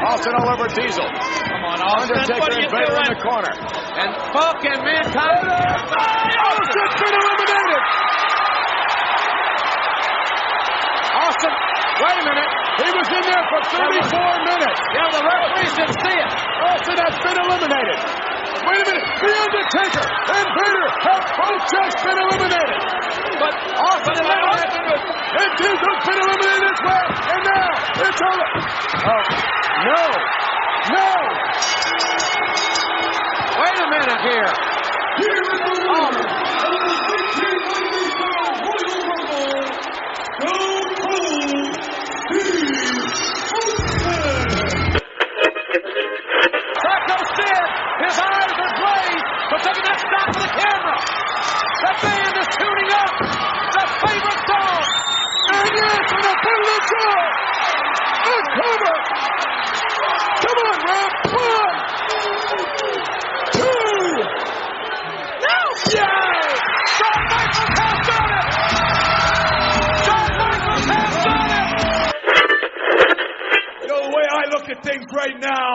Austin all over Diesel. Come on, Austin. Undertaker and Vader in the corner. And Farouk and Mankind. Austin's been eliminated. Austin, wait a minute. He was in there for 34 minutes. Yeah, the referee should see it. Austin has been eliminated. Wait a minute. The Undertaker and Vader have both just been eliminated. But Austin and Diesel's been eliminated as well. And now it's over. Oh, no. No. Wait a minute here. Here is the winner of the 1995 Royal Rumble, Stone Cold Steve Austin. Psycho Sid, his eyes are glazed, but look at that stop for the camera. The band is tuning up. The favorite song. And yes, on a brilliant job. A cover. Come on, Rob. 1, 2. No! Yay! Shawn Michaels has done it! Shawn Michaels has done it! You know, the way I look at things right now,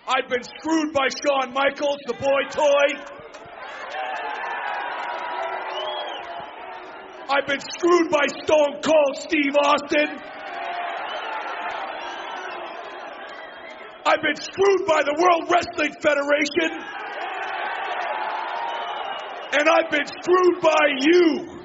I've been screwed by Shawn Michaels, the boy toy. I've been screwed by Stone Cold Steve Austin. I've been screwed by the World Wrestling Federation. And I've been screwed by you.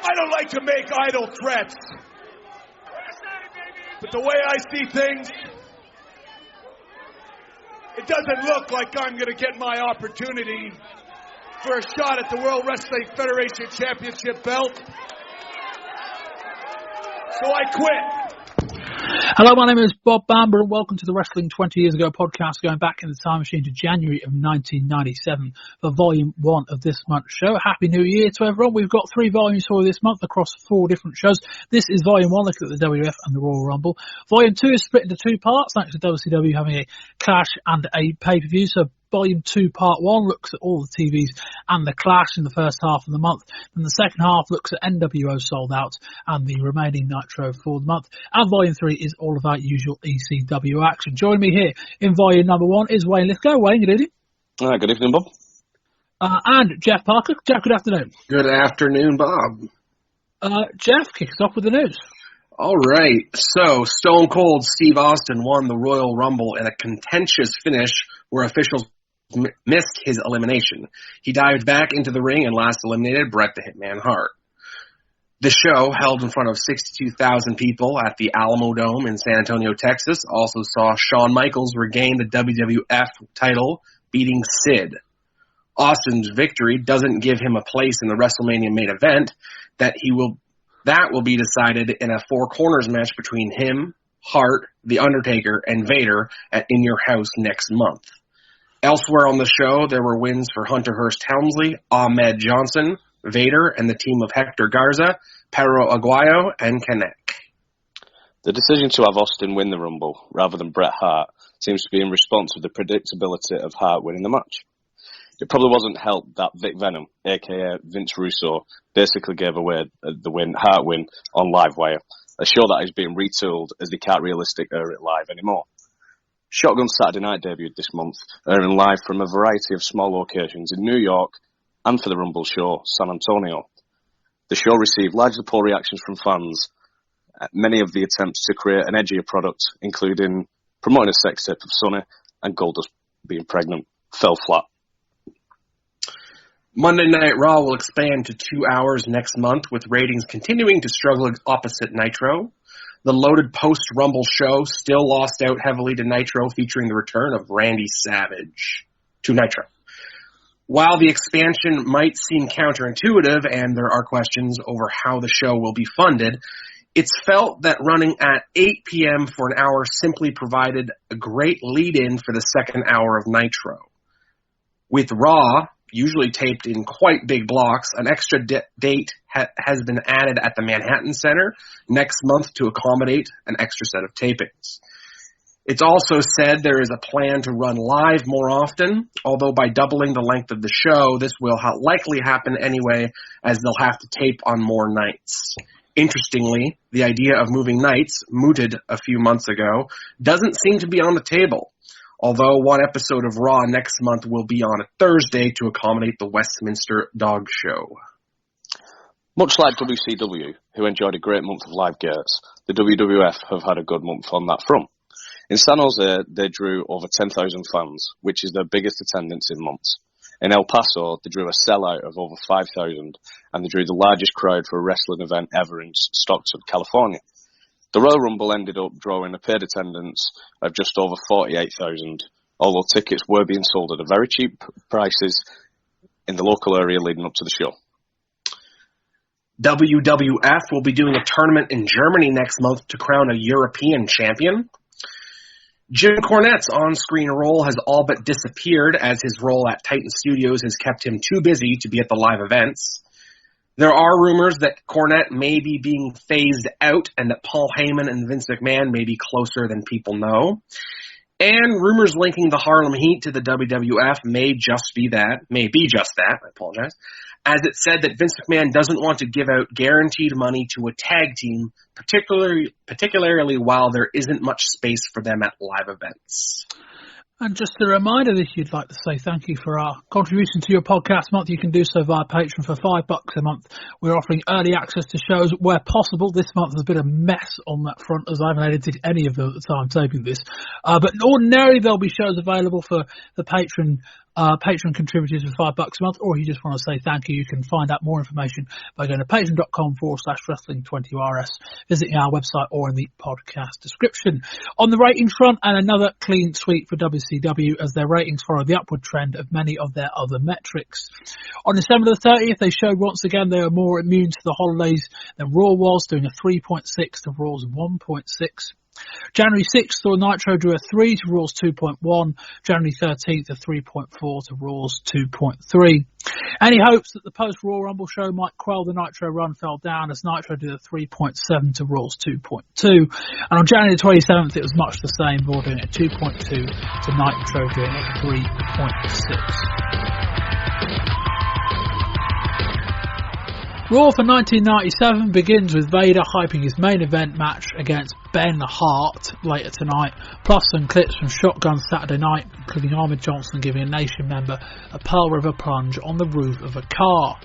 I don't like to make idle threats. But the way I see things, it doesn't look like I'm going to get my opportunity for a shot at the World Wrestling Federation Championship belt. So I quit. Hello, my name is Bob Bamber, and welcome to the Wrestling 20 Years Ago podcast, going back in the time machine to January of 1997 for Volume 1 of this month's show. Happy New Year to everyone. We've got 3 volumes for this month across 4 different shows. This is Volume 1, looking at the WWF and the Royal Rumble. Volume 2 is split into 2 parts, thanks to WCW having a Clash and a pay-per-view. So Volume 2, Part 1 looks at all the TVs and the Clash in the first half of the month. And the second half looks at NWO Sold Out and the remaining Nitro for the month. And Volume 3 is all of our usual ECW action. Joining me here in Volume number 1 is Wayne Lythgoe. Wayne, good evening. Good evening, Bob. And Jeff Parker. Jeff, good afternoon. Good afternoon, Bob. Jeff, kick us off with the news. All right. So, Stone Cold Steve Austin won the Royal Rumble in a contentious finish where officials missed his elimination. He dived back into the ring and last eliminated Bret the Hitman Hart. The show, held in front of 62,000 people at the Alamo Dome in San Antonio, Texas, also saw Shawn Michaels regain the WWF title, beating Sid. Austin's victory doesn't give him a place in the WrestleMania main event. That will be decided in a 4 corners match between him, Hart, The Undertaker, and Vader at In Your House next month. Elsewhere on the show, there were wins for Hunter Hearst Helmsley, Ahmed Johnson, Vader, and the team of Hector Garza, Perro Aguayo, and Canek. The decision to have Austin win the Rumble rather than Bret Hart seems to be in response to the predictability of Hart winning the match. It probably wasn't helped that Vic Venom, a.k.a. Vince Russo, basically gave away the Hart win on Livewire, a show that is being retooled as they can't realistically air it live anymore. Shotgun Saturday Night debuted this month, airing live from a variety of small locations in New York and for the Rumble show, San Antonio. The show received largely poor reactions from fans. Many of the attempts to create an edgier product, including promoting a sex tape of Sonny and Goldust being pregnant, fell flat. Monday Night Raw will expand to 2 hours next month, with ratings continuing to struggle opposite Nitro. The loaded post-Rumble show still lost out heavily to Nitro, featuring the return of Randy Savage to Nitro. While the expansion might seem counterintuitive and there are questions over how the show will be funded, it's felt that running at 8 p.m. for an hour simply provided a great lead-in for the second hour of Nitro. With Raw usually taped in quite big blocks, an extra date has been added at the Manhattan Center next month to accommodate an extra set of tapings. It's also said there is a plan to run live more often, although by doubling the length of the show, this will likely happen anyway, as they'll have to tape on more nights. Interestingly, the idea of moving nights, mooted a few months ago, doesn't seem to be on the table, although one episode of Raw next month will be on a Thursday to accommodate the Westminster Dog Show. Much like WCW, who enjoyed a great month of live gates, the WWF have had a good month on that front. In San Jose, they drew over 10,000 fans, which is their biggest attendance in months. In El Paso, they drew a sellout of over 5,000, and they drew the largest crowd for a wrestling event ever in Stockton, California. The Royal Rumble ended up drawing a paid attendance of just over 48,000, although tickets were being sold at a very cheap prices in the local area leading up to the show. WWF will be doing a tournament in Germany next month to crown a European champion. Jim Cornette's on-screen role has all but disappeared, as his role at Titan Studios has kept him too busy to be at the live events. There are rumors that Cornette may be being phased out and that Paul Heyman and Vince McMahon may be closer than people know. And rumors linking the Harlem Heat to the WWF may be just that, I apologize, as it said that Vince McMahon doesn't want to give out guaranteed money to a tag team, particularly while there isn't much space for them at live events. And just a reminder, if you'd like to say thank you for our contribution to your podcast month, you can do so via Patreon for $5 a month. We're offering early access to shows where possible. This month has been a mess on that front, as I haven't edited any of them at the time taping this. But ordinarily there'll be shows available for the Patreon contributors for $5 a month, or if you just want to say thank you, you can find out more information by going to patreon.com/wrestling20rs, visiting our website or in the podcast description. On the ratings front, and another clean sweep for WCW, as their ratings follow the upward trend of many of their other metrics. On December the 30th, they showed once again they were more immune to the holidays than Raw was, doing a 3.6 to Raw's 1.6. January 6th saw Nitro drew a 3 to Raw's 2.1. January 13th a 3.4 to Raw's 2.3. Any hopes that the post-Raw Rumble show might quell the Nitro run fell down, as Nitro did a 3.7 to Raw's 2.2. And on January 27th it was much the same, Raw doing a 2.2 to Nitro doing a 3.6. Raw for 1997 begins with Vader hyping his main event match against Bret Hart later tonight, plus some clips from Shotgun Saturday Night, including Ahmed Johnson giving a Nation member a Pearl River plunge on the roof of a car.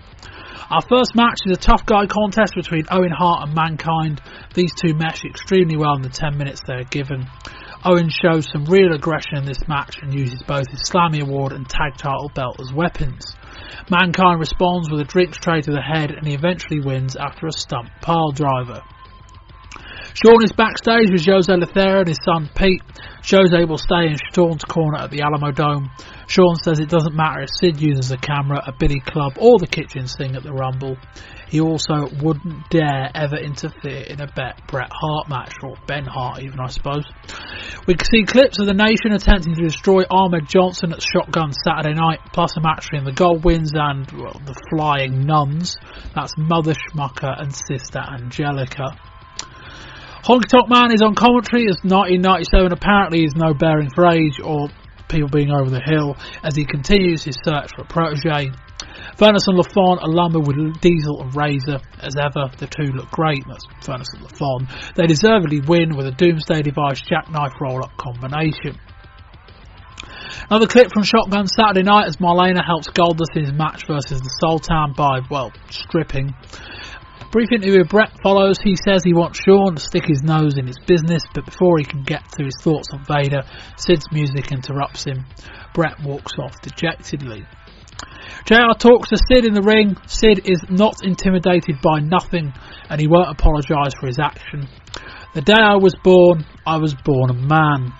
Our first match is a tough guy contest between Owen Hart and Mankind. These two mesh extremely well in the 10 minutes they are given. Owen shows some real aggression in this match and uses both his Slammy Award and tag title belt as weapons. Mankind responds with a drinks tray to the head, and he eventually wins after a stump pile driver. Shawn is backstage with Jose Lethera and his son Pete. Jose will stay in Shawn's corner at the Alamo Dome. Shawn says it doesn't matter if Sid uses a camera, a billy club or the kitchen sink at the Rumble. He also wouldn't dare ever interfere in a Bret Hart match, or Ben Hart even, I suppose. We can see clips of the Nation attempting to destroy Ahmed Johnson at Shotgun Saturday Night, plus a match between the Goldwins and the Flying Nuns. That's Mother Schmucker and Sister Angelica. Honky Tonk Man is on commentary, as 1997 apparently is no bearing for age or people being over the hill, as he continues his search for a protege. Furnace and LaFon are lumbered with Diesel and Razor. As ever, the two look great. That's Furnace and LaFon. They deservedly win with a Doomsday Device jackknife roll-up combination. Another clip from Shotgun Saturday Night, as Marlena helps Goldust in his match versus the Sultan by, stripping. Brief interview with Bret follows. He says he wants Shawn to stick his nose in his business, but before he can get to his thoughts on Vader, Sid's music interrupts him. Bret walks off dejectedly. JR talks to Sid in the ring. Sid is not intimidated by nothing, and he won't apologise for his action. The day I was born a man.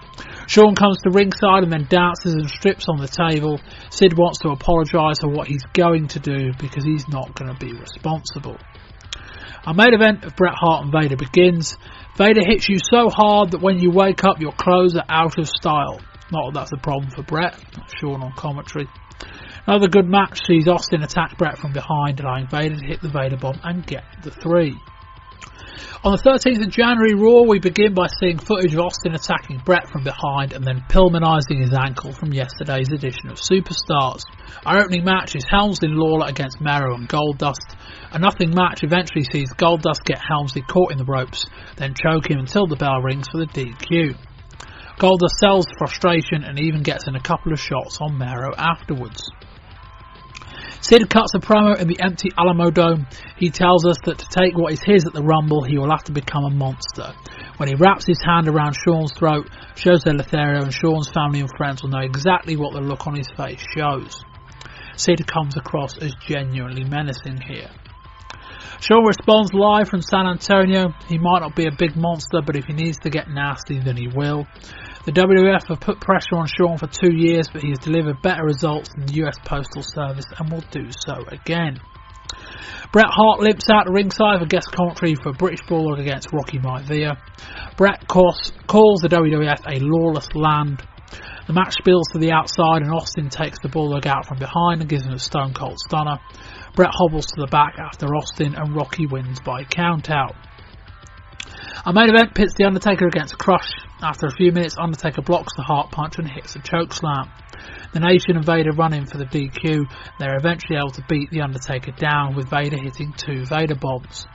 Shawn comes to ringside and then dances and strips on the table. Sid wants to apologise for what he's going to do because he's not going to be responsible. Our main event of Bret Hart and Vader begins. Vader hits you so hard that when you wake up your clothes are out of style. Not that that's a problem for Bret, not Shawn on commentary. Another good match sees Austin attack Bret from behind, allowing Vader to hit the Vader bomb and get the 3. On the 13th of January Raw, we begin by seeing footage of Austin attacking Bret from behind and then Pillmanising his ankle from yesterday's edition of Superstars. Our opening match is Helmsley and Lawler against Mero and Goldust. A nothing match eventually sees Goldust get Helmsley caught in the ropes, then choke him until the bell rings for the DQ. Goldust sells frustration and even gets in a couple of shots on Mero afterwards. Sid cuts a promo in the empty Alamo Dome. He tells us that to take what is his at the Rumble, he will have to become a monster. When he wraps his hand around Shawn's throat, shows their Lothario, and Shawn's family and friends will know exactly what the look on his face shows. Sid comes across as genuinely menacing here. Shawn responds live from San Antonio. He might not be a big monster, but if he needs to get nasty, then he will. The WWF have put pressure on Shawn for 2 years, but he has delivered better results than the US Postal Service and will do so again. Bret Hart limps out to ringside for guest commentary for British Bulldog against Rocky Maivia. Bret calls the WWF a lawless land. The match spills to the outside and Austin takes the Bulldog out from behind and gives him a Stone Cold Stunner. Bret hobbles to the back after Austin and Rocky wins by countout. Our main event pits the Undertaker against Crush. After a few minutes, Undertaker blocks the Heart Punch and hits a chokeslam. The Nation and Vader run in for the DQ. They're eventually able to beat the Undertaker down, with Vader hitting 2 Vader bombs.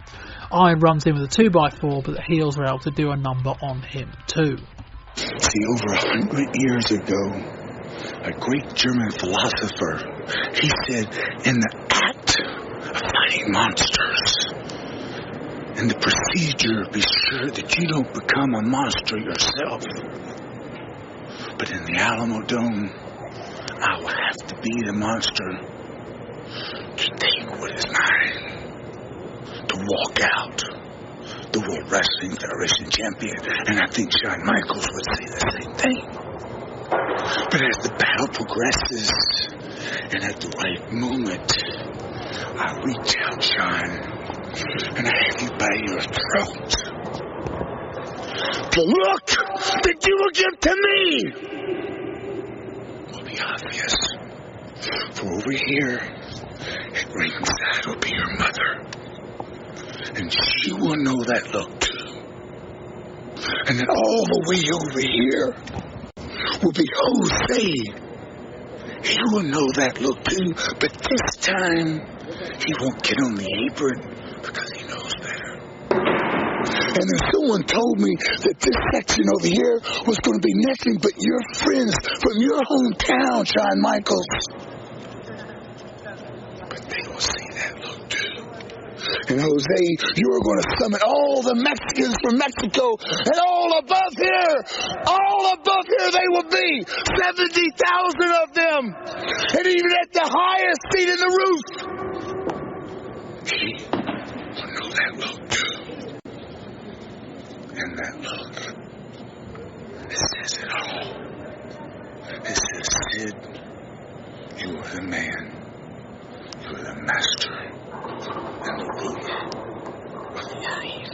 Iron runs in with a 2x4, but the heels are able to do a number on him too. See, over 100 years ago, a great German philosopher, he said, in the act of fighting monsters, in the procedure, be sure that you don't become a monster yourself. But in the Alamo Dome, I will have to be the monster to take what is mine, to walk out the World Wrestling Federation champion. And I think Shawn Michaels would say the same thing. But as the battle progresses, and at the right moment, I reach out, Shawn, and I have you by your throat. The look that you will give to me will be obvious. For over here, at ringside will be your mother. And she will know that look too. And then all the way over here will be Jose. He will know that look too. But this time, he won't get on the apron because he knows better. And then someone told me that this section over here was going to be nothing but your friends from your hometown, Shawn Michaels. But they will see that look too. And Jose, you are going to summon all the Mexicans from Mexico, and all above here they will be, 70,000 of them. And even at the highest seat in the roof, he will know that look too. And that look, it says it all. It says, Sid, you are the man, you are the master, and the ruler of the world.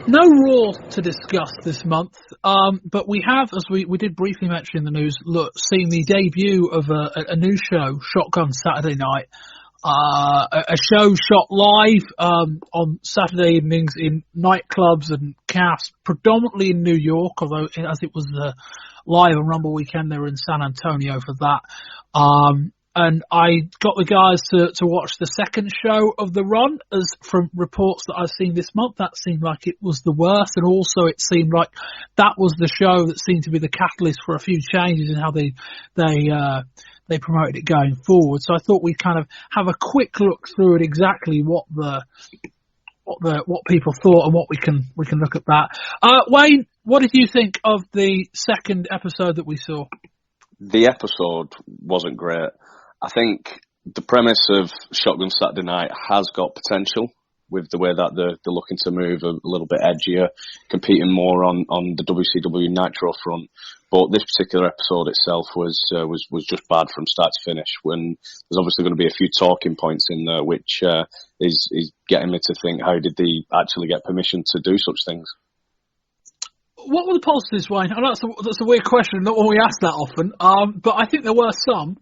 No Raw to discuss this month, but we have, as we did briefly mention in the news, seen the debut of a new show, Shotgun Saturday Night. A show shot live on Saturday evenings in nightclubs and cafes, predominantly in New York, although as it was live on Rumble weekend, they were in San Antonio for that. And I got the guys to watch the second show of the run, as from reports that I've seen this month, that seemed like it was the worst, and also it seemed like that was the show that seemed to be the catalyst for a few changes in how they promoted it going forward. So I thought we'd kind of have a quick look through at exactly what people thought and what we can look at that. Wayne, what did you think of the second episode that we saw? The episode wasn't great. I think the premise of Shotgun Saturday Night has got potential with the way that they're looking to move a little bit edgier, competing more on the WCW Nitro front. But this particular episode itself was just bad from start to finish. When there's obviously going to be a few talking points in there, which is getting me to think, how did they actually get permission to do such things? What were the positives, Wayne? I know that's a weird question, not one we ask that often. But I think there were some.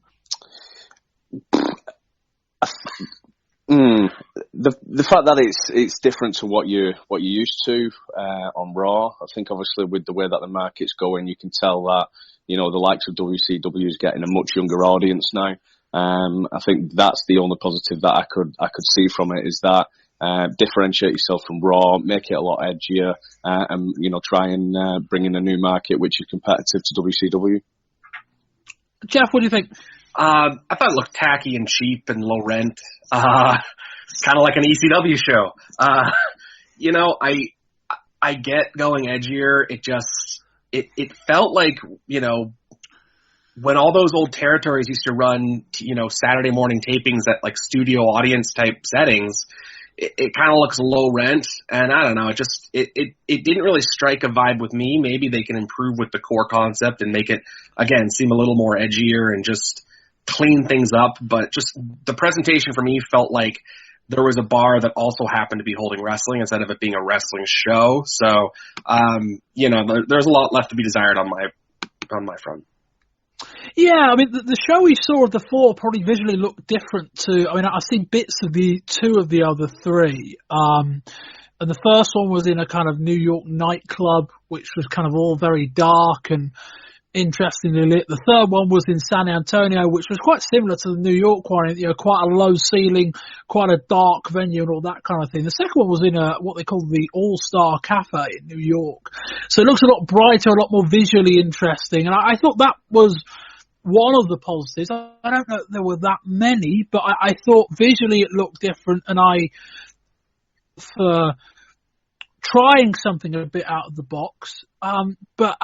The fact that it's different to what you're used to on Raw. I think obviously with the way that the market's going, you can tell that the likes of WCW is getting a much younger audience now. I think that's the only positive that I could see from it, is that differentiate yourself from Raw, make it a lot edgier, and try and bring in a new market which is competitive to WCW. Jeff, what do you think? I thought it looked tacky and cheap and low rent. Kind of like an ECW show. I get going edgier. It felt like, when all those old territories used to run, Saturday morning tapings at like studio audience type settings, it kind of looks low rent. And I don't know, it didn't really strike a vibe with me. Maybe they can improve with the core concept and make it, again, seem a little more edgier and just clean things up. But just the presentation for me felt like there was a bar that also happened to be holding wrestling instead of it being a wrestling show. So, there's a lot left to be desired on my front. Yeah, I mean, the show we saw of the four probably visually looked different to, I've seen bits of the two of the other three. And the first one was in a kind of New York nightclub, which was kind of all very dark and interestingly lit. The third one was in San Antonio, which was quite similar to the New York one, quite a low ceiling, quite a dark venue and all that kind of thing. The second one was in what they call the All-Star Cafe in New York. So it looks a lot brighter, a lot more visually interesting. And I thought that was one of the positives. I don't know if there were that many, but I thought visually it looked different, and for trying something a bit out of the box. But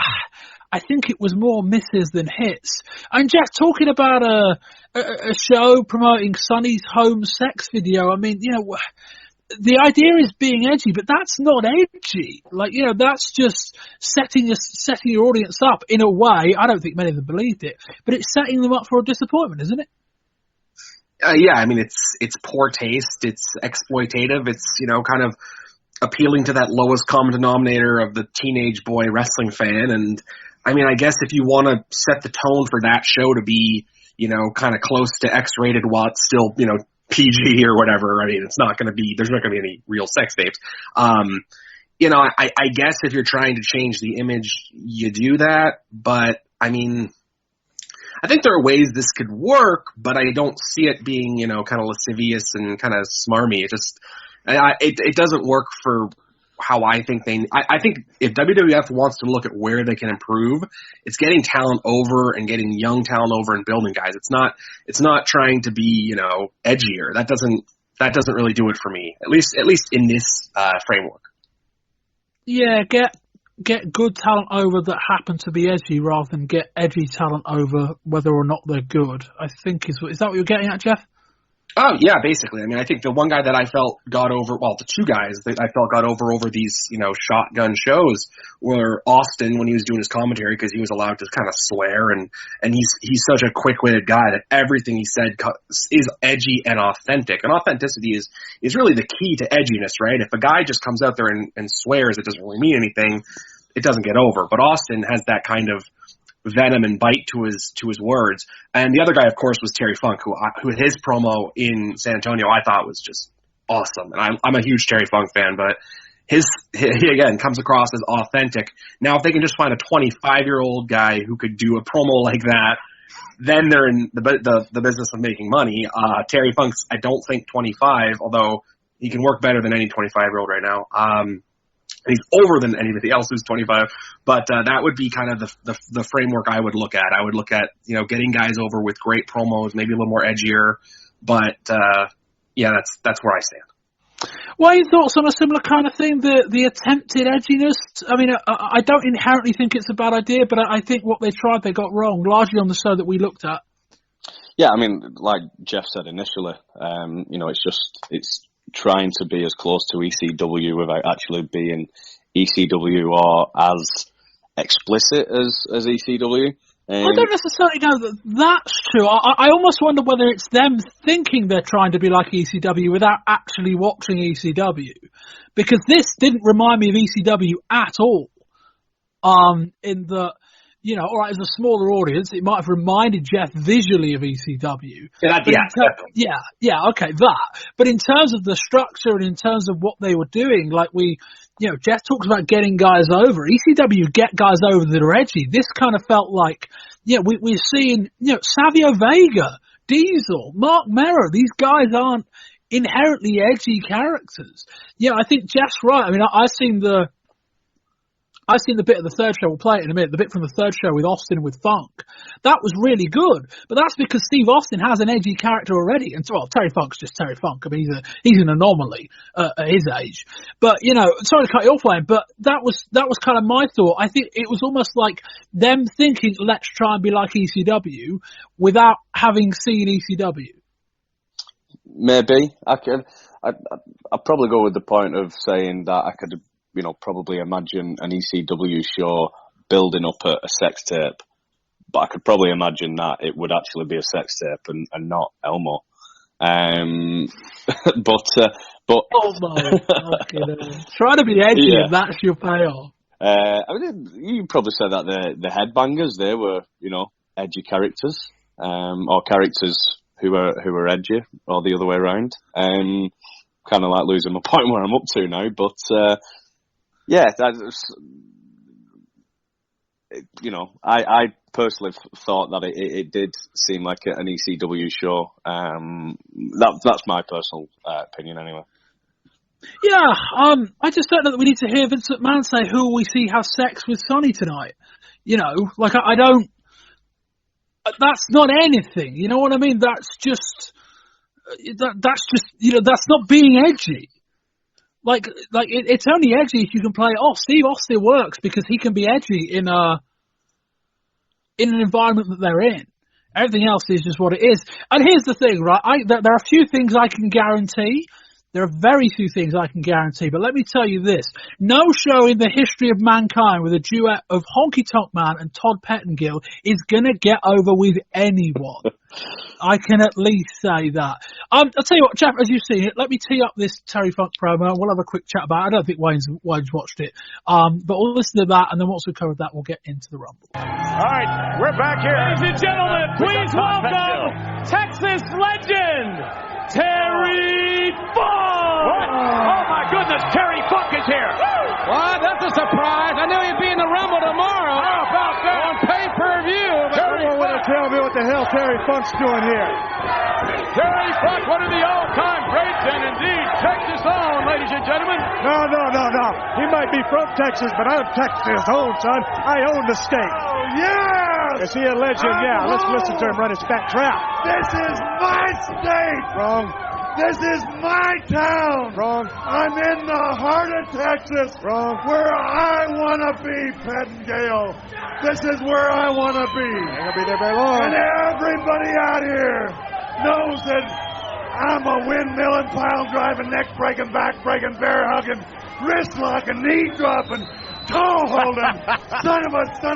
I think it was more misses than hits. And Jeff, talking about a show promoting Sonny's home sex video, the idea is being edgy, but that's not edgy. That's just setting your audience up in a way. I don't think many of them believed it, but it's setting them up for a disappointment, isn't it? Yeah, it's poor taste. It's exploitative. It's, kind of appealing to that lowest common denominator of the teenage boy wrestling fan. And I guess if you want to set the tone for that show to be, kind of close to X-rated while it's still, PG or whatever, it's not going to be, there's not going to be any real sex tapes. I guess if you're trying to change the image, you do that. But I think there are ways this could work, but I don't see it being, kind of lascivious and kind of smarmy. It doesn't work for how I think I think if WWF wants to look at where they can improve, it's getting talent over and getting young talent over and building guys. It's not trying to be, edgier. That doesn't really do it for me, at least in this framework. Yeah, get good talent over that happen to be edgy rather than get edgy talent over whether or not they're good, I think is that what you're getting at, Jeff? Oh, yeah, basically. I think the one guy that I felt got over, the two guys that I felt got over these, shotgun shows were Austin when he was doing his commentary, because he was allowed to kind of swear, and he's such a quick-witted guy that everything he said is edgy and authentic. And authenticity is really the key to edginess, right? If a guy just comes out there and swears, it doesn't really mean anything. It doesn't get over. But Austin has that kind of venom and bite to his words. And the other guy, of course, was Terry Funk, who his promo in San Antonio I thought was just awesome. And I'm a huge Terry Funk fan, but he again comes across as authentic. Now, if they can just find a 25-year-old guy who could do a promo like that, then they're in the business of making money. Terry Funk's, I don't think 25, although he can work better than any 25-year-old right now. He's over than anybody else who's 25, but that would be kind of the framework I would look at. I would look at, getting guys over with great promos, maybe a little more edgier, but that's where I stand. What are your thoughts on a similar kind of thing, the attempted edginess? I don't inherently think it's a bad idea, but I think what they tried, they got wrong, largely on the show that we looked at. Yeah, like Jeff said initially, it's trying to be as close to ECW without actually being ECW or as explicit as ECW. I don't necessarily know that that's true. I almost wonder whether it's them thinking they're trying to be like ECW without actually watching ECW. Because this didn't remind me of ECW at all. In that, all right, as a smaller audience, it might have reminded Jeff visually of ECW. Okay, that. But in terms of the structure and in terms of what they were doing, like Jeff talks about getting guys over. ECW get guys over that are edgy. This kind of felt like, we're seeing, Savio Vega, Diesel, Mark Merrow. These guys aren't inherently edgy characters. I think Jeff's right. I mean, I've seen the bit of the third show. We'll play it in a minute. The bit from the third show with Austin and with Funk. That was really good. But that's because Steve Austin has an edgy character already. And Terry Funk's just Terry Funk. I mean, he's an anomaly at his age. But, sorry to cut you off, Wayne, but that was kind of my thought. I think it was almost like them thinking, let's try and be like ECW without having seen ECW. Maybe. I'd probably go with the point of saying that I could probably imagine an ECW show building up a sex tape, but I could probably imagine that it would actually be a sex tape and not Elmo. But Elmo, try to be edgy, and that's your payoff. I mean, you probably said that the Headbangers, they were edgy characters, or characters who were edgy, or the other way around. Kind of like losing my point where I'm up to now, but. Yeah, I personally thought that it did seem like an ECW show. That's my personal opinion, anyway. Yeah, I just don't know that we need to hear Vince McMahon say, "Who will we see have sex with Sonny tonight?" I don't. That's not anything. You know what I mean? That's just. That's not being edgy. It's only edgy if you can play it off. Steve Austin works because he can be edgy in an environment that they're in. Everything else is just what it is. And here's the thing, right? There are a few things I can guarantee. There are very few things I can guarantee. But let me tell you this. No show in the history of mankind with a duet of Honky Tonk Man and Todd Pettengill is going to get over with anyone. I can at least say that. I'll tell you what, Jeff, as you've seen it, let me tee up this Terry Funk promo. We'll have a quick chat about it. I don't think Wayne's watched it. But we'll listen to that, and then once we've covered that, we'll get into the Rumble. All right, we're back here. Ladies and gentlemen, please welcome Texas legend, Terry Funk! What? Oh, my goodness, Terry Funk is here! What? That's a surprise. I knew he'd be in the Rumble tomorrow. How about that? On pay-per-view. Everyone want to tell me what the hell Terry Funk's doing here. Terry Funk, one of the all-time greats, and indeed, Texas own, ladies and gentlemen. No. He might be from Texas, but I'm Texas own, son. I own the state. Oh, yes! Is he a legend? Yeah, let's listen to him run his fat trap. This is my state! Wrong. This is my town! Wrong. I'm in the heart of Texas! Wrong. Where I want to be, Pettengill! This is where I want to be! Ain't gonna be there very long. And everybody out here knows that I'm a windmilling, pile driving, neck breaking, back breaking, bear hugging, wrist locking, knee dropping, toe holding, son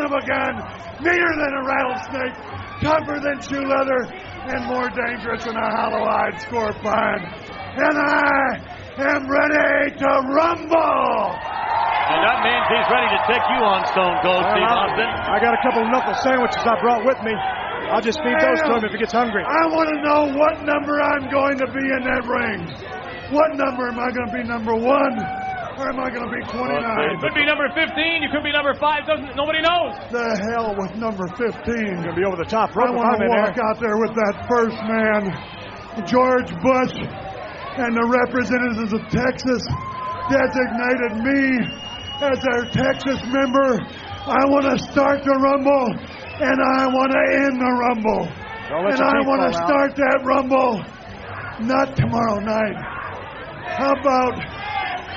of a gun, meaner than a rattlesnake, tougher than shoe leather, and more dangerous than a hollow-eyed scorpion. And I am ready to rumble! And that means he's ready to take you on, Stone Cold Steve Austin. I got a couple of knuckle sandwiches I brought with me. I'll just feed those to him if he gets hungry. I want to know what number I'm going to be in that ring. What number? Am I going to be number 1? Or am I going to be 29? You could be number 15. You could be number 5. Nobody knows. The hell with number 15. Gonna be over the top rope. I want to walk out there with that first man, George Bush, and the representatives of Texas designated me as their Texas member. I want to start the Rumble, and I want to end the Rumble. And I want to start that Rumble not tomorrow night. How about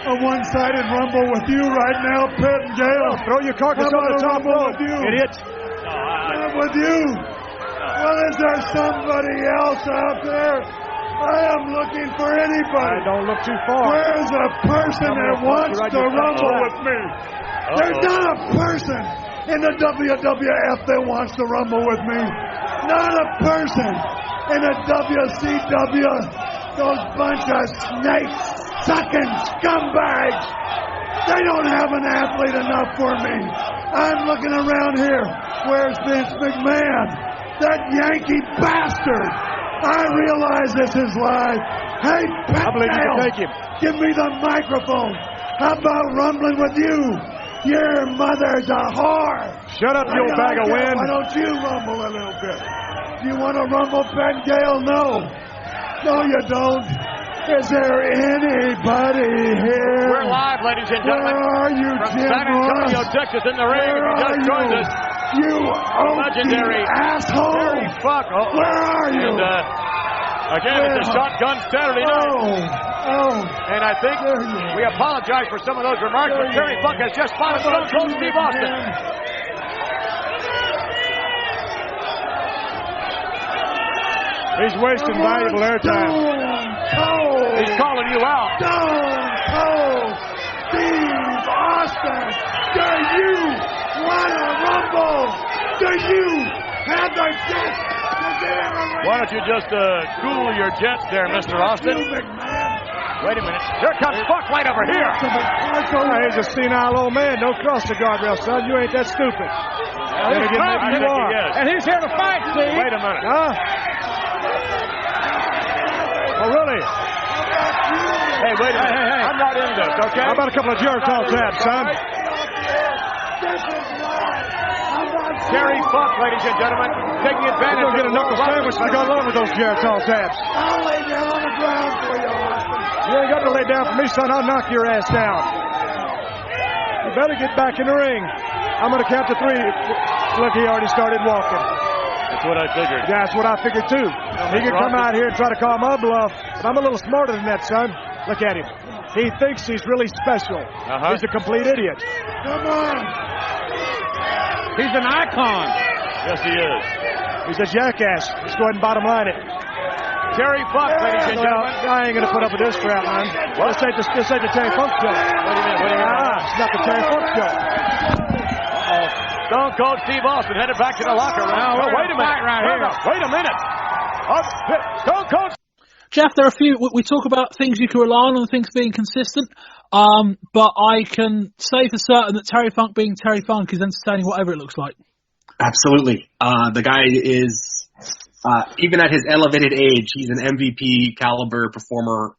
a one-sided Rumble with you right now, Pettengill? Throw your carcass on the top rope, idiot. Not with you. Well, is there somebody else out there? I am looking for anybody. Don't look too far. Where's a person that wants to rumble with me? There's not a person in the WWF that wants to rumble with me. Not a person in the WCW. Those bunch of snake-sucking scumbags. They don't have an athlete enough for me. I'm looking around here. Where's Vince McMahon? That Yankee bastard! I realize this is live. Hey, Pat, I believe you can take him. Give me the microphone. How about rumbling with you? Your mother's a whore. Shut up, you old bag of wind. Why don't you rumble a little bit? You want to rumble, Ben Gale? No. No, you don't. Is there anybody here? We're live, ladies and gentlemen. Where are you, from Jim San Antonio, Ross? Texas, in the ring. If you just joined us, You legendary asshole. Terry Funk. Where are you? And, again, it's a shotgun Saturday night. And I think we apologize for some of those remarks, but Terry Funk has just spotted Stone Cold Steve Austin. He's wasting valuable airtime. He's calling you out. Stone Cold Steve Austin, do you want to rumble? Do you have the guts to get in the ring? Why don't you just cool your jets there, Mr. Austin? Wait a minute. Here comes Funk right over here. He's a senile old man. Don't cross the guardrail, son. You ain't that stupid. Maybe you are. And he's here to fight, Steve. Wait a minute. Huh? Oh, really? Hey, wait a minute. Hey. I'm not in this, okay? How about a couple of Geritol tabs, son? Terry Funk, ladies and gentlemen, taking advantage You're going to get a knuckle sandwich to go along with those Geritol tabs. I'll lay down on the ground for you, Austin. You ain't got to lay down for me, son. I'll knock your ass down. You better get back in the ring. I'm going to count to 3. Look, he already started walking. That's what I figured. Yeah, that's what I figured, too. He can come out here and try to call my bluff, but I'm a little smarter than that, son. Look at him. He thinks he's really special. He's a complete idiot. Come on. He's an icon. Yes, he is. He's a jackass. Let's go ahead and bottom line it. Terry Funk, ladies and gentlemen. I ain't going to put up with this crap, man. This ain't the Terry Funk show. What do you mean? It's not the Terry Funk show. Stone Cold Steve Austin headed back to the locker room. Now, wait a minute. Wait a minute. Stone Cold. Jeff, there are a few. We talk about things you can rely on and things being consistent. But I can say for certain that Terry Funk being Terry Funk is entertaining whatever it looks like. Absolutely. The guy is, even at his elevated age, he's an MVP caliber performer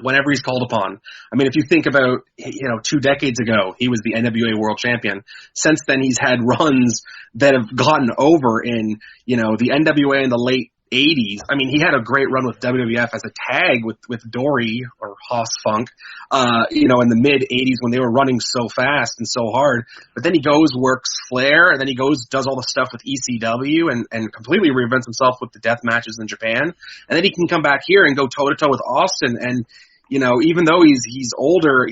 whenever he's called upon. I mean, if you think about, 2 decades ago, he was the NWA World Champion. Since then, he's had runs that have gotten over in, the NWA in the late 80s. I mean, he had a great run with WWF as a tag with Dory or Hoss Funk, in the mid 80s when they were running so fast and so hard. But then he goes, works Flair, and then he goes, does all the stuff with ECW and completely reinvents himself with the death matches in Japan. And then he can come back here and go toe to toe with Austin. And, even though he's older,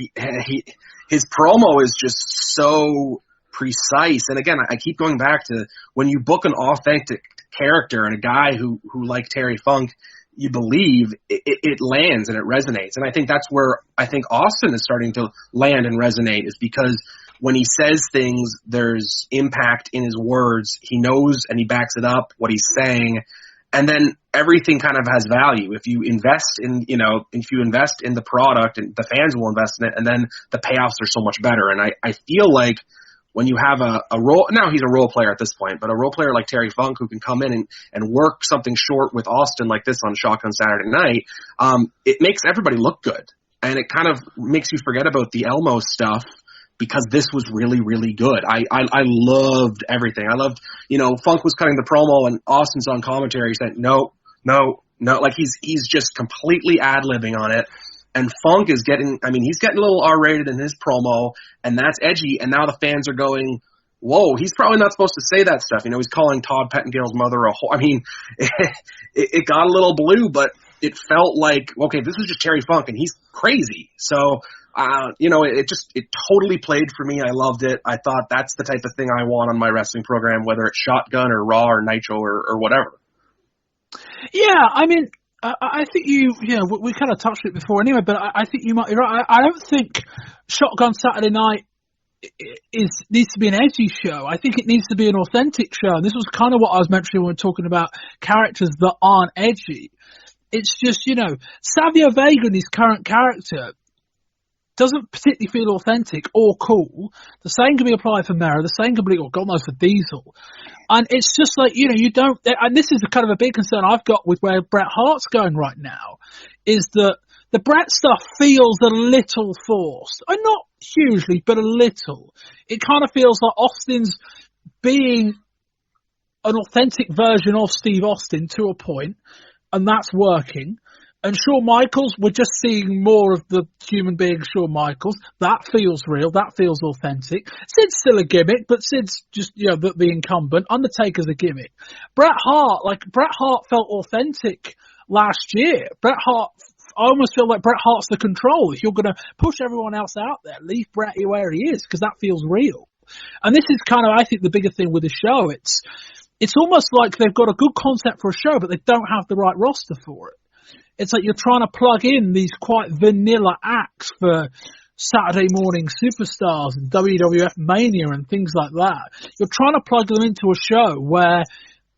his promo is just so precise. And again, I keep going back to when you book an authentic character and a guy who like Terry Funk, you believe it lands and it resonates. And I think that's where I think Austin is starting to land and resonate, is because when he says things, there's impact in his words. He knows and he backs it up, what he's saying. And then everything kind of has value. If you invest in, the product, and the fans will invest in it, and then the payoffs are so much better. And I feel like when you have a role, now he's a role player at this point, but a role player like Terry Funk who can come in and work something short with Austin like this on Shotgun Saturday Night, it makes everybody look good. And it kind of makes you forget about the Elmo stuff, because this was really, really good. I loved everything. I loved, Funk was cutting the promo and Austin's on commentary saying, no, like he's just completely ad-libbing on it. And Funk is he's getting a little R-rated in his promo, and that's edgy, and now the fans are going, whoa, he's probably not supposed to say that stuff. He's calling Todd Pettingale's mother a whore. I mean, it got a little blue, but it felt like, okay, this is just Terry Funk, and he's crazy. So, it totally played for me. I loved it. I thought that's the type of thing I want on my wrestling program, whether it's Shotgun or Raw or Nitro or whatever. Yeah, I mean, I think we kind of touched it before anyway, but I think you might be right. I don't think Shotgun Saturday Night needs to be an edgy show. I think it needs to be an authentic show. And this was kind of what I was mentioning when we were talking about characters that aren't edgy. It's just, Savio Vega and his current character, doesn't particularly feel authentic or cool. The same can be applied for Mera, the same can be, or God knows, for Diesel. And it's just like, you don't, and this is kind of a big concern I've got with where Bret Hart's going right now, is that the Bret stuff feels a little forced. Not hugely, but a little. It kind of feels like Austin's being an authentic version of Steve Austin to a point, and that's working. And Shawn Michaels, we're just seeing more of the human being Shawn Michaels. That feels real. That feels authentic. Sid's still a gimmick, but Sid's just, the incumbent. Undertaker's a gimmick. Bret Hart felt authentic last year. I almost feel like Bret Hart's the control. If you're going to push everyone else out there, leave Bret where he is, because that feels real. And this is kind of, I think, the bigger thing with the show. It's almost like they've got a good concept for a show, but they don't have the right roster for it. It's like you're trying to plug in these quite vanilla acts for Saturday morning superstars and WWF Mania and things like that. You're trying to plug them into a show where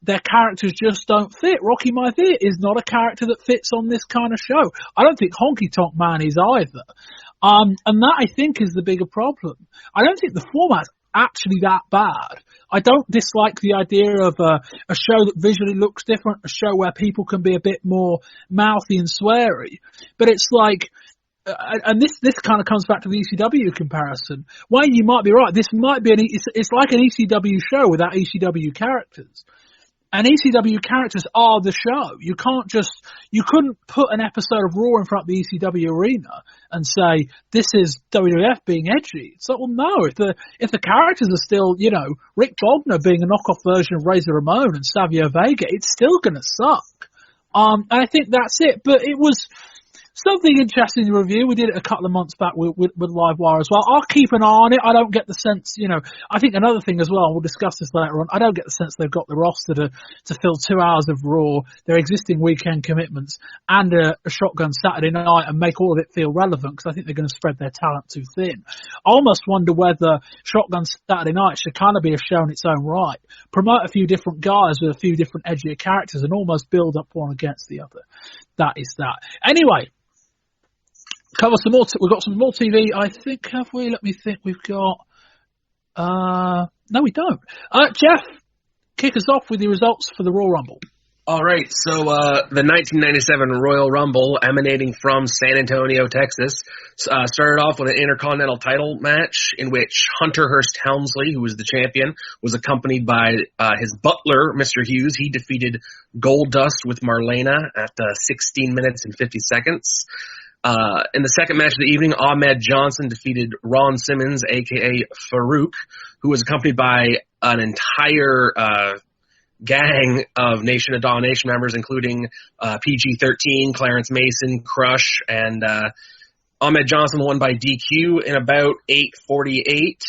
their characters just don't fit. Rocky Maivia is not a character that fits on this kind of show. I don't think Honky Tonk Man is either. And that, I think, is the bigger problem. I don't think the format's actually that bad. I don't dislike the idea of a show that visually looks different, a show where people can be a bit more mouthy and sweary. But it's like, and this kind of comes back to the ECW comparison. Wayne, you might be right. This might be it's like an ECW show without ECW characters. And ECW characters are the show. You couldn't put an episode of Raw in front of the ECW arena and say, this is WWF being edgy. It's like, well, no, if the characters are still, Rick Bogner being a knockoff version of Razor Ramon and Savio Vega, it's still gonna suck. And I think that's it. But it was something interesting to review. We did it a couple of months back with Livewire as well. I'll keep an eye on it. I don't get the sense, I think another thing as well, and we'll discuss this later on, I don't get the sense they've got the roster to fill 2 hours of Raw, their existing weekend commitments, and a Shotgun Saturday night and make all of it feel relevant, because I think they're going to spread their talent too thin. I almost wonder whether Shotgun Saturday night should kind of be a show in its own right. Promote a few different guys with a few different edgier characters and almost build up one against the other. That is that. Anyway, cover some more. We've got some more TV, I think, have we? Let me think. We've got. No, we don't. Jeff, kick us off with the results for the Royal Rumble. All right. So the 1997 Royal Rumble, emanating from San Antonio, Texas, started off with an Intercontinental title match in which Hunter Hearst Helmsley, who was the champion, was accompanied by his butler, Mr. Hughes. He defeated Goldust with Marlena at 16 minutes and 50 seconds. In the second match of the evening, Ahmed Johnson defeated Ron Simmons, a.k.a. Farouk, who was accompanied by an entire gang of Nation of Domination members, including PG-13, Clarence Mason, Crush, and Ahmed Johnson won by DQ in about 8:48.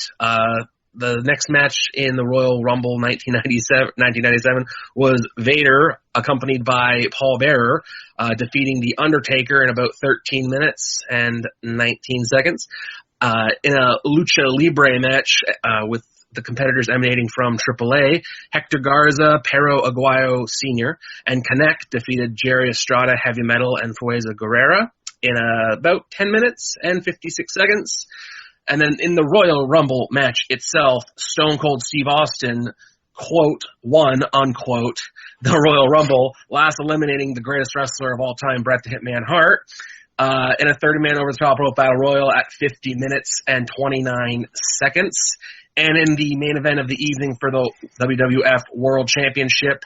The next match in the Royal Rumble 1997 was Vader, accompanied by Paul Bearer, defeating The Undertaker in about 13 minutes and 19 seconds. In a Lucha Libre match with the competitors emanating from AAA, Hector Garza, Pero Aguayo Sr., and Connect defeated Jerry Estrada, Heavy Metal, and Fuerza Guerrera in about 10 minutes and 56 seconds. And then in the Royal Rumble match itself, Stone Cold Steve Austin, quote, won, unquote, the Royal Rumble, last eliminating the greatest wrestler of all time, Bret the Hitman Hart, in a 30-man over-the-top rope battle royal at 50 minutes and 29 seconds. And in the main event of the evening for the WWF World Championship,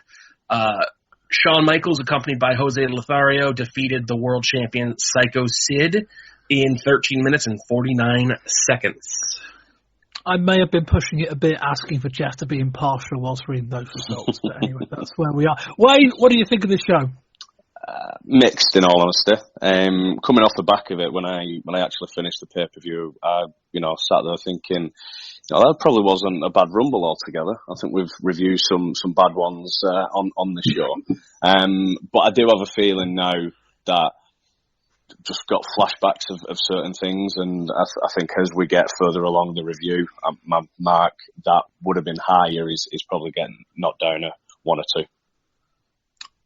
Shawn Michaels, accompanied by Jose Lothario, defeated the world champion Psycho Sid in 13 minutes and 49 seconds. I may have been pushing it a bit, asking for Jeff to be impartial whilst reading those results, but anyway, that's where we are. Wayne, what do you think of the show? Mixed, in all honesty. Coming off the back of it, when I actually finished the pay-per-view, I sat there thinking, that probably wasn't a bad Rumble altogether. I think we've reviewed some bad ones on the show, but I do have a feeling now that just got flashbacks of certain things, and I think as we get further along the review, my mark that would have been higher is probably getting knocked down a 1 or 2.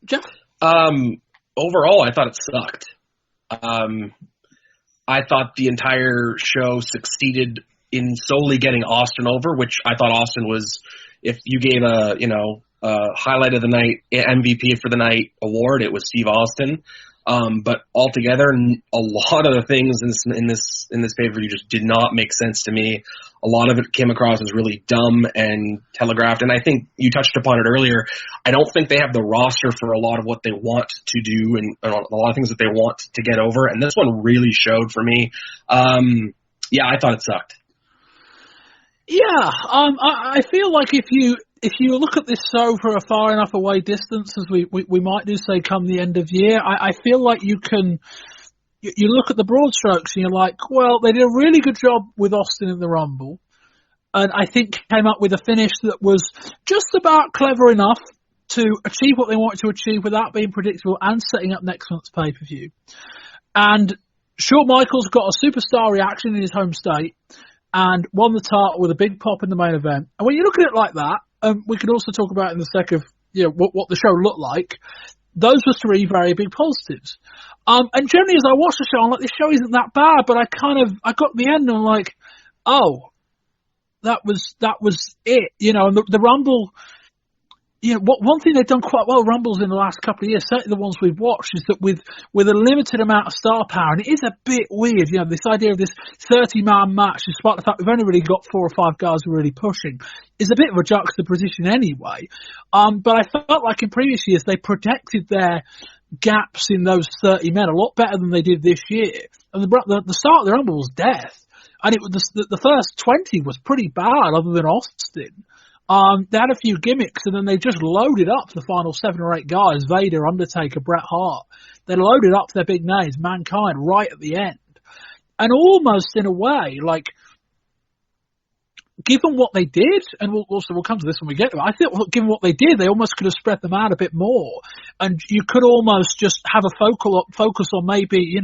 Jeff? Overall, I thought it sucked. I thought the entire show succeeded in solely getting Austin over, which I thought Austin was, if you gave a highlight of the night, MVP for the night award, it was Steve Austin. But altogether, a lot of the things in this pay-per-view just did not make sense to me. A lot of it came across as really dumb and telegraphed. And I think you touched upon it earlier. I don't think they have the roster for a lot of what they want to do and a lot of things that they want to get over. And this one really showed for me. Yeah, I thought it sucked. Yeah, I feel like if you look at this show for a far enough away distance, as we might do, say, come the end of year, I feel like you look at the broad strokes and you're like, well, they did a really good job with Austin in the Rumble, and I think came up with a finish that was just about clever enough to achieve what they wanted to achieve without being predictable and setting up next month's pay-per-view. And Shawn Michaels got a superstar reaction in his home state and won the title with a big pop in the main event. And when you look at it like that, we can also talk about in the sec of what the show looked like. Those were three very big positives. And generally, as I watched the show, I'm like, this show isn't that bad. But I got to the end and I'm like, oh, that was it. And the Rumble. One thing they've done quite well, Rumbles in the last couple of years, certainly the ones we've watched, is that with a limited amount of star power, and it is a bit weird, this idea of this 30-man match, despite the fact we've only really got 4 or 5 guys who are really pushing, is a bit of a juxtaposition anyway. But I felt like in previous years they protected their gaps in those 30 men a lot better than they did this year. And the start of the Rumble was death, and it was the first 20 was pretty bad, other than Austin. They had a few gimmicks, and then they just loaded up the final 7 or 8 guys, Vader, Undertaker, Bret Hart. They loaded up their big names, Mankind, right at the end. And almost in a way, like, given what they did, and we'll come to this when we get to it, I think given what they did, they almost could have spread them out a bit more. And you could almost just have a focus on maybe,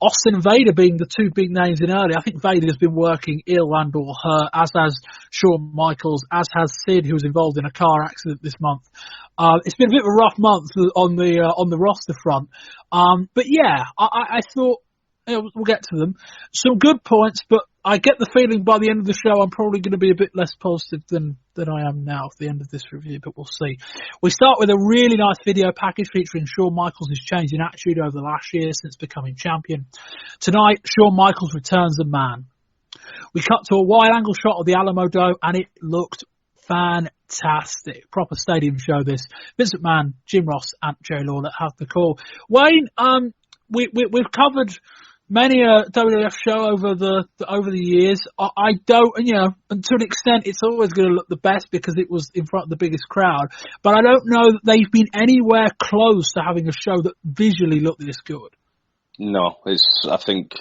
Austin and Vader being the 2 big names in early. I think Vader's been working ill and or hurt, as has Shawn Michaels, as has Sid, who was involved in a car accident this month. It's been a bit of a rough month on the roster front. But yeah, I thought, we'll get to them. Some good points, but I get the feeling by the end of the show I'm probably going to be a bit less positive than I am now at the end of this review, but we'll see. We start with a really nice video package featuring Shawn Michaels' change in attitude over the last year since becoming champion. Tonight, Shawn Michaels returns the man. We cut to a wide-angle shot of the Alamo Dome, and it looked fantastic. Proper stadium show, this. Vince McMahon, Jim Ross, and Jerry Lawler have the call. Wayne, we've covered many a WWF show over the years. I don't, and to an extent, it's always going to look the best because it was in front of the biggest crowd. But I don't know that they've been anywhere close to having a show that visually looked this good. No, I think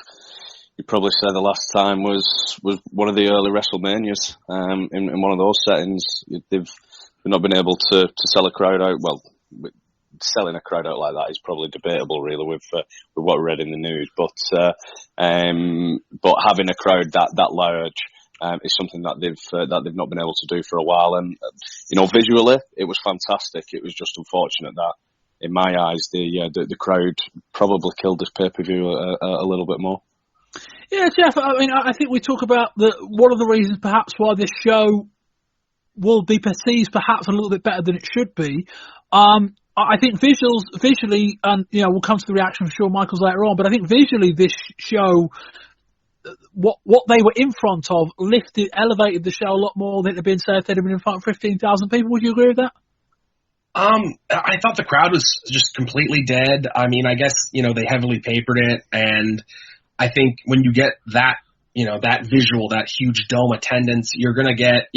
you'd probably say the last time was one of the early WrestleManias. In one of those settings, they've not been able to sell a crowd out. Well, selling a crowd out like that is probably debatable, really, with what we read in the news. But having a crowd that large is something that they've not been able to do for a while. And visually, it was fantastic. It was just unfortunate that, in my eyes, the crowd probably killed this pay-per-view a little bit more. Yeah, Jeff. I mean, I think we talk about one of the reasons, perhaps, why this show will be perceived perhaps a little bit better than it should be. I think visually, and we'll come to the reaction of Shawn Michaels later on, but I think visually this show, what they were in front of, elevated the show a lot more than it had been, say, if they'd have been in front of 15,000 people. Would you agree with that? I thought the crowd was just completely dead. I mean, I guess, they heavily papered it, and I think when you get that, that visual, that huge dome attendance, you're going to get,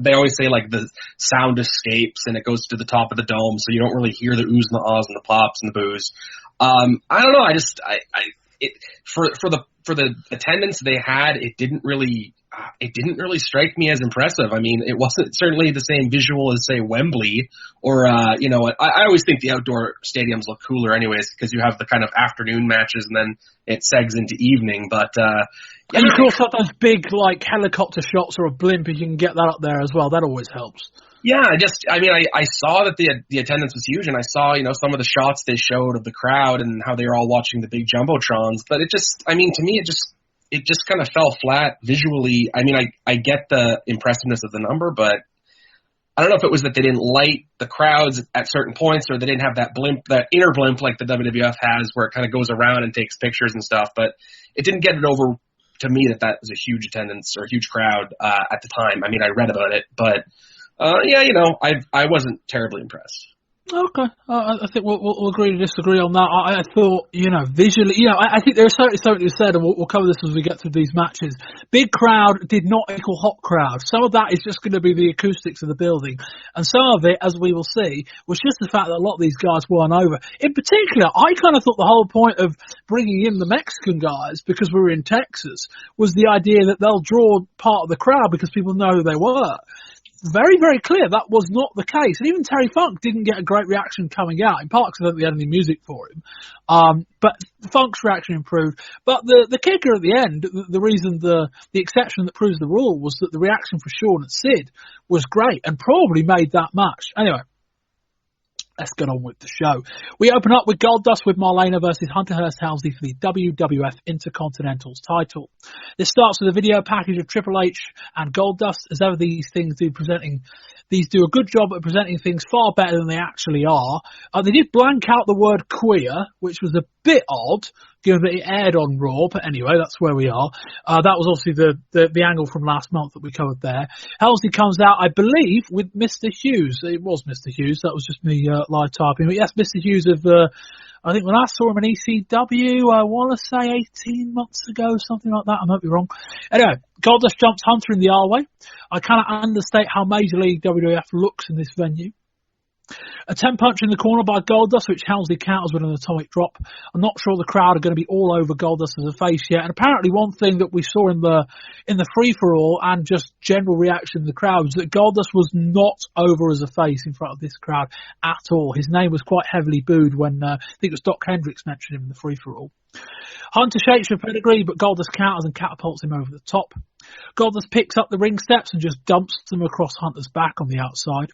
they always say, like, the sound escapes and it goes to the top of the dome, so you don't really hear the oohs and the ahs and the pops and the boos. I don't know. For the attendance they had, it didn't really strike me as impressive. I mean, it wasn't certainly the same visual as, say, Wembley or, I always think the outdoor stadiums look cooler anyways because you have the kind of afternoon matches and then it segs into evening. But, and you can also have those big, like, helicopter shots or a blimp if you can get that up there as well. That always helps. Yeah, I saw that the attendance was huge, and I saw, some of the shots they showed of the crowd and how they were all watching the big jumbotrons. But to me, it just kind of fell flat visually. I get the impressiveness of the number, but I don't know if it was that they didn't light the crowds at certain points, or they didn't have that blimp, that inner blimp like the WWF has, where it kind of goes around and takes pictures and stuff. But it didn't get it over to me that was a huge attendance or a huge crowd at the time. I read about it, but. I wasn't terribly impressed. Okay, I think we'll agree to disagree on that. I thought, visually, I think there's certainly something to be said, and we'll cover this as we get through these matches. Big crowd did not equal hot crowd. Some of that is just going to be the acoustics of the building, and some of it, as we will see, was just the fact that a lot of these guys weren't over. In particular, I kind of thought the whole point of bringing in the Mexican guys, because we were in Texas, was the idea that they'll draw part of the crowd because people know who they were. Very, very clear that was not the case. And even Terry Funk didn't get a great reaction coming out, in part because I don't think they had any music for him. But Funk's reaction improved. But the kicker at the end, the reason, the exception that proves the rule, was that the reaction for Shawn and Sid was great and probably made that match. Anyway, let's get on with the show. We open up with Goldust with Marlena versus Hunter Hearst Helmsley for the WWF Intercontinental's title. This starts with a video package of Triple H and Goldust. As ever, these do a good job at presenting things far better than they actually are. They did blank out the word queer, which was a bit odd, given that it aired on Raw, but anyway, that's where we are. That was obviously the angle from last month that we covered there. Helmsley comes out, I believe, with Mr. Hughes. It was Mr. Hughes, that was just me live typing. But yes, Mr. Hughes of, I think when I saw him in ECW, I want to say 18 months ago, something like that. I might be wrong. Anyway, Goldust jumps Hunter in the R-way. I cannot understate how Major League WWF looks in this venue. A 10 punch in the corner by Goldust, which Helmsley counters with an atomic drop. I'm not sure the crowd are going to be all over Goldust as a face yet. And apparently one thing that we saw in the free-for-all and just general reaction in the crowd was that Goldust was not over as a face in front of this crowd at all. His name was quite heavily booed when I think it was Doc Hendricks mentioned him in the free-for-all. Hunter shakes for pedigree, but Goldust counters and catapults him over the top. Goldust picks up the ring steps and just dumps them across Hunter's back on the outside.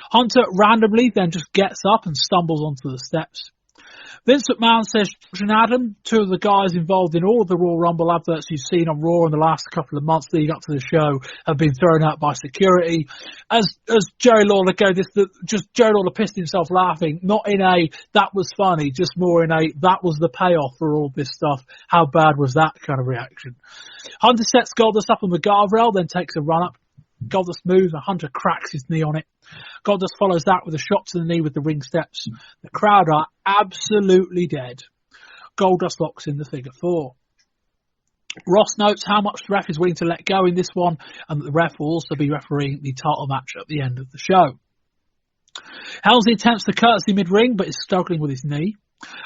Hunter randomly then just gets up and stumbles onto the steps. Vince McMahon says Josh and Adam, two of the guys involved in all of the Royal Rumble adverts you've seen on Raw in the last couple of months leading up to the show, have been thrown out by security. As Jerry Lawler Jerry Lawler pissed himself laughing, not in a that was funny, just more in a that was the payoff for all this stuff. How bad was that kind of reaction? Hunter sets Goldust up on the guardrail, then takes a run up. Goldust moves and Hunter cracks his knee on it. Goldust follows that with a shot to the knee with the ring steps. The crowd are absolutely dead. Goldust locks in the figure 4. Ross notes how much the ref is willing to let go in this one, and that the ref will also be refereeing the title match at the end of the show. Helmsley attempts to curtsy mid-ring, but is struggling with his knee.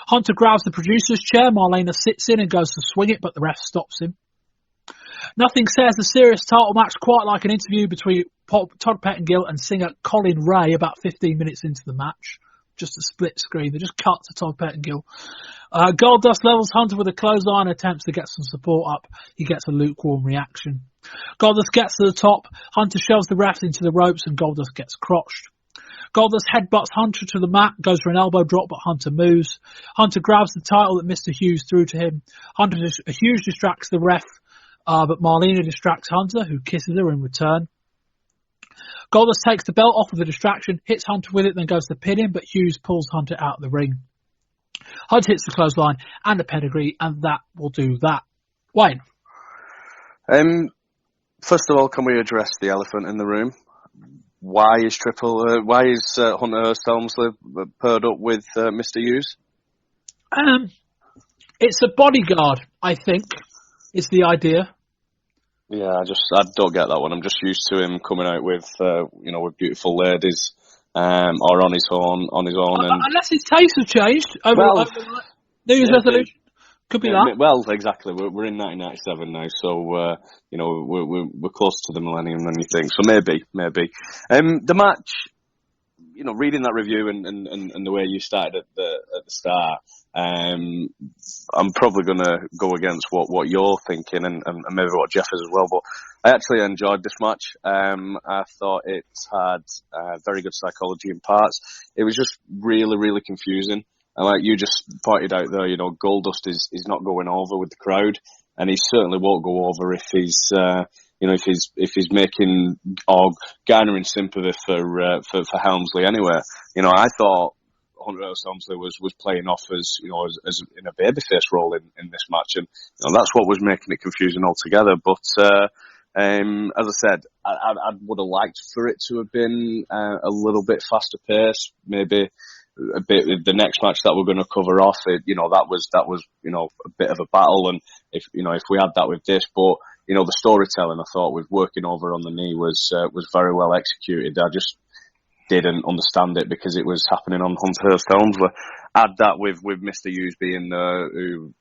Hunter grabs the producer's chair. Marlena sits in and goes to swing it, but the ref stops him. Nothing says a serious title match quite like an interview between Todd Pettengill and singer Colin Ray about 15 minutes into the match. Just a split screen. They just cut to Todd Pettengill. Goldust levels Hunter with a clothesline and attempts to get some support up. He gets a lukewarm reaction. Goldust gets to the top. Hunter shoves the ref into the ropes and Goldust gets crotched. Goldust headbutts Hunter to the mat, goes for an elbow drop, but Hunter moves. Hunter grabs the title that Mr. Hughes threw to him. Hughes distracts the ref. But Marlena distracts Hunter, who kisses her in return. Goldust takes the belt off with a distraction, hits Hunter with it, then goes to pin him, but Hughes pulls Hunter out of the ring. Hunter hits the clothesline and a pedigree, and that will do that. Wayne? First of all, can we address the elephant in the room? Why is Hunter Hearst Helmsley paired up with Mr. Hughes? It's a bodyguard, I think. It's the idea. Yeah, I don't get that one. I'm just used to him coming out with, with beautiful ladies, or on his own. And unless his tastes have changed over New Year's resolution, could be that. Well, exactly. We're in 1997 now, so we're close to the millennium than you think. So maybe. The match, reading that review and the way you started at the start. I'm probably going to go against what you're thinking and maybe what Jeff is as well, but I actually enjoyed this match. I thought it had very good psychology in parts. It was just really, really confusing. And like you just pointed out there, Goldust is not going over with the crowd, and he certainly won't go over if he's if he's making or garnering sympathy for Helmsley anyway. I thought Hunter S. Helmsley was playing off as in a babyface role in this match, and that's what was making it confusing altogether. But as I said, I would have liked for it to have been a little bit faster paced, maybe a bit. The next match that we're going to cover off, that was a bit of a battle, and if we had that with this, but the storytelling I thought with working over on the knee was very well executed. I just didn't understand it because it was happening on Hunter Helmsley. Add that with Mr. Hughes being there, who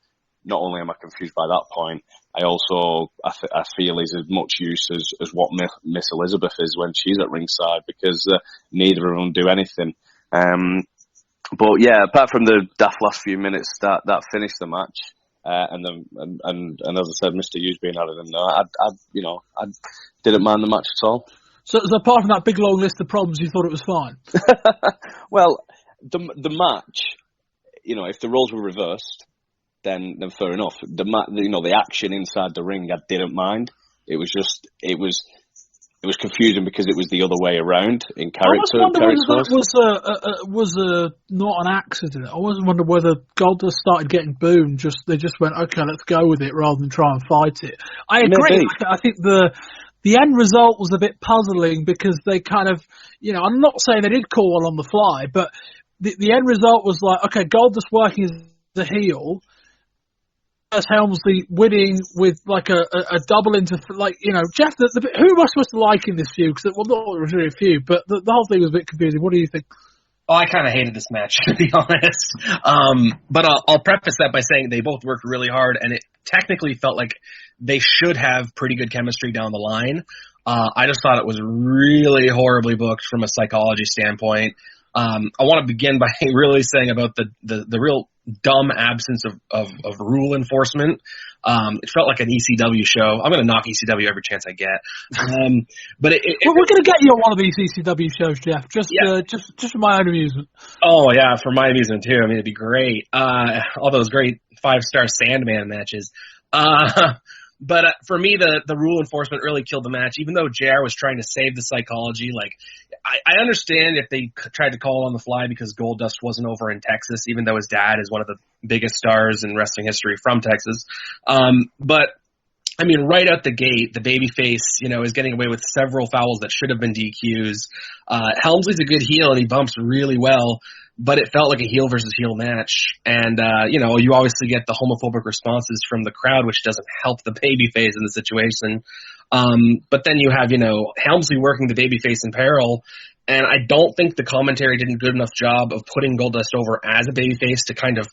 not only am I confused by that point, I feel he's as much use as what Miss Elizabeth is when she's at ringside, because neither of them do anything. But yeah, apart from the daft last few minutes that finished the match, and as I said, Mr. Hughes being added in there, I didn't mind the match at all. So apart from that big long list of problems, you thought it was fine? Well, the match, if the roles were reversed, then fair enough. The action inside the ring, I didn't mind. It was confusing because it was the other way around in character. I wonder whether that was not an accident. I always wonder whether Goldust started getting boomed. They just went, okay, let's go with it rather than try and fight it. I agree. Maybe. I think the end result was a bit puzzling because they kind of, I'm not saying they did call one on the fly, but the end result was like, okay, Goldust working as the heel, Helmsley winning with like a double into, Jeff, who am I supposed to like in this feud? Because, well, not really a feud, but the whole thing was a bit confusing. What do you think? Oh, I kind of hated this match, to be honest. But I'll preface that by saying they both worked really hard, and it technically felt like they should have pretty good chemistry down the line. I just thought it was really horribly booked from a psychology standpoint. I want to begin by really saying about the real dumb absence of rule enforcement. It felt like an ECW show. I'm going to knock ECW every chance I get. But we're going to get you on one of these ECW shows, Jeff, just for my own amusement. Oh, yeah, for my amusement, too. I mean, it'd be great. All those great 5-star Sandman matches. But for me, the rule enforcement really killed the match. Even though JR was trying to save the psychology, I understand if they tried to call on the fly because Goldust wasn't over in Texas, even though his dad is one of the biggest stars in wrestling history from Texas. But I mean, right out the gate, the babyface, is getting away with several fouls that should have been DQs. Helmsley's a good heel and he bumps really well, but it felt like a heel versus heel match. And, you obviously get the homophobic responses from the crowd, which doesn't help the babyface in the situation. But then you have, Helmsley working the babyface in peril. And I don't think the commentary did a good enough job of putting Goldust over as a babyface to kind of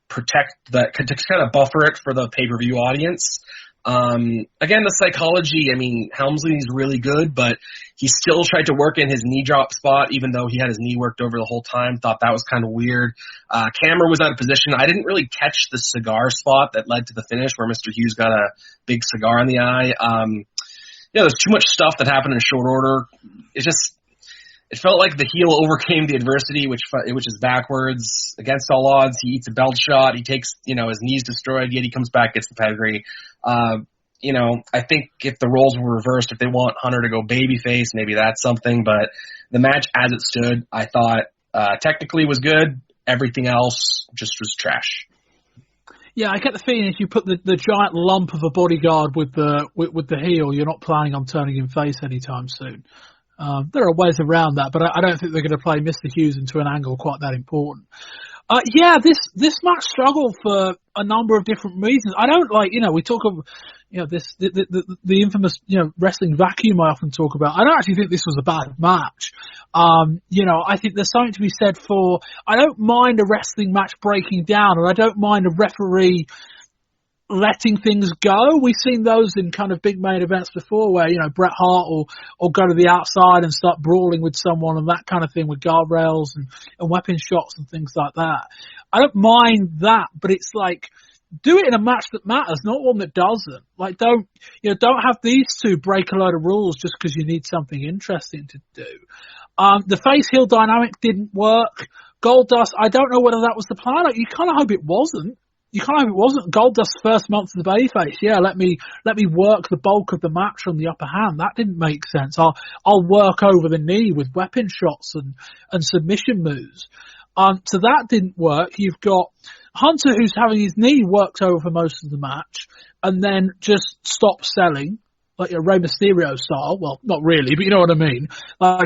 protect to kind of buffer it for the pay-per-view audience. Again, the psychology, Helmsley's really good, but he still tried to work in his knee drop spot, even though he had his knee worked over the whole time. Thought that was kind of weird. Camera was out of position. I didn't really catch the cigar spot that led to the finish where Mr. Hughes got a big cigar in the eye. There's too much stuff that happened in short order. It felt like the heel overcame the adversity, which is backwards. Against all odds, he eats a belt shot. He takes, his knee's destroyed, yet he comes back, gets the pedigree. I think if the roles were reversed, if they want Hunter to go babyface, maybe that's something. But the match as it stood, I thought technically was good. Everything else just was trash. Yeah, I get the feeling if you put the giant lump of a bodyguard with the heel, you're not planning on turning him face anytime soon. There are ways around that, but I don't think they're going to play Mr. Hughes into an angle quite that important. This match struggled for a number of different reasons. I don't we talk of, the infamous, wrestling vacuum I often talk about. I don't actually think this was a bad match. I think there's something to be said for, I don't mind a wrestling match breaking down, and I don't mind a referee letting things go. We've seen those in kind of big main events before where, Bret Hart will go to the outside and start brawling with someone and that kind of thing with guardrails and weapon shots and things like that. I don't mind that, but it's like, do it in a match that matters, not one that doesn't. Like, don't have these two break a load of rules just because you need something interesting to do. The face-heel dynamic didn't work. Goldust, I don't know whether that was the plan. Like, you kind of hope it wasn't. Goldust's first month as the babyface. Yeah, let me work the bulk of the match on the upper hand. That didn't make sense. I'll work over the knee with weapon shots and submission moves. So that didn't work. You've got Hunter, who's having his knee worked over for most of the match, and then just stops selling, like a Rey Mysterio style. Well, not really, but you know what I mean.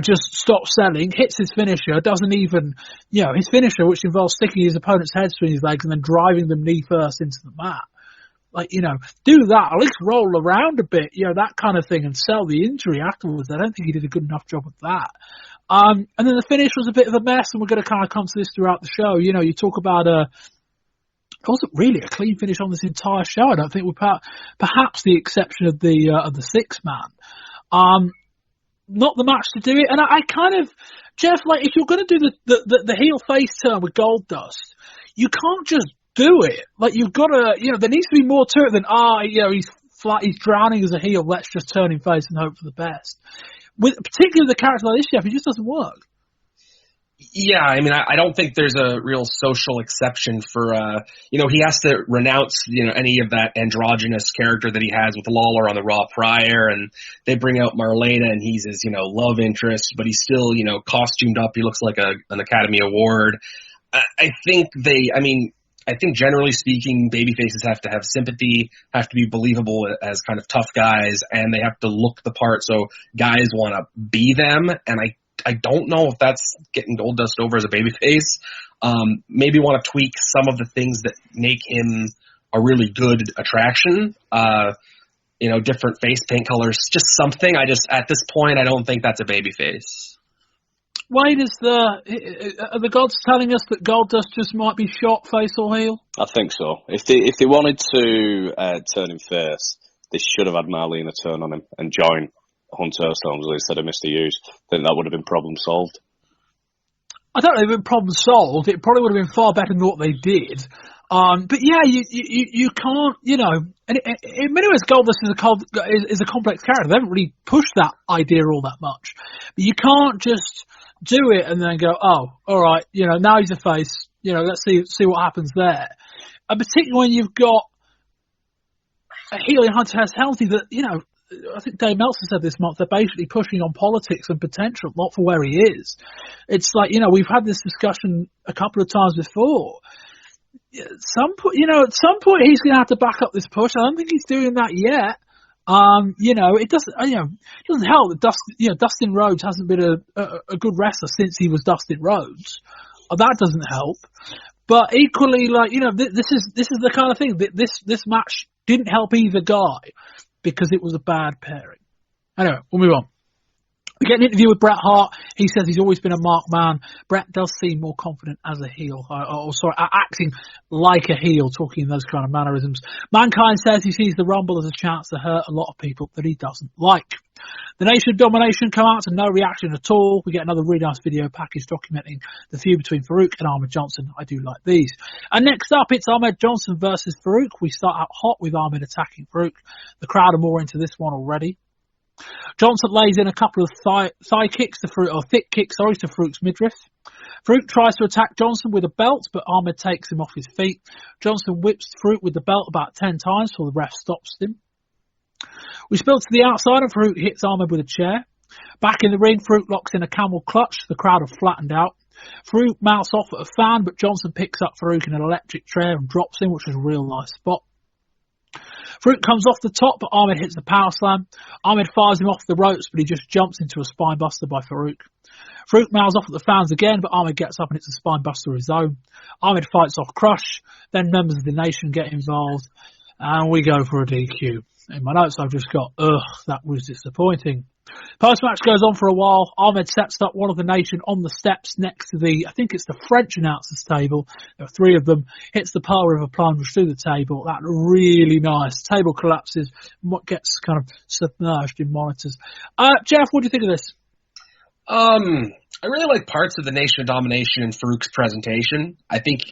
Just stops selling, hits his finisher, doesn't even, his finisher, which involves sticking his opponent's heads between his legs and then driving them knee first into the mat. Like, do that, at least roll around a bit, that kind of thing, and sell the injury afterwards. I don't think he did a good enough job with that. And then the finish was a bit of a mess, and we're going to kind of come to this throughout the show. You talk about it wasn't really a clean finish on this entire show. I don't think, with perhaps the exception of the sixth man. Not the match to do it. And I kind of, Jeff, like, if you're going to do the heel face turn with Goldust, you can't just do it. Like, you've got to, there needs to be more to it than, he's drowning as a heel, let's just turn him face and hope for the best. With particularly the character like this, Jeff, it just doesn't work. Yeah, I mean, I don't think there's a real social exception for, he has to renounce, any of that androgynous character that he has with Lawler on the Raw prior, and they bring out Marlena, and he's his, love interest, but he's still, costumed up. He looks like an Academy Award. I think generally speaking, babyfaces have to have sympathy, have to be believable as kind of tough guys, and they have to look the part so guys want to be them, and I don't know if that's getting Goldust over as a babyface. Maybe want to tweak some of the things that make him a really good attraction. Different face paint colors, just something. At this point, I don't think that's a babyface. Wade, are the gods telling us that Goldust just might be shot face or heel? I think so. If they wanted to turn him face, they should have had Marlena turn on him and join Hunter instead of Mr. Hughes. I think that would have been problem solved. I don't know if it would have been problem solved. It probably would have been far better than what they did. But yeah, you can't, and in many ways Goldust is a complex character. They haven't really pushed that idea all that much. But you can't just do it and then go, oh, all right, now he's a face, let's see what happens there. And particularly when you've got a heel in Hunter S. Helmsley that, I think Dave Meltzer said this month, they're basically pushing on politics and potential, not for where he is. It's like, we've had this discussion a couple of times before. At some point he's going to have to back up this push. I don't think he's doing that yet. It doesn't help that Dustin Rhodes hasn't been a good wrestler since he was Dustin Rhodes. That doesn't help. But equally, this is the kind of thing that this match didn't help either guy, because it was a bad pairing. Anyway, we'll move on. We get an interview with Bret Hart. He says he's always been a marked man. Bret does seem more confident as a heel. Acting like a heel, talking in those kind of mannerisms. Mankind says he sees the Rumble as a chance to hurt a lot of people that he doesn't like. The Nation of Domination come out to no reaction at all. We get another really nice video package documenting the feud between Farouk and Ahmed Johnson. I do like these. And next up, it's Ahmed Johnson versus Farouk. We start out hot with Ahmed attacking Farouk. The crowd are more into this one already. Johnson lays in a couple of thigh kicks to Farouk, or thick kicks, to Farouk's midriff. Farouk tries to attack Johnson with a belt, but Ahmed takes him off his feet. Johnson whips Farouk with the belt about 10 times before the ref stops him. We spill to the outside and Farouk hits Ahmed with a chair. Back in the ring, Farouk locks in a camel clutch. The crowd have flattened out. Farouk mouths off at a fan, but Johnson picks up Farouk in an electric chair and drops him, which is a real nice spot. Farouk comes off the top, but Ahmed hits the power slam. Ahmed fires him off the ropes, but he just jumps into a spine buster by Farouk. Farouk mouths off at the fans again, but Ahmed gets up and hits a spine buster of his own. Ahmed fights off Crush, then members of the Nation get involved, and we go for a DQ. In my notes I've just got, that was disappointing. Post-match goes on for a while. Ahmed sets up one of the Nation on the steps next to I think it's the French announcers table. There are 3 of them. Hits the Pearl River plunge through the table. That really nice. Table collapses and what gets kind of submerged in monitors. Jeff, what do you think of this? I really like parts of the Nation of Domination and Farouk's presentation. I think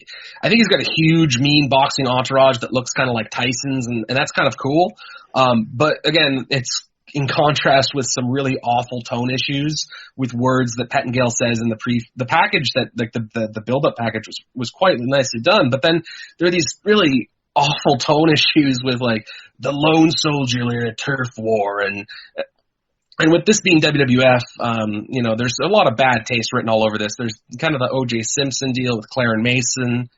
he's got a huge, mean boxing entourage that looks kind of like Tyson's, and that's kind of cool. But again, it's in contrast with some really awful tone issues with words that Pettengill says in the package that like the build-up package was quite nicely done. But then there are these really awful tone issues with like the lone soldier in a turf war and with this being WWF, there's a lot of bad taste written all over this. There's kind of the O.J. Simpson deal with Clarence Mason,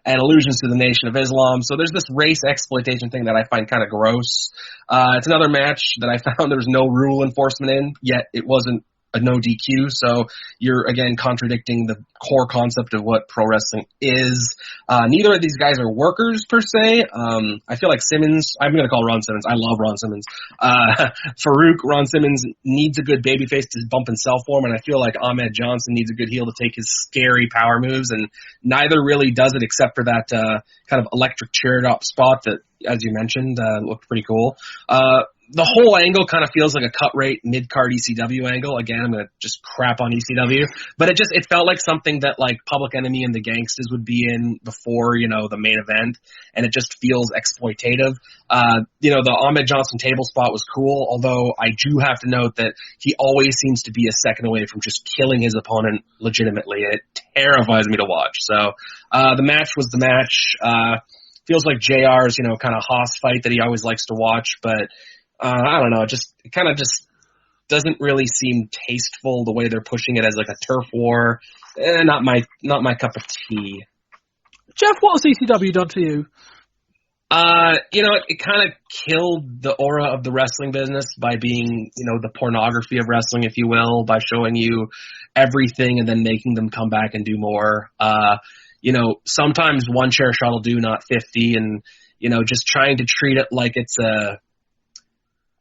and allusions to the Nation of Islam. So there's this race exploitation thing that I find kind of gross. It's another match that I found there was no rule enforcement in, yet it wasn't a no DQ. So you're, again, contradicting the core concept of what pro wrestling is. Neither of these guys are workers, per se. I feel like Simmons, I'm going to call Ron Simmons. I love Ron Simmons. Farouk, Ron Simmons needs a good babyface to bump and sell for him, and I feel like Ahmed Johnson needs a good heel to take his scary power moves, and neither really does it except for that kind of electric chair top spot that, as you mentioned, looked pretty cool. The whole angle kind of feels like a cut rate mid-card ECW angle. Again, I'm going to just crap on ECW. But it felt like something that like Public Enemy and the Gangstas would be in before, the main event. And it just feels exploitative. The Ahmed Johnson table spot was cool, although I do have to note that he always seems to be a second away from just killing his opponent legitimately. It terrifies me to watch. So the match was the match. Feels like JR's, kind of Haas fight that he always likes to watch, but I don't know, it kind of just doesn't really seem tasteful the way they're pushing it as like a turf war. Not my cup of tea. Jeff, what has ECW done to you? It kind of killed the aura of the wrestling business by being, the pornography of wrestling, if you will, by showing you everything and then making them come back and do more. Sometimes one chair shot will do, not 50, and, just trying to treat it like it's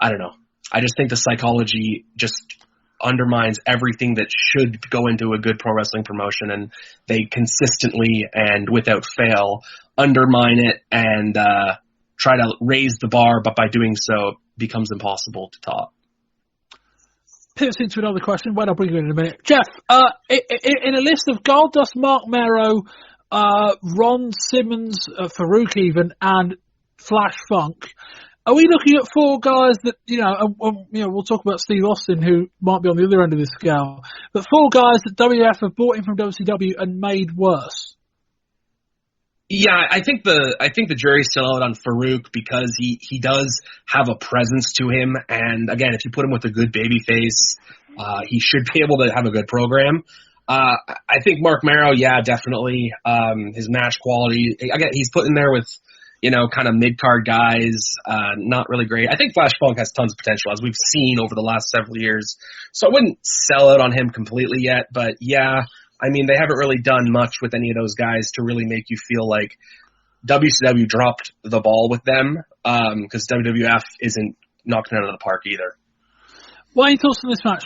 I don't know. I just think the psychology just undermines everything that should go into a good pro wrestling promotion, and they consistently and without fail undermine it and try to raise the bar, but by doing so, it becomes impossible to top. Pivots into another question. I'll bring you in a minute. Jeff, in a list of Goldust, Mark Merrow, Ron Simmons, Farouk even, and Flash Funk, are we looking at four guys that, we'll talk about Steve Austin, who might be on the other end of the scale, but four guys that WWF have brought in from WCW and made worse? Yeah, I think the jury's still out on Farouk because he does have a presence to him, and again, if you put him with a good baby face, he should be able to have a good program. I think Mark Merrow, yeah, definitely. His match quality, again, he's put in there with, kind of mid-card guys, not really great. I think Flash Funk has tons of potential, as we've seen over the last several years. So I wouldn't sell out on him completely yet, but yeah, I mean, they haven't really done much with any of those guys to really make you feel like WCW dropped the ball with them, because WWF isn't knocking it out of the park either. Why are you thoughts on this match?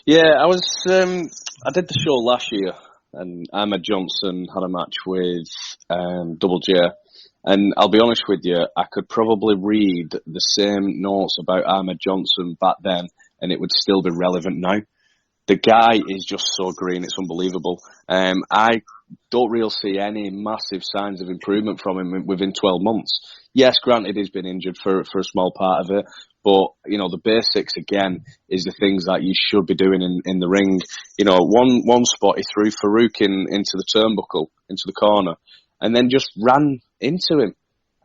Yeah, I did the show last year, and Ahmed Johnson had a match with Double J. And I'll be honest with you, I could probably read the same notes about Ahmed Johnson back then, and it would still be relevant now. The guy is just so green, it's unbelievable. I don't really see any massive signs of improvement from him within 12 months. Yes, granted, he's been injured for a small part of it, but, the basics, again, is the things that you should be doing in the ring. One spot, he threw Farouk into the turnbuckle, into the corner, and then just ran into him.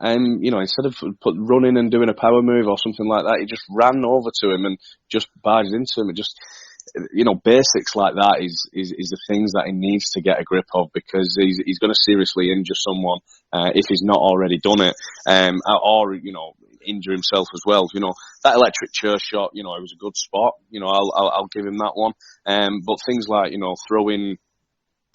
Instead of running and doing a power move or something like that, he just ran over to him and just barged into him. It just, basics like that is the things that he needs to get a grip of, because he's going to seriously injure someone if he's not already done it, or injure himself as well. That electric chair shot, it was a good spot. I'll give him that one. But things like throwing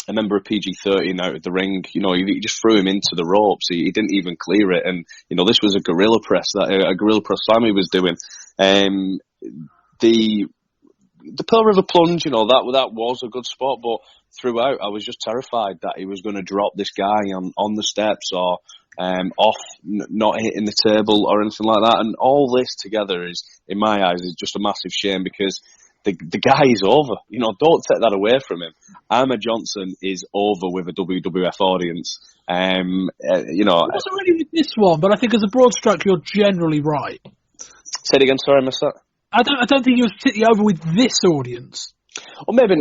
a member of PG-13 out of the ring, he just threw him into the ropes. He didn't even clear it, and this was a gorilla press slam he was doing. The Pearl River plunge, that was a good spot, but throughout I was just terrified that he was going to drop this guy on the steps or off, not hitting the table or anything like that. And all this together is, in my eyes, is just a massive shame, because the guy is over. You know, don't take that away from him. Ahmed Johnson is over with a WWF audience. You know, it wasn't really with this one, but I think as a broad stroke, you're generally right. Say it again. Sorry, I missed that. I don't think he was particularly over with this audience. Well, maybe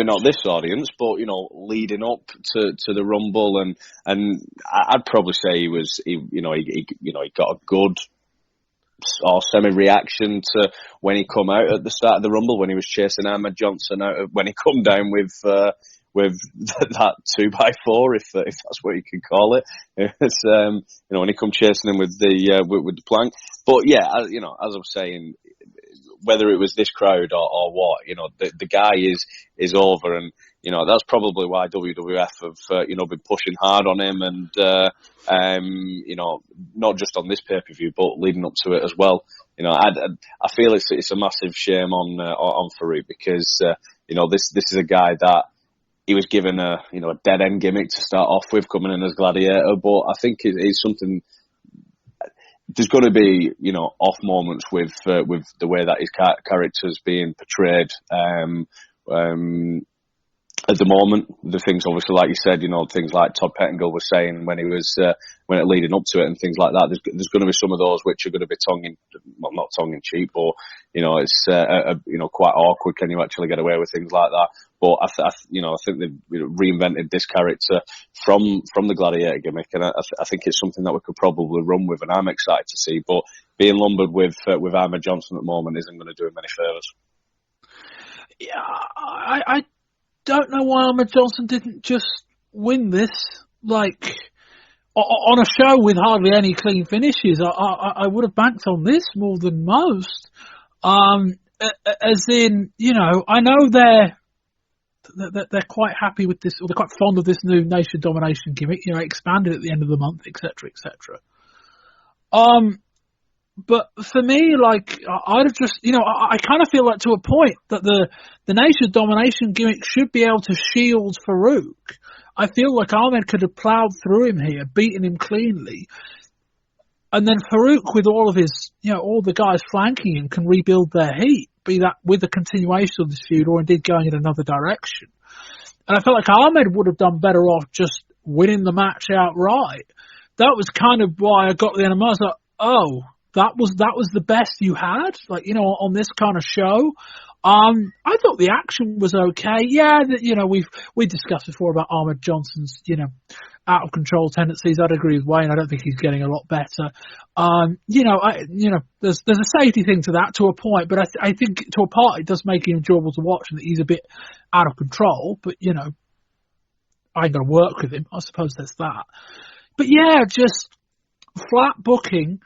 not this audience, but you know, leading up to the Rumble, and I'd probably say he got a good or semi-reaction to when he come out at the start of the Rumble, when he was chasing Ahmed Johnson out, when he come down with that 2x4, if that's what you can call it. It's you know, when he come chasing him with the plank. But yeah, you know, as I was saying, whether it was this crowd or what, you know, the guy is over, and you know, that's probably why WWF have you know, been pushing hard on him, and you know, not just on this pay-per-view but leading up to it as well. You know, I feel it's a massive shame on Farouk, because you know, this is a guy that he was given a dead end gimmick to start off with, coming in as Gladiator, but I think it's something. There's going to be, you know, off moments with the way that his character's being portrayed. At the moment, the things obviously, like you said, you know, things like Todd Pettengill was saying when it leading up to it and things like that. There's going to be some of those which are going to be not tongue in cheek, but you know, it's you know, quite awkward. Can you actually get away with things like that? But I think they've reinvented this character from the Gladiator gimmick, and I think it's something that we could probably run with, and I'm excited to see. But being lumbered with Ahmed Johnson at the moment isn't going to do him any favours. Yeah, I don't know why Ahmed Johnson didn't just win this, like, on a show with hardly any clean finishes. I would have banked on this more than most. As in, you know, I know they're quite happy with this, or they're quite fond of this new Nation Domination gimmick, you know, expanded at the end of the month, etc., etc. But for me, like, I'd have just, you know, I kind of feel like to a point that the Nation Domination gimmick should be able to shield Farouk. I feel like Ahmed could have ploughed through him here, beaten him cleanly. And then Farouk, with all of his, you know, all the guys flanking him, can rebuild their heat, be that with a continuation of this feud or indeed going in another direction. And I felt like Ahmed would have done better off just winning the match outright. That was kind of why I got to the end of the match. I was like, oh, that was the best you had, like, you know, on this kind of show. I thought the action was okay. Yeah, you know, we discussed before about Ahmed Johnson's, you know, out of control tendencies. I'd agree with Wayne. I don't think he's getting a lot better. You know, there's a safety thing to that to a point, but I think to a part it does make it enjoyable to watch, and that he's a bit out of control. But you know, I ain't gonna work with him. I suppose that's that. But yeah, just flat booking.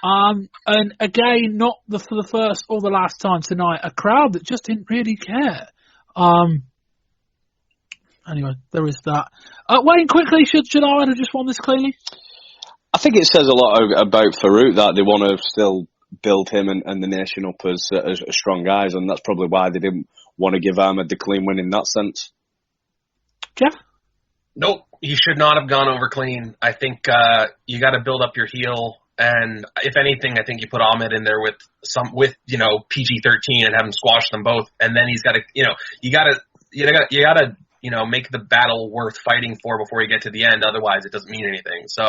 And again, not for the first or the last time tonight, a crowd that just didn't really care. Anyway, there is that. Wayne, quickly, should Ahmed have just won this cleanly? I think it says a lot about Farouk that they want to still build him and the nation up as strong guys, and that's probably why they didn't want to give Ahmed the clean win in that sense. Jeff? Nope, he should not have gone over clean. I think you got to build up your heel. And if anything, I think you put Ahmed in there with you know, PG-13 and have him squash them both. And then he's got to, you know, you got to, you know, make the battle worth fighting for before you get to the end. Otherwise, it doesn't mean anything. So,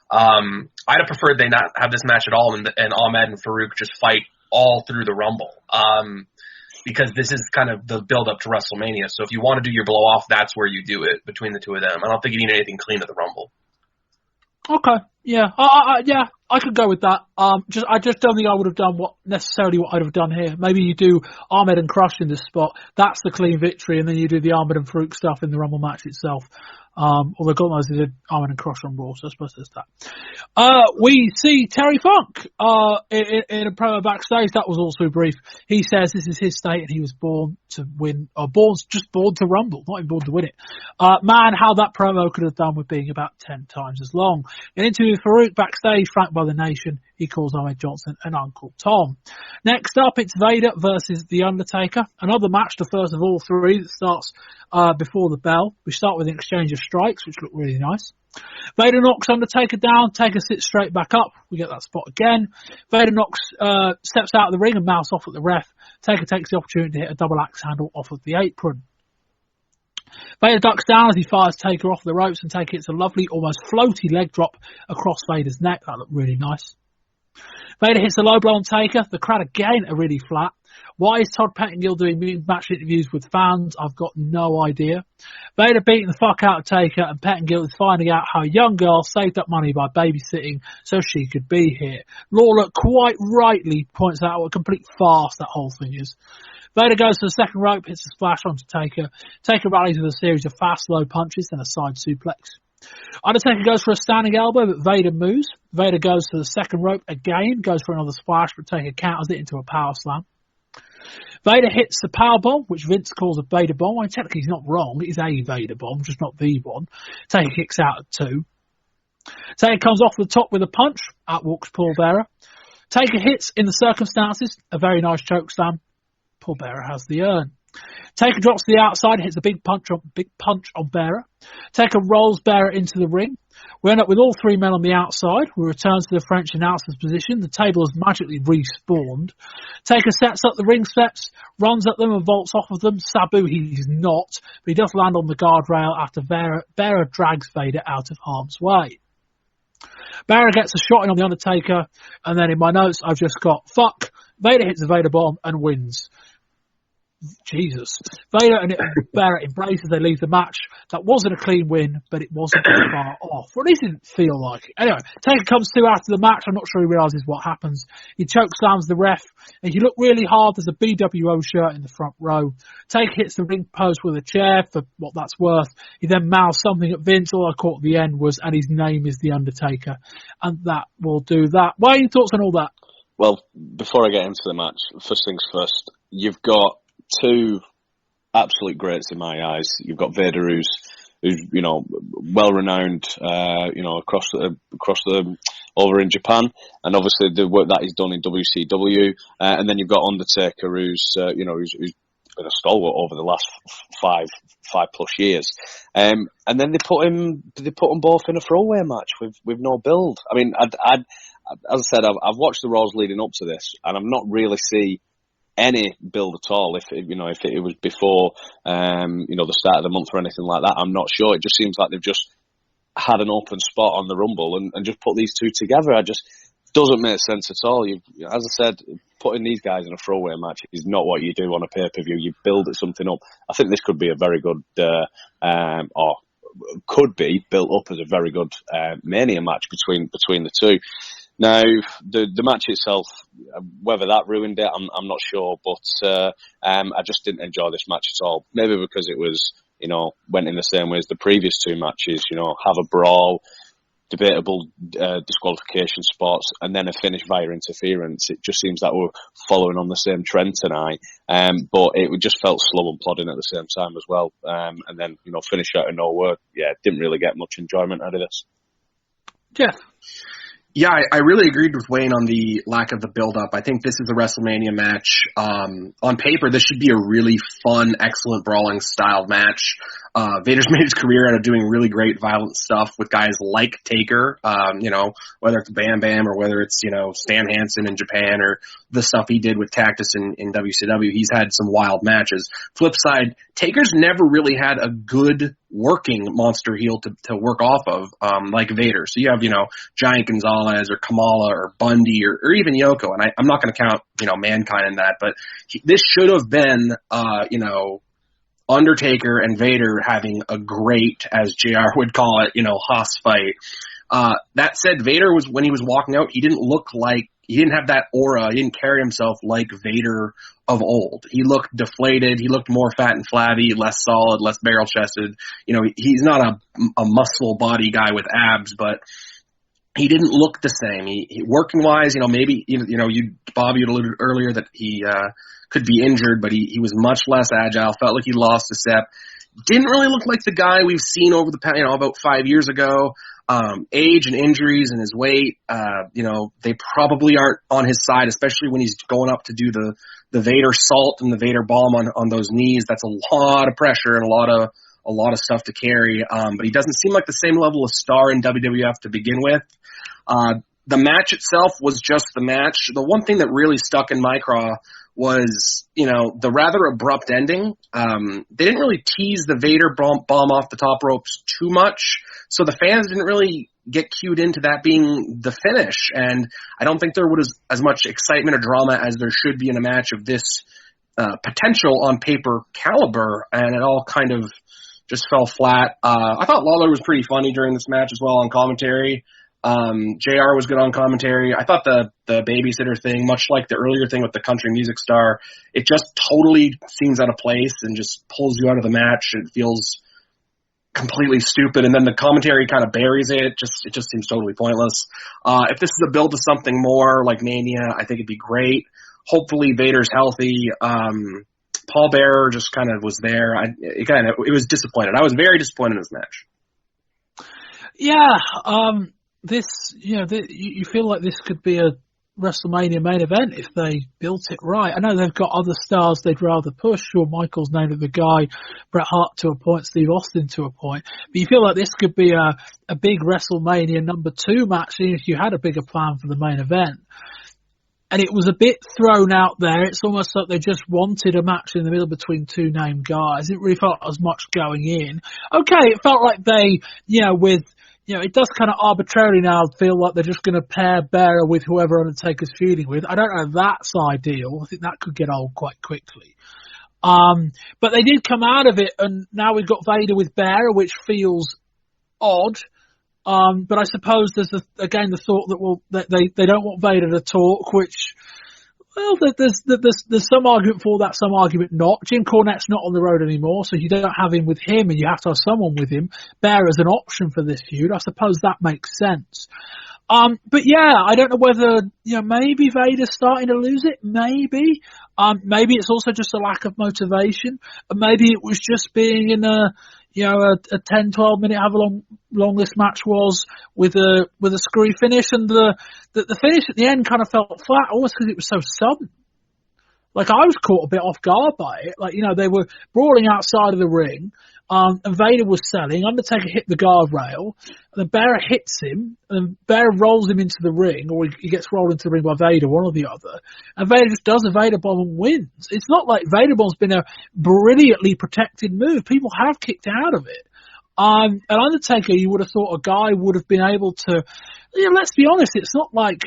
I'd have preferred they not have this match at all, and Ahmed and Farouk just fight all through the Rumble. Because this is kind of the build up to WrestleMania. So if you want to do your blow off, that's where you do it between the two of them. I don't think you need anything clean at the Rumble. Okay, yeah, yeah, I could go with that. I just don't think I would have done what I'd have done here. Maybe you do Ahmed and Crush in this spot. That's the clean victory, and then you do the Ahmed and Farouk stuff in the Rumble match itself. Although God knows they did Ahmed and Crush on Raw, so I suppose there's that. We see Terry Funk in a promo backstage. That was also brief. He says this is his state and he was born to win, or born to rumble, not even born to win it. Man, how that promo could have done with being about 10 times as long. An interview with Farouk backstage, flanked by the Nation. He calls Ahmed Johnson and Uncle Tom. Next up, it's Vader versus The Undertaker. Another match, the first of all three, that starts before the bell. We start with an exchange of strikes, which look really nice. Vader knocks Undertaker down. Taker sits straight back up. We get that spot again. Vader steps out of the ring and mouths off at the ref. Taker takes the opportunity to hit a double axe handle off of the apron. Vader ducks down as he fires Taker off the ropes, and Taker hits a lovely, almost floaty leg drop across Vader's neck. That looked really nice. Vader hits a low blow on Taker. The crowd again are really flat. Why is Todd Pettengill doing match interviews with fans? I've got no idea. Vader beating the fuck out of Taker, and Pettengill is finding out how a young girl saved up money by babysitting so she could be here. Lawler quite rightly points out what a complete farce that whole thing is. Vader goes to the second rope, hits a splash onto Taker. Taker rallies with a series of fast, low punches and a side suplex. Undertaker goes for a standing elbow, but Vader moves. Vader goes to the second rope again, goes for another splash, but Taker counters it into a power slam. Vader hits the power bomb, which Vince calls a Vader bomb. I mean, technically he's not wrong. It is a Vader bomb, just not the one. Taker kicks out at 2. Taker comes off the top with a punch. Out walks Paul Bearer. Taker hits, in the circumstances, a very nice choke slam. Paul Bearer has the urn. Taker drops to the outside, hits a big punch on Bearer. Taker rolls Bearer into the ring. We end up with all three men on the outside. We return to the French announcer's position. The table has magically respawned. Taker sets up the ring steps, runs at them and vaults off of them. Sabu, he's not, but he does land on the guardrail after Bearer drags Vader out of harm's way. Bearer gets a shot in on the Undertaker, and then in my notes I've just got, fuck, Vader hits the Vader bomb and wins. Jesus. Vader and Bearer embrace as they leave the match. That wasn't a clean win, but it wasn't far off. Or at least it didn't feel like it. Anyway, Taker comes to after the match. I'm not sure he realises what happens. He choke slams the ref. And he looked really hard. There's a BWO shirt in the front row. Taker hits the ring post with a chair for what that's worth. He then mouths something at Vince. All I caught at the end was, and his name is The Undertaker. And that will do that. What are your thoughts on all that? Well, before I get into the match, first things first, you've got two absolute greats in my eyes. You've got Vader, who's well renowned, across the over in Japan, and obviously the work that he's done in WCW. And then you've got Undertaker, who's been a stalwart over the last five plus years. And then they put them both in a throwaway match with no build. I mean, as I said, I've watched the Raws leading up to this, and I've not really seen any build at all. If it was before the start of the month or anything like that, I'm not sure. It just seems like they've just had an open spot on the Rumble and just put these two together. It just doesn't make sense at all. As I said, putting these guys in a throwaway match is not what you do on a pay-per-view. You build something up. I think this could be a very good, or could be built up as a very good Mania match between the two. Now, the match itself, whether that ruined it, I'm not sure, but I just didn't enjoy this match at all. Maybe because it was, went in the same way as the previous two matches, have a brawl, debatable disqualification spots, and then a finish via interference. It just seems that we're following on the same trend tonight, but it just felt slow and plodding at the same time as well. And then, finish out of nowhere. Yeah, didn't really get much enjoyment out of this. Jeff? Yeah, I really agreed with Wayne on the lack of the build-up. I think this is a WrestleMania match. On paper, this should be a really fun, excellent brawling-styled match. Vader's made his career out of doing really great violent stuff with guys like Taker, whether it's Bam Bam or whether it's, Stan Hansen in Japan or the stuff he did with Cactus in WCW. He's had some wild matches. Flip side, Taker's never really had a good working monster heel to work off of, like Vader. So you have, Giant Gonzalez or Kamala or Bundy or even Yoko. And I'm not going to count, Mankind in that, but this should have been, Undertaker and Vader having a great, as JR would call it, Haas fight. That said, Vader when he was walking out, he didn't have that aura. He didn't carry himself like Vader of old. He looked deflated. He looked more fat and flabby, less solid, less barrel chested. He's not a muscle body guy with abs, but he didn't look the same. He working wise, maybe, Bob, you alluded earlier that he, could be injured, but he was much less agile, felt like he lost a step. Didn't really look like the guy we've seen over the past, about 5 years ago. age and injuries and his weight, they probably aren't on his side, especially when he's going up to do the Vader salt and the Vader bomb on those knees. That's a lot of pressure and a lot of stuff to carry. But he doesn't seem like the same level of star in WWF to begin with. The match itself was just the match. The one thing that really stuck in my craw was, the rather abrupt ending. They didn't really tease the Vader bomb off the top ropes too much, so the fans didn't really get cued into that being the finish. And I don't think there was as much excitement or drama as there should be in a match of this potential on paper caliber, and it all kind of just fell flat. I thought Lawler was pretty funny during this match as well on commentary. JR was good on commentary. I thought the babysitter thing, much like the earlier thing with the country music star, it just totally seems out of place and just pulls you out of the match. It feels completely stupid, and then the commentary kind of buries it. It just seems totally pointless. If this is a build to something more like Mania, I think it'd be great. Hopefully Vader's healthy. Paul Bearer just kind of was there. It was disappointed. I was very disappointed in this match. Yeah, you feel like this could be a WrestleMania main event if they built it right. I know they've got other stars they'd rather push. Shawn Michaels named the guy, Bret Hart to a point, Steve Austin to a point. But you feel like this could be a big WrestleMania number 2 match if you had a bigger plan for the main event. And it was a bit thrown out there. It's almost like they just wanted a match in the middle between 2 named guys. It really felt as much going in. Okay, it felt like they, it does kind of arbitrarily now feel like they're just going to pair Bearer with whoever Undertaker's feuding with. I don't know if that's ideal. I think that could get old quite quickly. But they did come out of it, and now we've got Vader with Bearer, which feels odd. But I suppose there's the thought that they don't want Vader to talk, which, well, there's some argument for that, some argument not. Jim Cornette's not on the road anymore, so you don't have him with him, and you have to have someone with him. Bear as an option for this feud. I suppose that makes sense. But yeah, I don't know whether, maybe Vader's starting to lose it. Maybe. Maybe it's also just a lack of motivation. And maybe it was just being in a 10, 12 minute, however long this match was, with a screwy finish, and the finish at the end kind of felt flat, almost because it was so sudden. Like, I was caught a bit off guard by it. Like, they were brawling outside of the ring, and Vader was selling. Undertaker hit the guardrail, and then Bearer hits him, and Bearer rolls him into the ring, or he gets rolled into the ring by Vader, one or the other, and Vader just does a Vader bomb and wins. It's not like Vader bomb's been a brilliantly protected move. People have kicked out of it. And Undertaker, you would have thought a guy would have been able to, let's be honest, it's not like,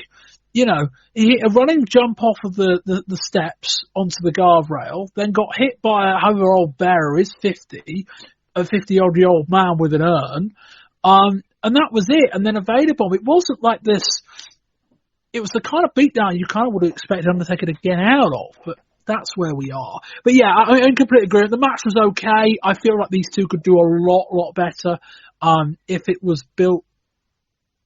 he hit a running jump off of the steps onto the guardrail, then got hit by however old Bearer is, 50, a 50-odd-year-old man with an urn, and that was it. And then a Vader bomb. It wasn't like this. It was the kind of beatdown you kind of would have expected Undertaker to get out of, but that's where we are. But yeah, I'm in complete agreement. The match was okay. I feel like these two could do a lot better if it was built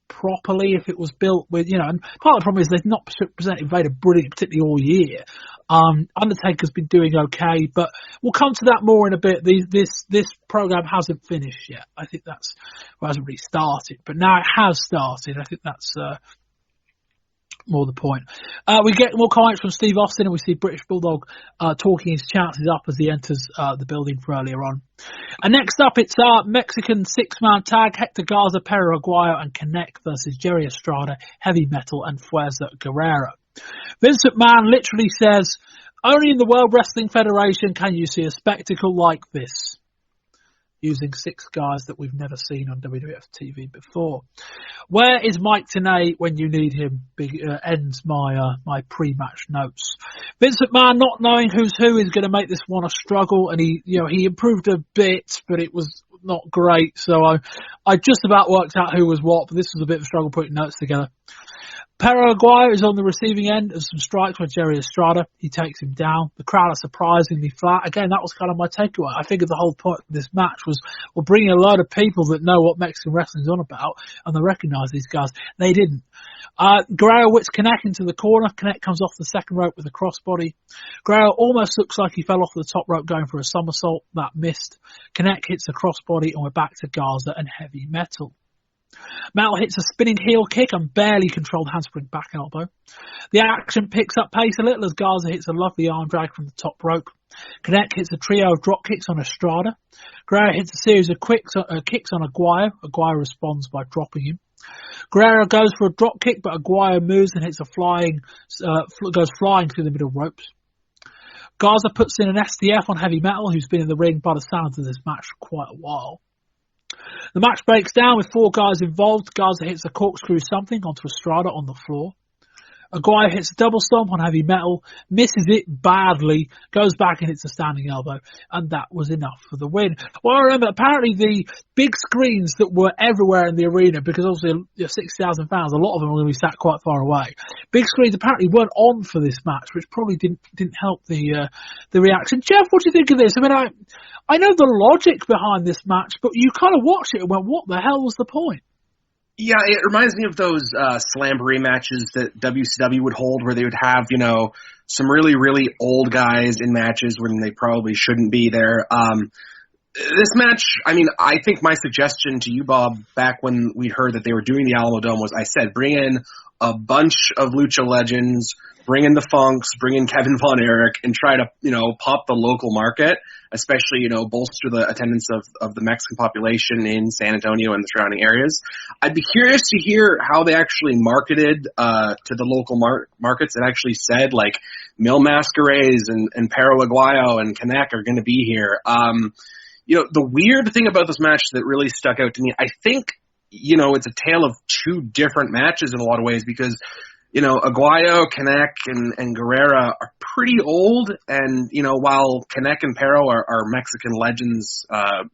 properly, if it was built with, and part of the problem is they've not presented Vader brilliantly, particularly all year. Undertaker's been doing okay, but we'll come to that more in a bit. This program hasn't finished yet. I think it hasn't really started, but now it has started. I think that's more the point. We get more comments from Steve Austin, and we see British Bulldog talking his chances up as he enters the building for earlier on. And next up, it's our Mexican 6-man tag, Hector Garza, Perro Aguayo, and Connect versus Jerry Estrada, Heavy Metal, and Fuerza Guerrera. Vince McMahon literally says, only in the World Wrestling Federation can you see a spectacle like this, using 6 guys that we've never seen on WWF TV before. Where is Mike Tenay when you need him? Ends my pre-match notes. Vince McMahon, not knowing who's who, is going to make this one a struggle, and he improved a bit, but it was not great. So I just about worked out who was what, but this was a bit of a struggle putting notes together. Perro Aguayo is on the receiving end of some strikes by Jerry Estrada. He takes him down. The crowd are surprisingly flat. Again, that was kind of my takeaway. I figured the whole point of this match was we're bringing a load of people that know what Mexican wrestling's on about, and they recognise these guys. They didn't. Guerrero whips Connect into the corner. Connect comes off the second rope with a crossbody. Guerrero almost looks like he fell off the top rope going for a somersault. That missed. Connect hits a crossbody, and we're back to Garza and Heavy Metal. Metal hits a spinning heel kick and barely controlled handspring back elbow. The action picks up pace a little as Garza hits a lovely arm drag from the top rope. Canek hits a trio of drop kicks on Estrada. Guerrero hits a series of kicks on Aguayo. Aguayo responds by dropping him. Guerrero goes for a drop kick, but Aguayo moves and hits goes flying through the middle ropes. Garza puts in an STF on Heavy Metal, who's been in the ring by the sounds of this match for quite a while. The match breaks down with 4 guys involved. Garza hits a corkscrew something onto Estrada on the floor. Aguayo hits a double stomp on Heavy Metal, misses it badly, goes back and hits a standing elbow, and that was enough for the win. Well, I remember apparently the big screens that were everywhere in the arena, because obviously 60,000 fans, a lot of them were going to be sat quite far away. Big screens apparently weren't on for this match, which probably didn't help the reaction. Jeff, what do you think of this? I mean, I know the logic behind this match, but you kind of watched it and went, what the hell was the point? Yeah, it reminds me of those Slamboree matches that WCW would hold where they would have, some really, really old guys in matches when they probably shouldn't be there. This match, I think my suggestion to you, Bob, back when we heard that they were doing the Alamo Dome was, I said, bring in a bunch of Lucha legends, bring in the Funks, bring in Kevin Von Erich, and try to, pop the local market, especially, bolster the attendance of the Mexican population in San Antonio and the surrounding areas. I'd be curious to hear how they actually marketed to the local markets and actually said, like, Mil Mascaredes and Perro Aguayo and Canek are going to be here. The weird thing about this match that really stuck out to me, I think, it's a tale of 2 different matches in a lot of ways because, Aguayo, Canek, and Guerrera are pretty old, and, while Canek and Perro are Mexican legends,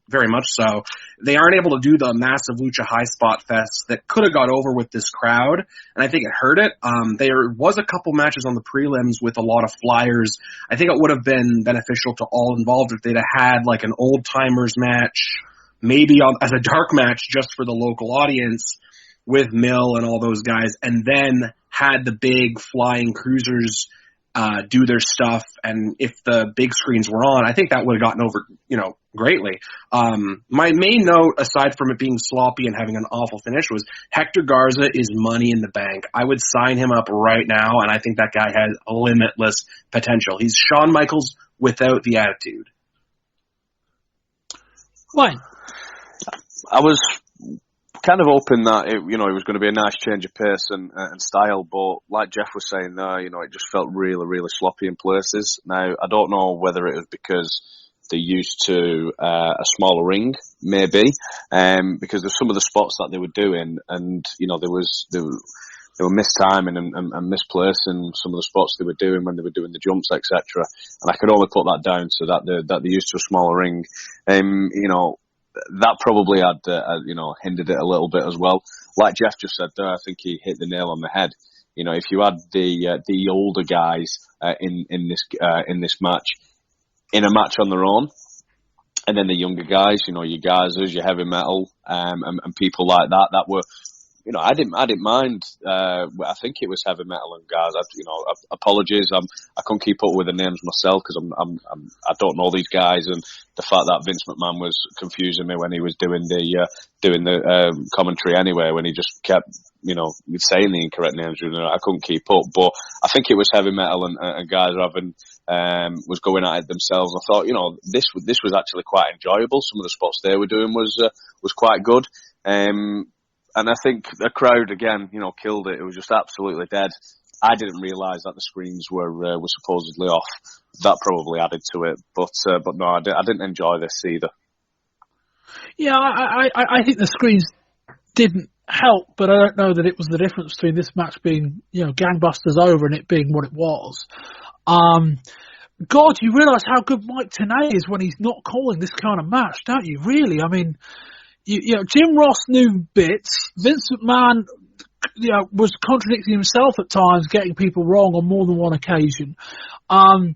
very much so, they aren't able to do the massive Lucha High Spot Fest that could have got over with this crowd, and I think it hurt it. There was a couple matches on the prelims with a lot of flyers. I think it would have been beneficial to all involved if they'd have had, like, an old-timers match, maybe as a dark match just for the local audience with Mill and all those guys, and then had the big flying cruisers do their stuff, and if the big screens were on, I think that would have gotten over, greatly. My main note, aside from it being sloppy and having an awful finish, was Hector Garza is money in the bank. I would sign him up right now, and I think that guy has limitless potential. He's Shawn Michaels without the attitude. Why? I was kind of hoping that it was going to be a nice change of pace and style, but like Jeff was saying there, it just felt really, really sloppy in places. Now, I don't know whether it was because they're used to a smaller ring, maybe, because there's some of the spots that they were doing, and they were mistiming and misplacing some of the spots they were doing when they were doing the jumps, etc. And I could only put that down to that they're used to a smaller ring. That probably had, hindered it a little bit as well. Like Jeff just said there, I think he hit the nail on the head. If you had the older guys in this match, in a match on their own, and then the younger guys, your Garzas, your Heavy Metal, and people like that were, I didn't mind. I think it was Heavy Metal and Garza. Apologies, I couldn't keep up with the names myself because I don't know these guys, and the fact that Vince McMahon was confusing me when he was doing the commentary anyway, when he just kept saying the incorrect names, I couldn't keep up. But I think it was Heavy Metal and Garza was going at it themselves. I thought, this was actually quite enjoyable. Some of the spots they were doing was quite good. And I think the crowd, again, killed it. It was just absolutely dead. I didn't realise that the screens were supposedly off. That probably added to it. But no, I didn't enjoy this either. Yeah, I think the screens didn't help, but I don't know that it was the difference between this match being, gangbusters over and it being what it was. God, you realise how good Mike Tenay is when he's not calling this kind of match, don't you? Really? I mean, Jim Ross knew bits. Vince McMahon, was contradicting himself at times, getting people wrong on more than one occasion. And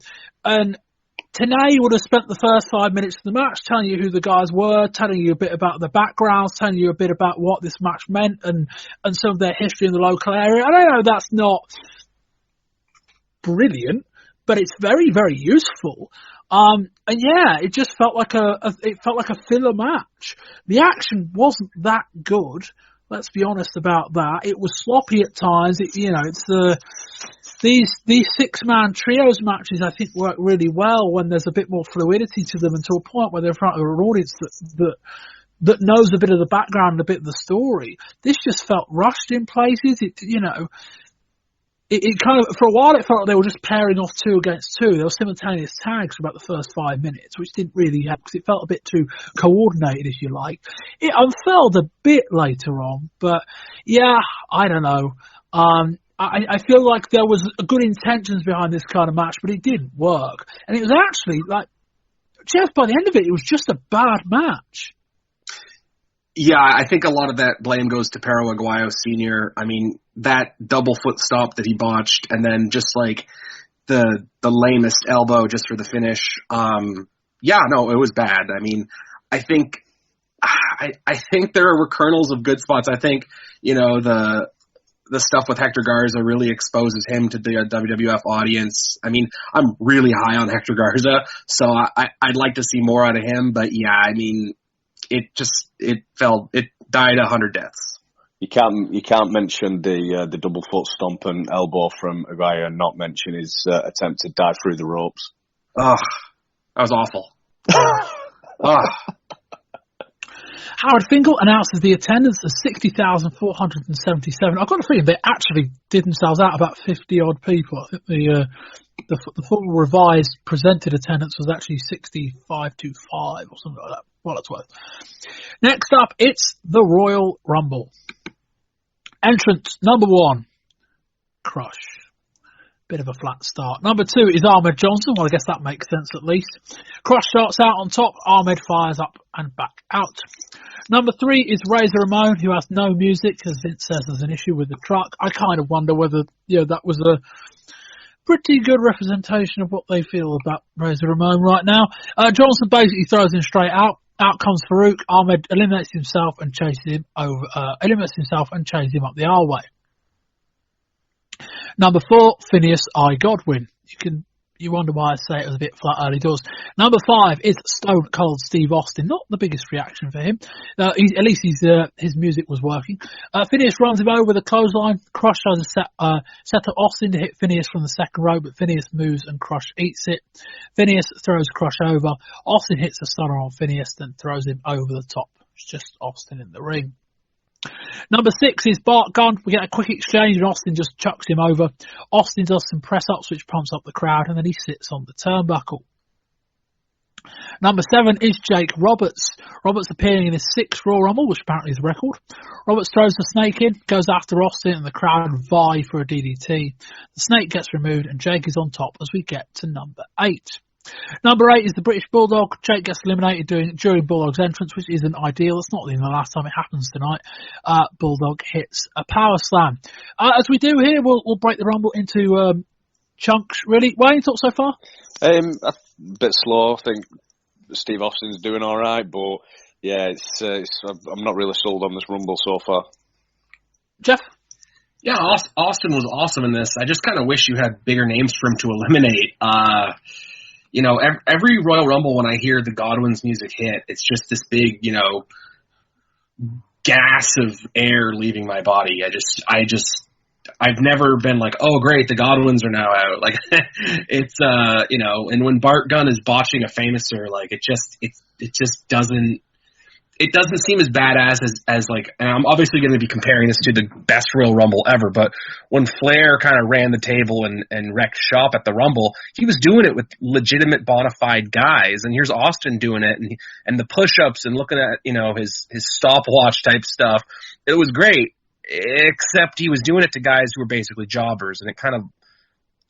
Tenay would have spent the first 5 minutes of the match telling you who the guys were, telling you a bit about the backgrounds, telling you a bit about what this match meant and some of their history in the local area. I know that's not brilliant, but it's very, very useful. And yeah, it just felt like a filler match. The action wasn't that good. Let's be honest about that. It was sloppy at times. These 6-man trios matches, I think, work really well when there's a bit more fluidity to them, and to a point where they're in front of an audience that knows a bit of the background and a bit of the story. This just felt rushed in places. It kind of, for a while, it felt like they were just pairing off 2 against 2. There were simultaneous tags for about the first 5 minutes, which didn't really help because it felt a bit too coordinated, if you like. It unfurled a bit later on, but yeah, I don't know. I feel like there was good intentions behind this kind of match, but it didn't work. And it was actually, Jeff, by the end of it, it was just a bad match. Yeah, I think a lot of that blame goes to Perro Aguayo Sr. I mean, that double foot stomp that he botched, and then just the lamest elbow just for the finish. It was bad. I mean, I think there were kernels of good spots. I think, the stuff with Hector Garza really exposes him to the WWF audience. I mean, I'm really high on Hector Garza, so I'd like to see more out of him. But yeah, I mean, it died 100 deaths. You can't mention the double foot stomp and elbow from Aguayo and not mention his attempt to dive through the ropes. Ugh, that was awful. Ugh. Howard Finkel announces the attendance of 60,477. I've got a feeling they actually did themselves out about 50-odd people. I think the full revised presented attendance was actually 6525 or something like that. Well, it's worth. Next up, it's the Royal Rumble. Entrance number 1, Crush. Bit of a flat start. Number 2 is Ahmed Johnson. Well, I guess that makes sense at least. Crush starts out on top. Ahmed fires up and back out. Number 3 is Razor Ramon, who has no music, as Vince says there's an issue with the truck. I kind of wonder whether that was a pretty good representation of what they feel about Razor Ramon right now. Johnson basically throws him straight out. Out comes Farouk. Ahmed eliminates himself and chases him up the R-way. Number 4, Phineas I. Godwin. You wonder why I say it was a bit flat early doors. Number 5 is Stone Cold Steve Austin. Not the biggest reaction for him. At least his music was working. Phineas runs him over with a clothesline. Crush tries to set up Austin to hit Phineas from the second row, but Phineas moves and Crush eats it. Phineas throws Crush over. Austin hits a stunner on Phineas, then throws him over the top. It's just Austin in the ring. Number 6 is Bart Gunn. We get a quick exchange and Austin just chucks him over. Austin does some press-ups which pumps up the crowd and then he sits on the turnbuckle. Number 7 is Jake Roberts. Roberts appearing in his 6th Royal Rumble, which apparently is a record. Roberts throws the snake in, goes after Austin and the crowd vie for a DDT. The snake gets removed and Jake is on top as we get to number 8. Number 8 is the British Bulldog. Jake gets eliminated during Bulldog's entrance, which isn't ideal. It's not even the last time it happens tonight. Bulldog hits a power slam. As we do here, we'll break the Rumble into chunks, really. Wayne, thoughts so far? A bit slow. I think Steve Austin's doing all right, but yeah, I'm not really sold on this Rumble so far. Jeff? Yeah, Austin was awesome in this. I just kind of wish you had bigger names for him to eliminate. Every Royal Rumble, when I hear the Godwin's music hit, it's just this big, gas of air leaving my body. I've never been like, oh great, the Godwins are now out. Like, it's, and when Bart Gunn is botching a famouser, like, it just doesn't seem as badass as like, and I'm obviously going to be comparing this to the best Royal Rumble ever, but when Flair kind of ran the table and wrecked shop at the Rumble, he was doing it with legitimate bona fide guys, and here's Austin doing it, and the push-ups and looking at, his stopwatch type stuff. It was great, except he was doing it to guys who were basically jobbers, and it kind of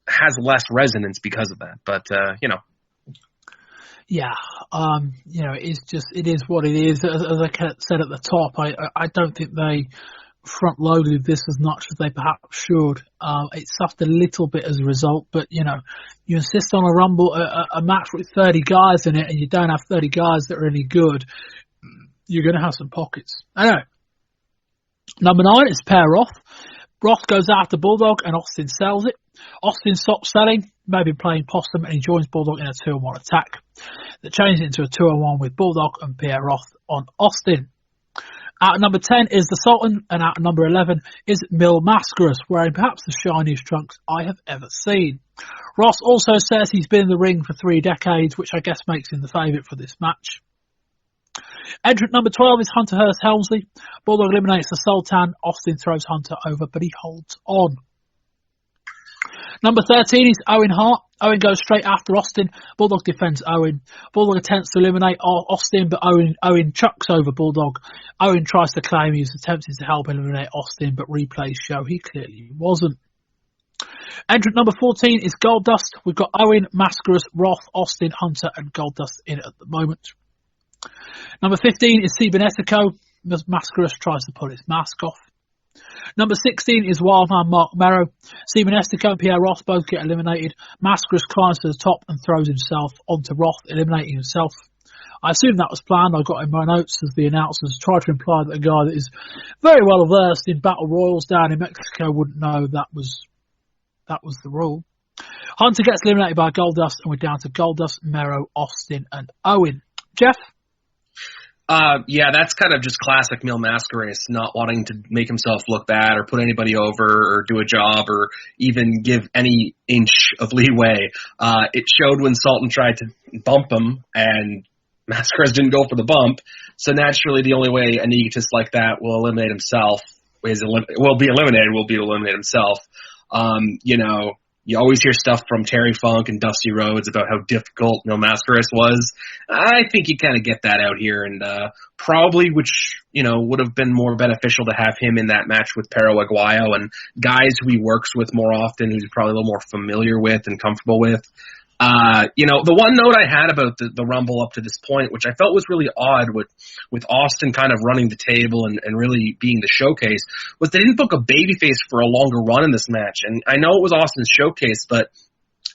has less resonance because of that, but, Yeah, it is what it is. As I said at the top, I don't think they front-loaded this as much as they perhaps should. It suffered a little bit as a result, but, you insist on a Rumble, a match with 30 guys in it, and you don't have 30 guys that are any good, you're going to have some pockets. Anyway, number 9 is Per Roth. Roth goes after Bulldog, and Austin sells it. Austin stops selling, maybe playing possum, and he joins Bulldog in a 2-on-1 attack. That changes into a 2-on-1 with Bulldog and Pierre Roth on Austin. Out at number 10 is the Sultan, and out at number 11 is Mil Mascaras, wearing perhaps the shiniest trunks I have ever seen. Ross also says he's been in the ring for 3 decades, which I guess makes him the favourite for this match. Entrant number 12 is Hunter Hearst Helmsley. Bulldog eliminates the Sultan. Austin throws Hunter over, but he holds on. Number 13 is Owen Hart. Owen goes straight after Austin. Bulldog defends Owen. Bulldog attempts to eliminate Austin, but Owen chucks over Bulldog. Owen tries to claim he was attempting to help eliminate Austin, but replays show he clearly wasn't. Entrant number 14 is Goldust. We've got Owen, Mascaras, Roth, Austin, Hunter, and Goldust in it at the moment. Number 15 is Cibernetico. Mascaras tries to pull his mask off. Number 16 is Wildman Mark Merrow. Cibernetico and Pierre Roth both get eliminated. Mascaras climbs to the top and throws himself onto Roth, eliminating himself. I assume that was planned. I got in my notes as the announcers tried to imply that a guy that is very well versed in battle royals down in Mexico wouldn't know that was the rule. Hunter gets eliminated by Goldust, and we're down to Goldust, Merrow, Austin, and Owen. Jeff? Yeah, that's kind of just classic Mil Mascaras, not wanting to make himself look bad or put anybody over or do a job or even give any inch of leeway. It showed when Sultan tried to bump him and Mascaras didn't go for the bump. So naturally, the only way an egotist like that will eliminate himself will be to eliminate himself. You always hear stuff from Terry Funk and Dusty Rhodes about how difficult Mil Mascaras was. I think you kind of get that out here, and probably, which would have been more beneficial to have him in that match with Perro Aguayo and guys who he works with more often, who's probably a little more familiar with and comfortable with. The one note I had about the Rumble up to this point, which I felt was really odd with Austin kind of running the table and really being the showcase, was they didn't book a babyface for a longer run in this match. And I know it was Austin's showcase, but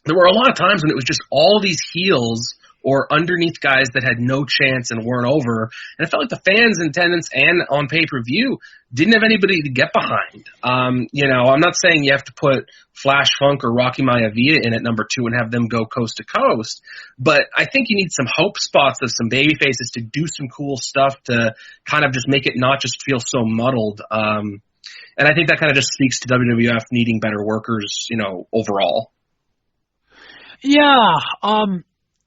there were a lot of times when it was just all these heels or underneath guys that had no chance and weren't over. And it felt like the fans in attendance and on pay-per-view didn't have anybody to get behind. I'm not saying you have to put Flash Funk or Rocky Maivia in at number 2 and have them go coast to coast, but I think you need some hope spots of some baby faces to do some cool stuff to kind of just make it not just feel so muddled. And I think that kind of just speaks to WWF needing better workers, overall. Yeah,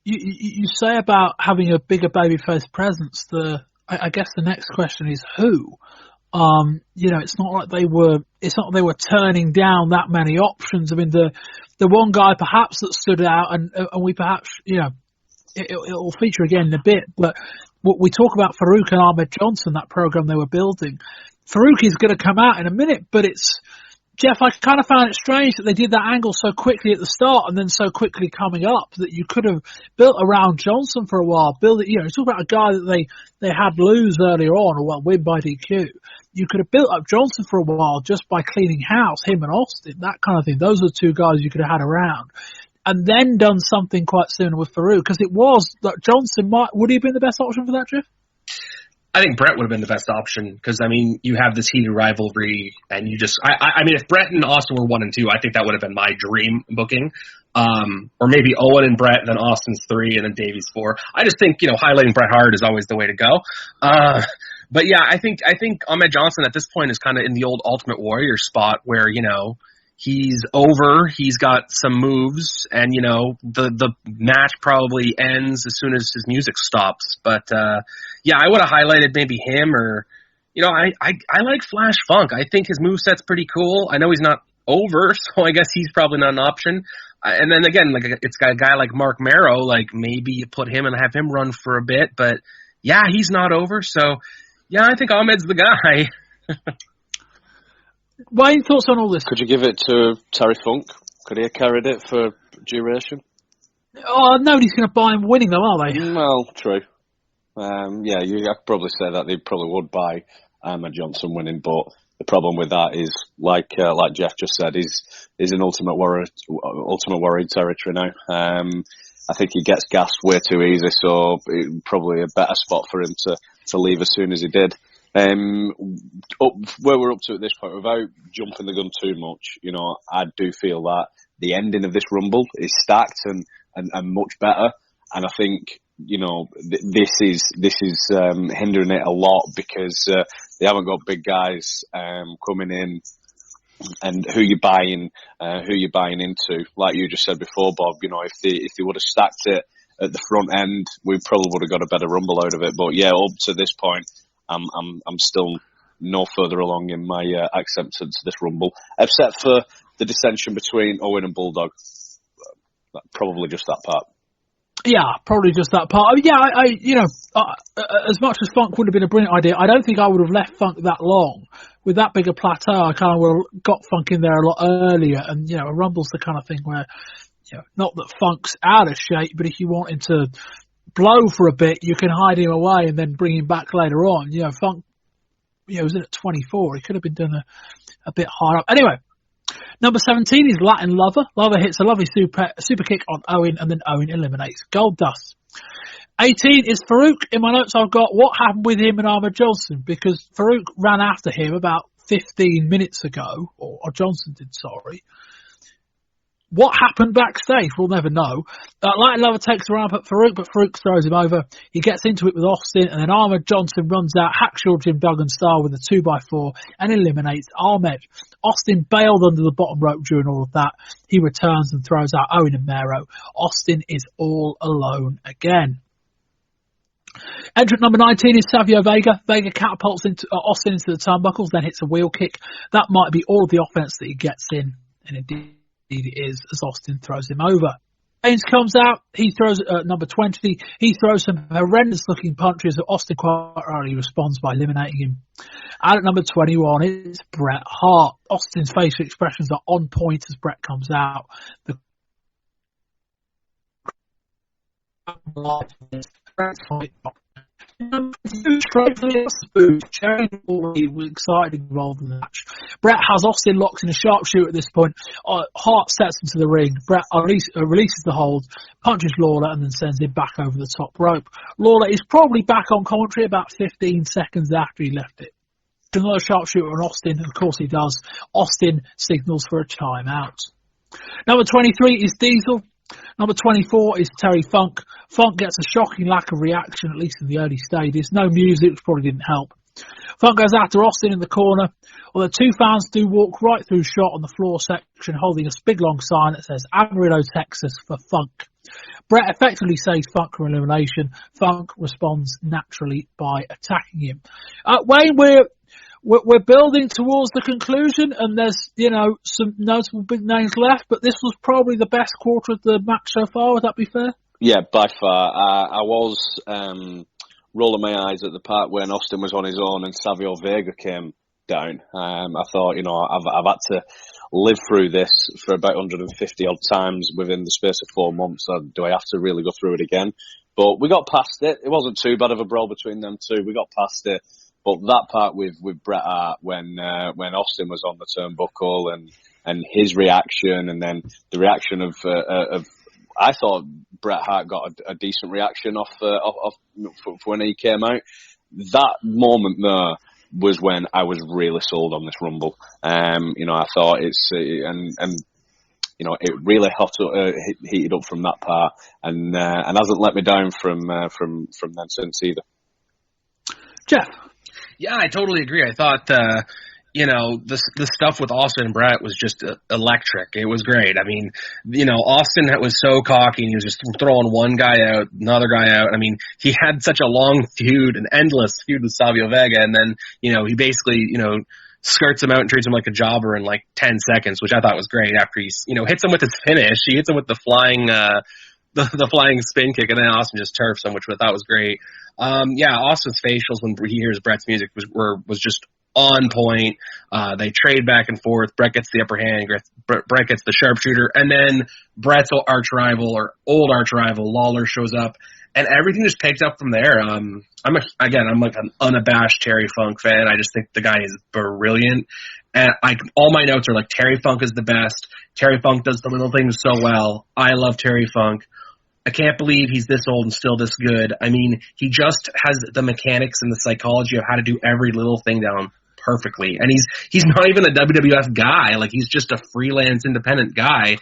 You say about having a bigger babyface presence. I guess the next question is who. It's not like they were turning down that many options. I mean, the one guy perhaps that stood out, and we perhaps it'll feature again in a bit. But we talk about Farouk and Ahmed Johnson, that program they were building. Farouk is going to come out in a minute, but Jeff, I kind of found it strange that they did that angle so quickly at the start and then so quickly coming up that you could have built around Johnson for a while. Talk about a guy that they had lose earlier on, or win by DQ. You could have built up Johnson for a while just by cleaning house, him and Austin, that kind of thing. Those are the 2 guys you could have had around. And then done something quite similar with Farouk, because it was that Johnson would he have been the best option for that, Jeff? I think Bret would have been the best option because, you have this heated rivalry and you just – if Bret and Austin were 1 and 2, I think that would have been my dream booking. Or maybe Owen and Bret, and then Austin's 3, and then Davies 4. I just think, highlighting Bret Hart is always the way to go. But, yeah, I think Ahmed Johnson at this point is kind of in the old Ultimate Warrior spot where, he's over, he's got some moves, and, the match probably ends as soon as his music stops. But, I would have highlighted maybe him or, I like Flash Funk. I think his moveset's pretty cool. I know he's not over, so I guess he's probably not an option. And then again, it's got a guy like Mark Merrow, maybe you put him and have him run for a bit, but yeah, he's not over. So yeah, I think Ahmed's the guy. Wayne, thoughts on all this? Could you give it to Terry Funk? Could he have carried it for duration? Oh, nobody's going to buy him winning though, are they? Well, true. I'd probably say that they probably would buy Ahmed Johnson winning, but the problem with that is, like Jeff just said, he's in Ultimate Warrior territory now. I think he gets gassed way too easy, so probably a better spot for him to leave as soon as he did. Where we're up to at this point, without jumping the gun too much, I do feel that the ending of this Rumble is stacked and much better, and I think this is hindering it a lot because they haven't got big guys coming in, and who you're buying into. Like you just said before, Bob, if they would have stacked it at the front end, we probably would have got a better rumble out of it. But yeah, up to this point, I'm still no further along in my acceptance of this rumble, except for the dissension between Owen and Bulldog. Probably just that part. Yeah, probably just that part. As much as Funk would have been a brilliant idea, I don't think I would have left Funk that long. With that big a plateau, I kind of would have got Funk in there a lot earlier. And, a rumble's the kind of thing where, not that Funk's out of shape, but if you want him to blow for a bit, you can hide him away and then bring him back later on. Funk, was in at 24. He could have been done a bit higher up. Anyway. Number 17 is Latin Lover. Lover hits a lovely super kick on Owen, and then Owen eliminates Goldust. 18 is Farouk. In my notes I've got what happened with him and Ahmed Johnson, because Farouk ran after him about 15 minutes ago, or Johnson did, sorry. What happened backstage, we'll never know. Latin Lover takes a run up at Farouk, but Farouk throws him over. He gets into it with Austin, and then Ahmed Johnson runs out, Hackshaw Jim Duggan style with a 2x4, and eliminates Ahmed. Austin bailed under the bottom rope during all of that. He returns and throws out Owen and Mero. Austin is all alone again. Entrant number 19 is Savio Vega. Vega catapults Austin into the turnbuckles, then hits a wheel kick. That might be all of the offense that he gets in, and indeed it is, as Austin throws him over. Baines comes out. He throws number 20. He throws some horrendous-looking punches. Austin quite rightly responds by eliminating him. And at number 21 is Bret Hart. Austin's facial expressions are on point as Bret comes out. Cherry was excited involved in the match. Bret has Austin locked in a sharpshooter at this point. Hart steps into the ring. Bret releases the hold, punches Lawler, and then sends him back over the top rope. Lawler is probably back on commentary about 15 seconds after he left it. Another sharpshooter on Austin, and of course he does. Austin signals for a timeout. Number 23 is Diesel. Number 24 is Terry Funk. Funk gets a shocking lack of reaction, at least in the early stages. No music, which probably didn't help. Funk goes after Austin in the corner, although two fans do walk right through shot on the floor section, holding a big long sign that says Amarillo, Texas for Funk. Bret effectively saves Funk from elimination. Funk responds naturally by attacking him. Wayne, we're building towards the conclusion, and there's, some notable big names left, but this was probably the best quarter of the match so far. Would that be fair? Yeah, by far. I was rolling my eyes at the part when Austin was on his own and Savio Vega came down. I thought, I've had to live through this for about 150 odd times within the space of 4 months. Do I have to really go through it again? But we got past it. It wasn't too bad of a brawl between them two. We got past it. But that part with Bret Hart when Austin was on the turnbuckle and his reaction, and then the reaction of I thought Bret Hart got a decent reaction off when he came out. That moment there was when I was really sold on this Rumble. I thought it really heated up from that part, and hasn't let me down from then since either. Jeff. Yeah, I totally agree. I thought, the stuff with Austin and Bret was just electric. It was great. I mean, Austin was so cocky, and he was just throwing one guy out, another guy out. I mean, he had such a long feud, an endless feud with Savio Vega, and then, he basically, skirts him out and treats him like a jobber in like 10 seconds, which I thought was great after he, hits him with his finish. He hits him with the flying, the flying spin kick, and then Austin just turfs him, which I thought was great. Austin's facials when he hears Bret's music was just on point. They trade back and forth. Bret gets the upper hand. Bret gets the sharpshooter, and then Bret's old arch rival Lawler shows up, and everything just picked up from there. I'm like an unabashed Terry Funk fan. I just think the guy is brilliant, and all my notes are like Terry Funk is the best. Terry Funk does the little things so well. I love Terry Funk. I can't believe he's this old and still this good. I mean, he just has the mechanics and the psychology of how to do every little thing down perfectly. And he's not even a WWF guy. Like, he's just a freelance independent guy.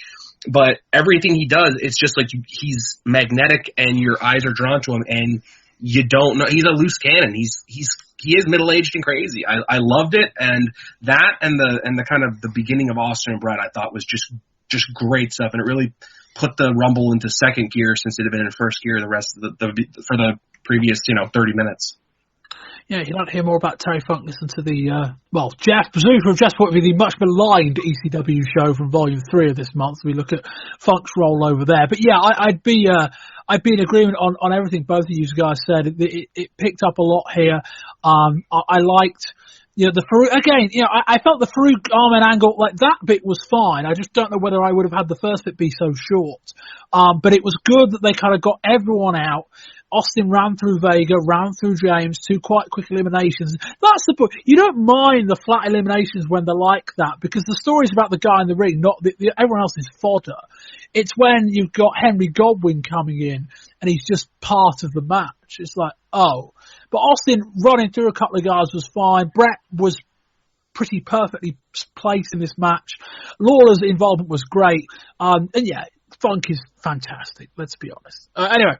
but everything he does, it's just like he's magnetic, and your eyes are drawn to him, and you don't know. He's a loose cannon. He is middle-aged and crazy. I loved it, and that and the kind of the beginning of Austin and Bret I thought was just great stuff, and it really put the Rumble into second gear since it had been in first gear the rest of for the previous 30 minutes. Yeah, if you'd like to hear more about Terry Funk, listen to the, Jeff, presumably from Jeff's point of view, the much maligned ECW show from Volume 3 of this month. We look at Funk's role over there. But yeah, I'd be in agreement on everything both of you guys said. It picked up a lot here. I liked, the Farouk, again, I felt the Farouk Ahmed angle, like that bit was fine. I just don't know whether I would have had the first bit be so short. But it was good that they kind of got everyone out. Austin ran through Vega, ran through James, 2 quite quick eliminations. That's the point. You don't mind the flat eliminations when they're like that, because the story's about the guy in the ring, not everyone else is fodder. It's when you've got Henry Godwin coming in and he's just part of the match. It's like, oh. But Austin running through a couple of guys was fine. Bret was pretty perfectly placed in this match. Lawler's involvement was great. And yeah, Funk is fantastic, let's be honest. Anyway.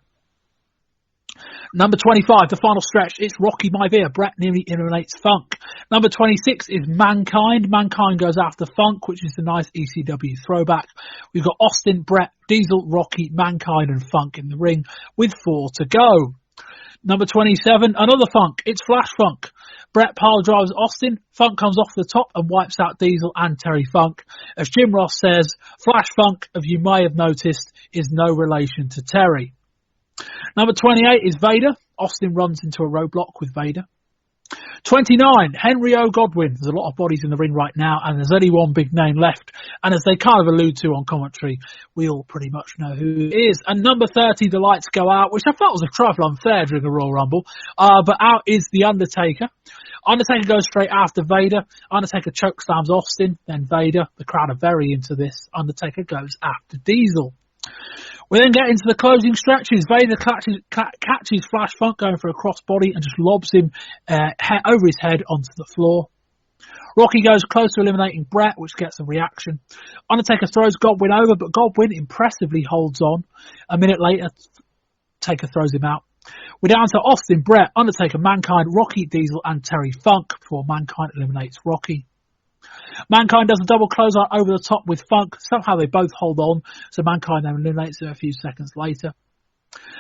Number 25, the final stretch. It's Rocky Maivia. Bret nearly eliminates Funk. Number 26 is Mankind. Mankind goes after Funk, which is the nice ECW throwback. We've got Austin, Bret, Diesel, Rocky, Mankind, and Funk in the ring with 4 to go. Number 27, another Funk. It's Flash Funk. Bret pile drives Austin. Funk comes off the top and wipes out Diesel and Terry Funk. As Jim Ross says, Flash Funk, as you may have noticed, is no relation to Terry. Number 28 is Vader. Austin runs into a roadblock with Vader. 29, Henry O. Godwin. There's a lot of bodies in the ring right now, and there's only one big name left. And as they kind of allude to on commentary, we all pretty much know who it is. And number 30, the lights go out, which I felt was a trifle unfair during a Royal Rumble. But out is the Undertaker. Undertaker goes straight after Vader. Undertaker chokeslams Austin, then Vader. The crowd are very into this. Undertaker goes after Diesel. We then get into the closing stretches. Vader catches Flash Funk going for a crossbody and just lobs him over his head onto the floor. Rocky goes close to eliminating Bret, which gets a reaction. Undertaker throws Godwin over, but Godwin impressively holds on. A minute later, Taker throws him out. We're down to Austin, Bret, Undertaker, Mankind, Rocky, Diesel, and Terry Funk before Mankind eliminates Rocky. Mankind does a double closeout over the top with Funk. Somehow they both hold on, so Mankind then eliminates him a few seconds later.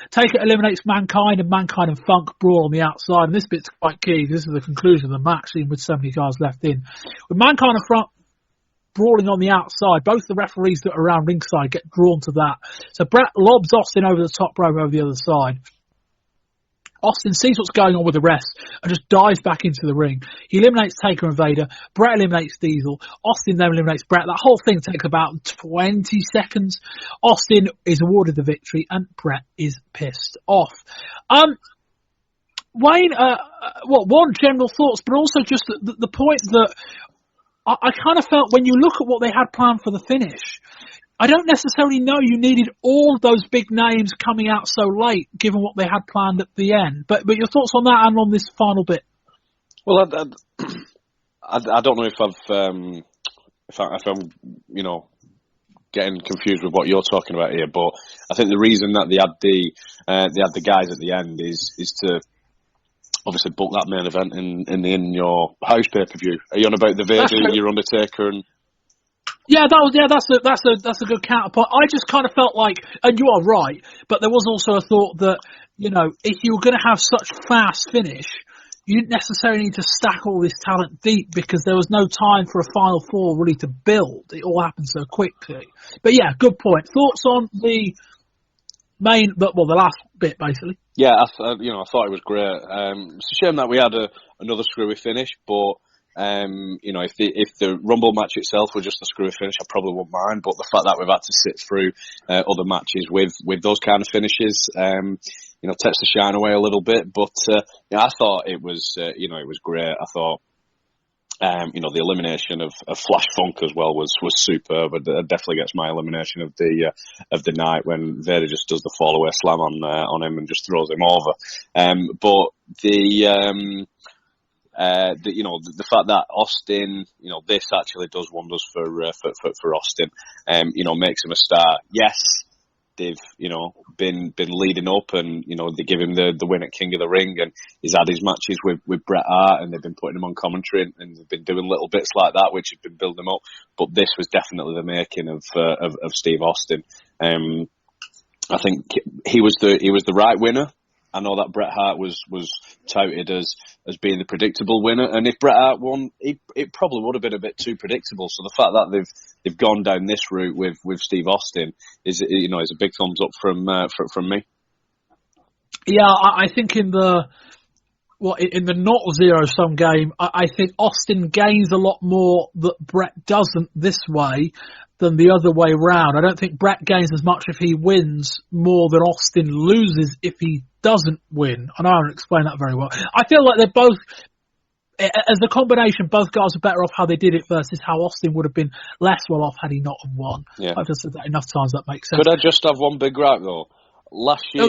Taker eliminates Mankind, and Mankind and Funk brawl on the outside, and this bit's quite key. This is the conclusion of the match, even with so many guys left in. With Mankind and Funk brawling on the outside, both the referees that are around ringside get drawn to that. So Bret lobs Austin over the top rope over the other side. Austin sees what's going on with the rest and just dives back into the ring. He eliminates Taker and Vader. Bret eliminates Diesel. Austin then eliminates Bret. That whole thing takes about 20 seconds. Austin is awarded the victory and Bret is pissed off. Wayne, one, general thoughts, but also just the point that I kind of felt when you look at what they had planned for the finish, I don't necessarily know you needed all of those big names coming out so late, given what they had planned at the end. But your thoughts on that and on this final bit? Well, I don't know if I'm getting confused with what you're talking about here, but I think the reason that they had the guys at the end is to obviously book that main event in your house pay-per-view. Are you on about the Vader, your Undertaker, and? Yeah, that's a good counterpoint. I just kind of felt like, and you are right, but there was also a thought that, if you were going to have such fast finish, you didn't necessarily need to stack all this talent deep because there was no time for a Final Four really to build. It all happened so quickly. But yeah, good point. Thoughts on the the last bit, basically? Yeah, I thought it was great. It's a shame that we had another screwy finish, but if the Rumble match itself were just a screwy finish, I probably wouldn't mind. But the fact that we've had to sit through other matches with those kind of finishes, takes the shine away a little bit. But I thought it was great. I thought the elimination of Flash Funk as well was superb. It definitely gets my elimination of the night when Vader just does the fall away slam on him and just throws him over. But The fact that Austin, this actually does wonders for Austin. Makes him a star. Yes, they've been leading up, and they give him the win at King of the Ring, and he's had his matches with Bret Hart, and they've been putting him on commentary, and they've been doing little bits like that, which have been building him up. But this was definitely the making of Steve Austin. I think he was the right winner. I know that Bret Hart was touted as being the predictable winner, and if Bret Hart won, it probably would have been a bit too predictable. So the fact that they've gone down this route with Steve Austin is a big thumbs up from me. Yeah, I think in the not zero-sum game, I think Austin gains a lot more that Bret doesn't this way than the other way round. I don't think Bret gains as much if he wins more than Austin loses if he doesn't win. I know I haven't explained that very well. I feel like they're both, as a combination, both guys are better off how they did it versus how Austin would have been less well off had he not have won. Yeah. I've just said that enough times, that makes sense. Could I just have one big gripe though? Last year,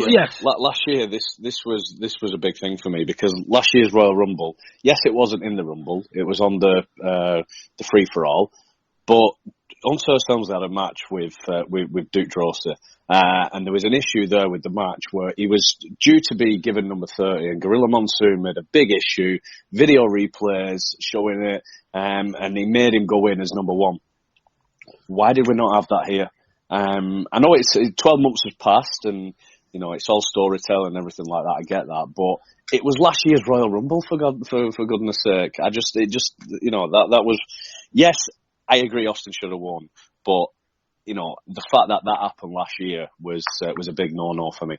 this was a big thing for me, because last year's Royal Rumble, yes, it wasn't in the Rumble, it was on the free for all, but Untitled Chapter had a match with Duke Droster, and there was an issue there with the match where he was due to be given number 30, and Gorilla Monsoon made a big issue, video replays showing it, and he made him go in as number 1. Why did we not have that here? I know it's 12 months has passed, and it's all storytelling and everything like that. I get that, but it was last year's Royal Rumble for goodness sake. That was, yes, I agree Austin should have won, but the fact that happened last year was a big no for me.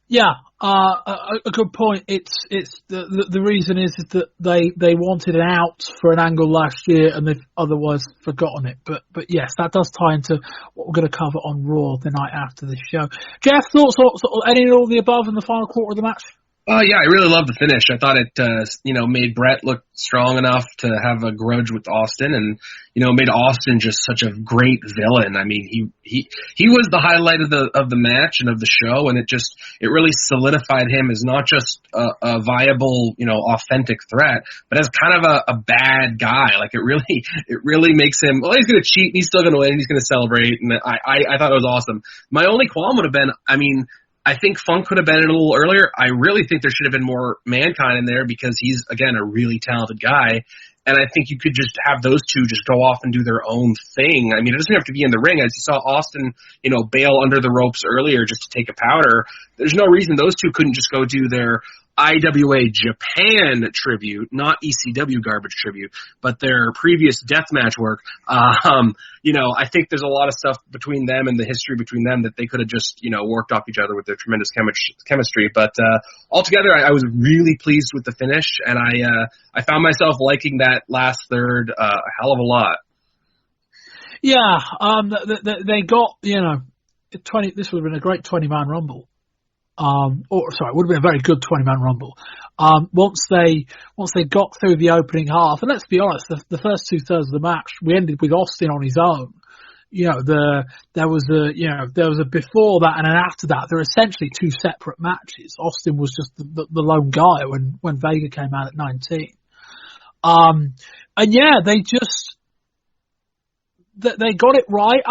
Yeah, a good point. It's the reason is that they wanted an out for an angle last year, and they've otherwise forgotten it. But yes, that does tie into what we're going to cover on Raw the night after this show. Jeff, thoughts on any of all the above in the final quarter of the match? Yeah, I really loved the finish. I thought it, made Bret look strong enough to have a grudge with Austin, and made Austin just such a great villain. I mean, he was the highlight of the match and of the show, and it really solidified him as not just a viable, authentic threat, but as kind of a bad guy. Like it really makes him. Well, he's going to cheat, and he's still going to win, and he's going to celebrate, and I thought it was awesome. My only qualm would have been, I think Funk could have been in a little earlier. I really think there should have been more Mankind in there, because he's, again, a really talented guy. And I think you could just have those two just go off and do their own thing. I mean, it doesn't have to be in the ring. As you saw Austin, bail under the ropes earlier just to take a powder. There's no reason those two couldn't just go do their IWA Japan tribute, not ECW garbage tribute, but their previous deathmatch work. I think there's a lot of stuff between them and the history between them that they could have just, worked off each other with their tremendous chemistry. But altogether, I was really pleased with the finish, and I found myself liking that last third a hell of a lot. Yeah, they got, 20. This would have been a great 20-man Rumble. It would have been a very good 20-man Rumble. Once they got through the opening half, and let's be honest, the first 2/3 of the match, we ended with Austin on his own. There was a before that and an after that. They're essentially two separate matches. Austin was just the lone guy when Vega came out at 19. They got it right.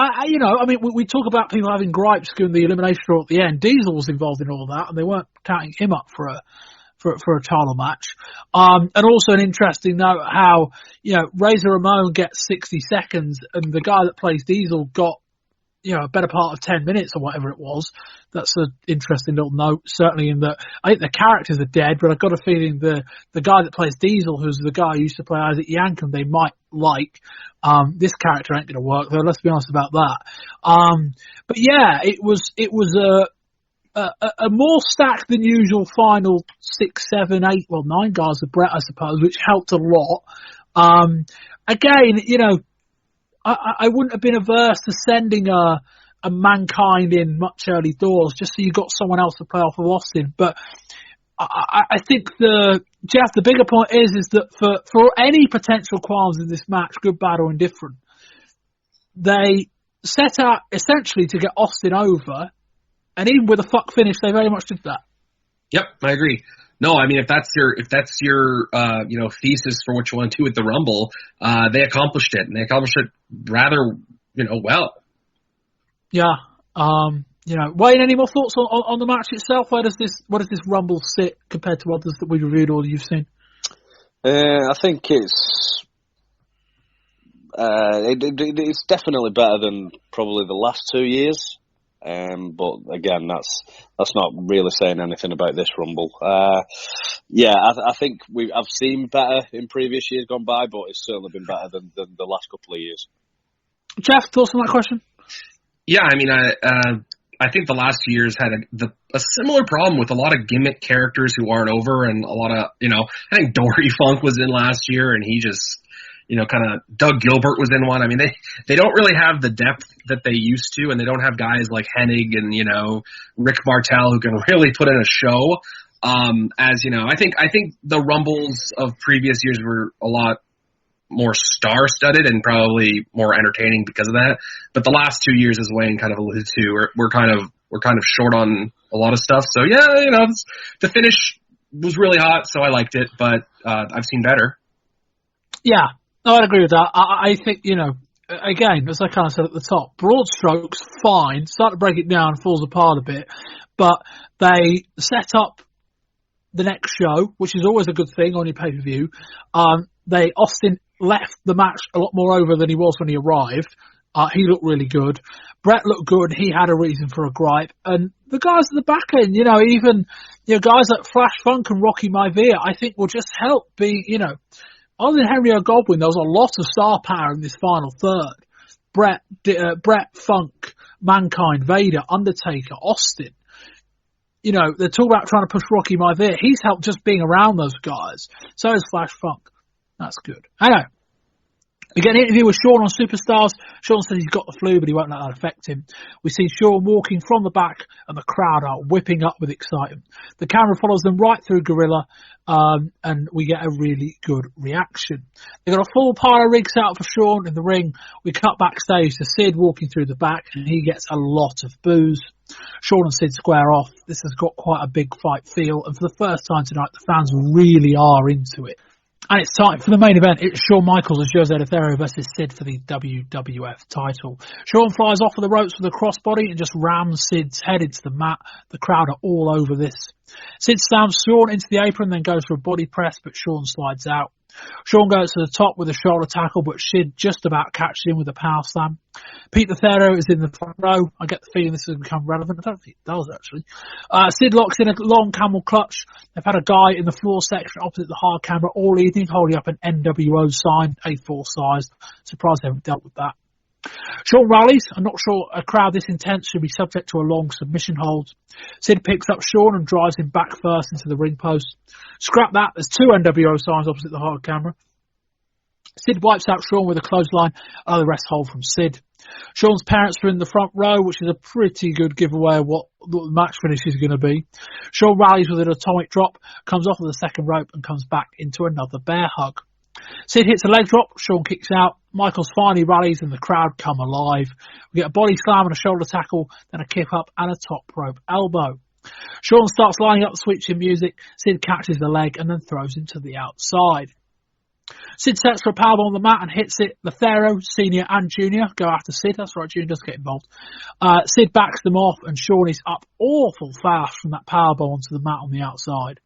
We talk about people having gripes given the elimination draw at the end. Diesel was involved in all that, and they weren't counting him up for a title match. And also an interesting note how, Razor Ramon gets 60 seconds, and the guy that plays Diesel got, a better part of 10 minutes or whatever it was. That's an interesting little note, certainly in that I think the characters are dead, but I've got a feeling the guy that plays Diesel, who's the guy who used to play Isaac Yankem, they might like. This character ain't going to work, though, let's be honest about that. But yeah, it was a more stacked than usual final 6, 7, 8, 9 guys of Bret, I suppose, which helped a lot. Again, I wouldn't have been averse to sending a Mankind in much early doors, just so you got someone else to play off of Austin. But I think the bigger point is that for any potential qualms in this match, good, bad, or indifferent, they set out essentially to get Austin over, and even with a fuck finish, they very much did that. Yep, I agree. No, I mean, if that's your thesis for what you want to do with the Rumble, they accomplished it, and they accomplished it rather, well. Yeah. Wayne, any more thoughts on the match itself? Where does this Rumble sit compared to others that we've reviewed or you've seen? I think it's definitely better than probably the last 2 years. But again, that's not really saying anything about this Rumble. I think I've seen better in previous years gone by, but it's certainly been better than the last couple of years. Jeff, thoughts on that question? Yeah, I mean, I think the last 2 years had a similar problem with a lot of gimmick characters who aren't over, and a lot of, I think Dory Funk was in last year, and he just, kind of, Doug Gilbert was in one. I mean, they don't really have the depth that they used to, and they don't have guys like Hennig and, Rick Martel who can really put in a show. I think the Rumbles of previous years were a lot more star-studded and probably more entertaining because of that. But the last 2 years, as Wayne kind of alluded to, we're kind of short on a lot of stuff. So yeah, the finish was really hot, so I liked it. But I've seen better. Yeah, no, I'd agree with that. I think again, as I kind of said at the top, broad strokes, fine. Start to break it down, falls apart a bit, but they set up the next show, which is always a good thing on your pay-per-view. Austin left the match a lot more over than he was when he arrived. He looked really good. Bret looked good. He had a reason for a gripe. And the guys at the back end, even guys like Flash Funk and Rocky Maivia, I think will just help be, other than Henry O. Godwin, there was a lot of star power in this final third. Bret, Funk, Mankind, Vader, Undertaker, Austin. They're talking about trying to push Rocky Maivia. He's helped just being around those guys. So is Flash Funk. That's good. I know. We get an interview with Shawn on Superstars. Shawn says he's got the flu, but he won't let that affect him. We see Shawn walking from the back, and the crowd are whipping up with excitement. The camera follows them right through Gorilla, and we get a really good reaction. They've got a full pile of rigs out for Shawn in the ring. We cut backstage to Sid walking through the back, and he gets a lot of boos. Shawn and Sid square off. This has got quite a big fight feel, and for the first time tonight, the fans really are into it. And it's time for the main event. It's Shawn Michaels as Jose Lothario versus Sid for the WWF title. Shawn flies off of the ropes with a crossbody and just rams Sid's head into the mat. The crowd are all over this. Sid slams Shawn into the apron, then goes for a body press, but Shawn slides out. Shawn goes to the top with a shoulder tackle, but Sid just about catches him with a power slam. Pete Lothario is in the front row. I get the feeling this has become relevant. I don't think it does, actually. Sid locks in a long camel clutch. They've had a guy in the floor section opposite the hard camera all evening holding up an NWO sign, A4 size. Surprised they haven't dealt with that. Shawn rallies. I'm not sure a crowd this intense should be subject to a long submission hold. Sid picks up Shawn and drives him back first into the ring post. Scrap that. There's two NWO signs opposite the hard camera. Sid wipes out Shawn with a clothesline. The rest hold from Sid. Shawn's parents are in the front row, which is a pretty good giveaway of what the match finish is going to be. Shawn rallies with an atomic drop, comes off of the second rope and comes back into another bear hug. Sid hits a leg drop, Shawn kicks out, Michaels finally rallies and the crowd come alive. We get a body slam and a shoulder tackle, then a kick up and a top rope elbow. Shawn starts lining up the switch in music, Sid catches the leg and then throws him to the outside. Sid sets for a powerbomb on the mat and hits it. Lothario, Senior and Junior go after Sid. That's right, Junior does get involved. Sid backs them off and Shawn is up awful fast from that powerbomb onto the mat on the outside.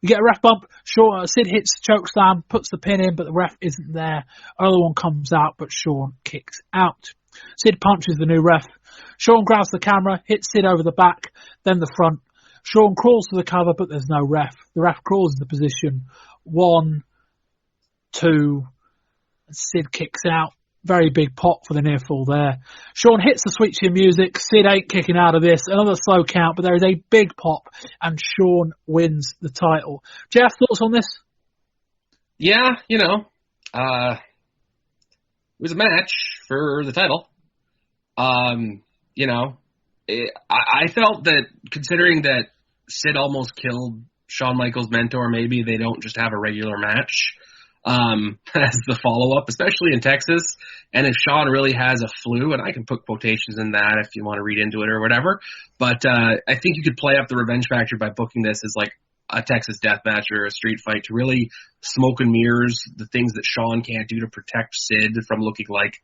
We get a ref bump. Sid hits chokeslam, puts the pin in, but the ref isn't there. Another one comes out, but Shawn kicks out. Sid punches the new ref. Shawn grabs the camera, hits Sid over the back, then the front. Shawn crawls to the cover, but there's no ref. The ref crawls into position. 1, 2, and Sid kicks out. Very big pop for the near fall there. Shawn hits the switch in music. Sid ain't kicking out of this. Another slow count, but there is a big pop, and Shawn wins the title. Jeff, thoughts on this? Yeah, it was a match for the title. I felt that considering that Sid almost killed Shawn Michaels' mentor, maybe they don't just have a regular match as the follow-up, especially in Texas. And if Shawn really has a flu, and I can put quotations in that if you want to read into it or whatever, but I think you could play up the revenge factor by booking this as like a Texas death match or a street fight to really smoke and mirrors the things that Shawn can't do to protect Sid from looking like,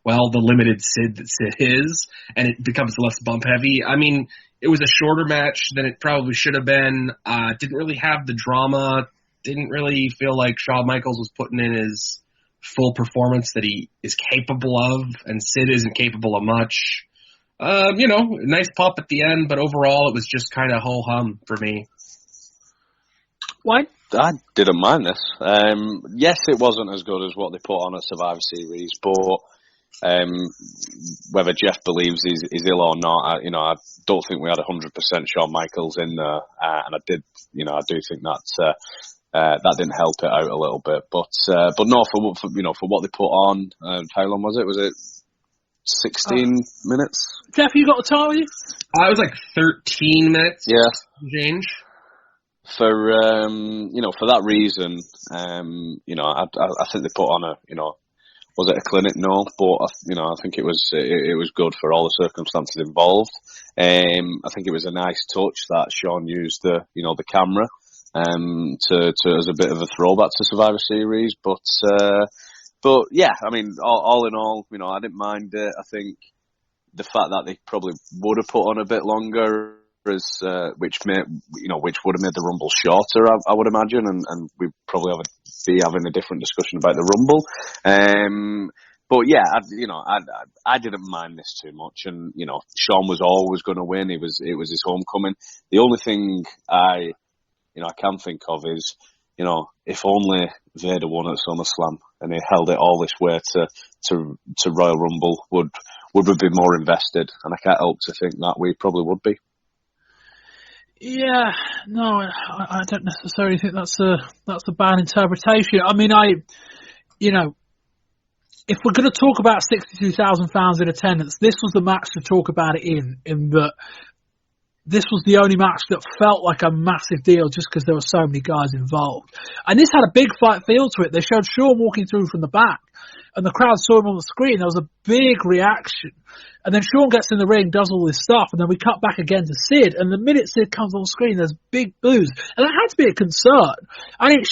well, the limited Sid that Sid is, and it becomes less bump heavy. I mean, it was a shorter match than it probably should have been. Didn't really have the drama. Didn't really feel like Shawn Michaels was putting in his full performance that he is capable of, and Sid isn't capable of much. Nice pop at the end, but overall it was just kind of ho-hum for me. Why? I didn't mind this. Yes, it wasn't as good as what they put on at Survivor Series, but whether Jeff believes he's ill or not, I don't think we had 100% Shawn Michaels in there, and I do think that that didn't help it out a little bit. But no, for what they put on, how long was it? Was it 16 minutes? Jeff, you got the time with you? It was like 13 minutes. Yeah. Change. For that reason, I think they put on was it a clinic? No, but I think it was good for all the circumstances involved. I think it was a nice touch that Shawn used the camera to as a bit of a throwback to Survivor Series, but yeah, I mean, all in all, I didn't mind it. I think the fact that they probably would have put on a bit longer which would have made the Rumble shorter, I would imagine, and we'd probably be having a different discussion about the Rumble. But yeah, I didn't mind this too much, and Shawn was always going to win. It was his homecoming. The only thing I can think of is, if only Vader won at SummerSlam and he held it all this way to Royal Rumble, would we be more invested? And I can't help to think that we probably would be. Yeah, no, I don't necessarily think that's a bad interpretation. I mean, if we're going to talk about 62,000 fans in attendance, this was the match to talk about it in that this was the only match that felt like a massive deal just because there were so many guys involved. And this had a big fight feel to it. They showed Shawn walking through from the back, and the crowd saw him on the screen. There was a big reaction. And then Shawn gets in the ring, does all this stuff, and then we cut back again to Sid, and the minute Sid comes on screen, there's big boos. And that had to be a concern. And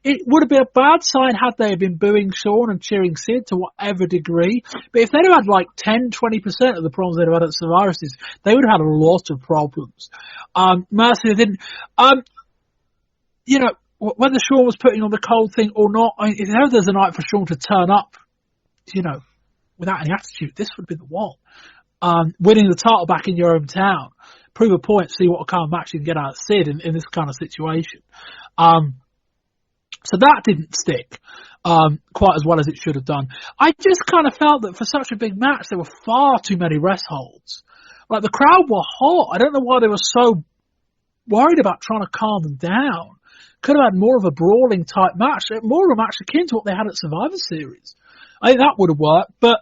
it would have been a bad sign had they been booing Shawn and cheering Sid to whatever degree. But if they'd have had like 10, 20% of the problems they'd have had at Survivor Series, they would have had a lot of problems. Mercy didn't. Whether Shawn was putting on the cold thing or not, if ever there's a night for Shawn to turn up, without any attitude, this would be the one. Winning the title back in your hometown, prove a point, see what kind of match you can get out of Sid in this kind of situation. So that didn't stick quite as well as it should have done. I just kind of felt that for such a big match, there were far too many rest holds. Like, the crowd were hot. I don't know why they were so worried about trying to calm them down. Could have had more of a brawling type match, more of a match akin to what they had at Survivor Series. I think that would have worked. But,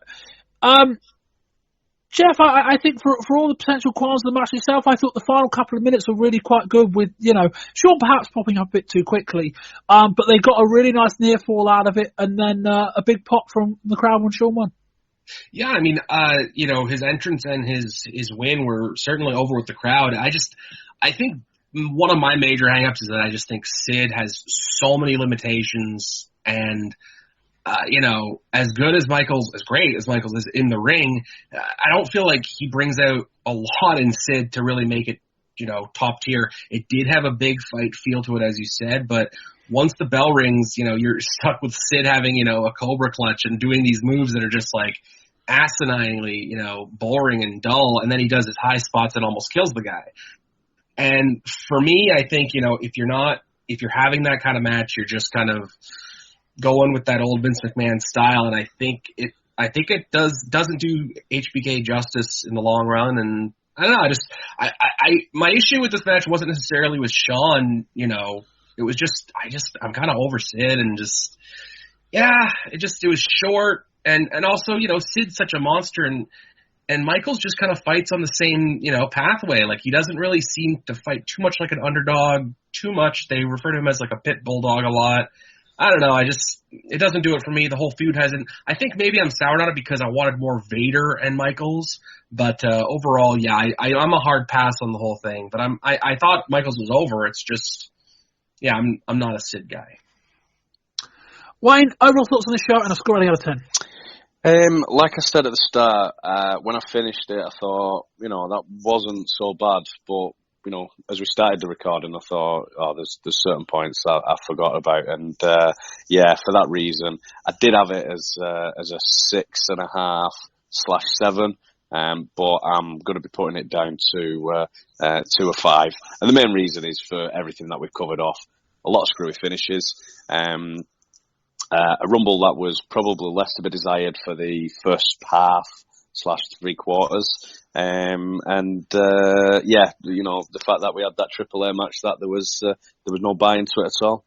Jeff, I think for all the potential qualms of the match itself, I thought the final couple of minutes were really quite good with, Shawn perhaps popping up a bit too quickly. But they got a really nice near fall out of it, and then a big pop from the crowd when Shawn won. Yeah, I mean, his entrance and his win were certainly over with the crowd. I think one of my major hangups is that I just think Sid has so many limitations, and as good as Michaels, as great as Michaels is in the ring, I don't feel like he brings out a lot in Sid to really make it, top tier. It did have a big fight feel to it, as you said, but once the bell rings, you're stuck with Sid having, a Cobra clutch and doing these moves that are just like asininely, boring and dull, and then he does his high spots and almost kills the guy. And for me, I think, if you're having that kind of match, you're just kind of going with that old Vince McMahon style, and I think it doesn't do HBK justice in the long run. And I don't know, my issue with this match wasn't necessarily with Shawn, it was just I'm kind of over Sid, and it was short, and also, Sid's such a monster, and Michaels just kind of fights on the same, pathway. Like, he doesn't really seem to fight too much like an underdog, too much. They refer to him as like a pit bulldog a lot. I don't know. It doesn't do it for me. The whole feud hasn't. I think maybe I'm sour on it because I wanted more Vader and Michaels. But overall, yeah, I'm a hard pass on the whole thing. But I thought Michaels was over. It's just, yeah, I'm not a Sid guy. Wayne, overall thoughts on the show and a score rating out of 10. Like I said at the start, when I finished it, I thought, that wasn't so bad. But, as we started the recording, I thought, there's certain points that I forgot about. And, for that reason, I did have it as a 6.5/7. But I'm going to be putting it down to a 5. And the main reason is for everything that we've covered off. A lot of screwy finishes. A rumble that was probably less to be desired for the first half/3/4. The fact that we had that AAA match, that there was no buy into it at all.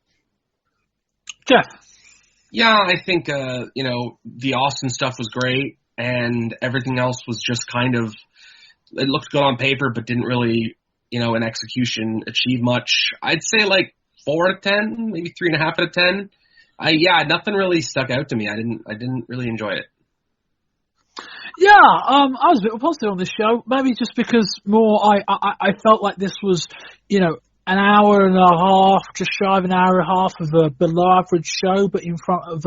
Jeff? Yeah, I think, the Austin stuff was great, and everything else was just kind of, it looked good on paper, but didn't really, in execution achieve much. I'd say 4 out of 10, maybe 3.5 out of 10. Nothing really stuck out to me. I didn't really enjoy it. Yeah, I was a bit positive on this show. Maybe just because I felt like this was, an hour and a half, just shy of an hour and a half of a below average show, but in front of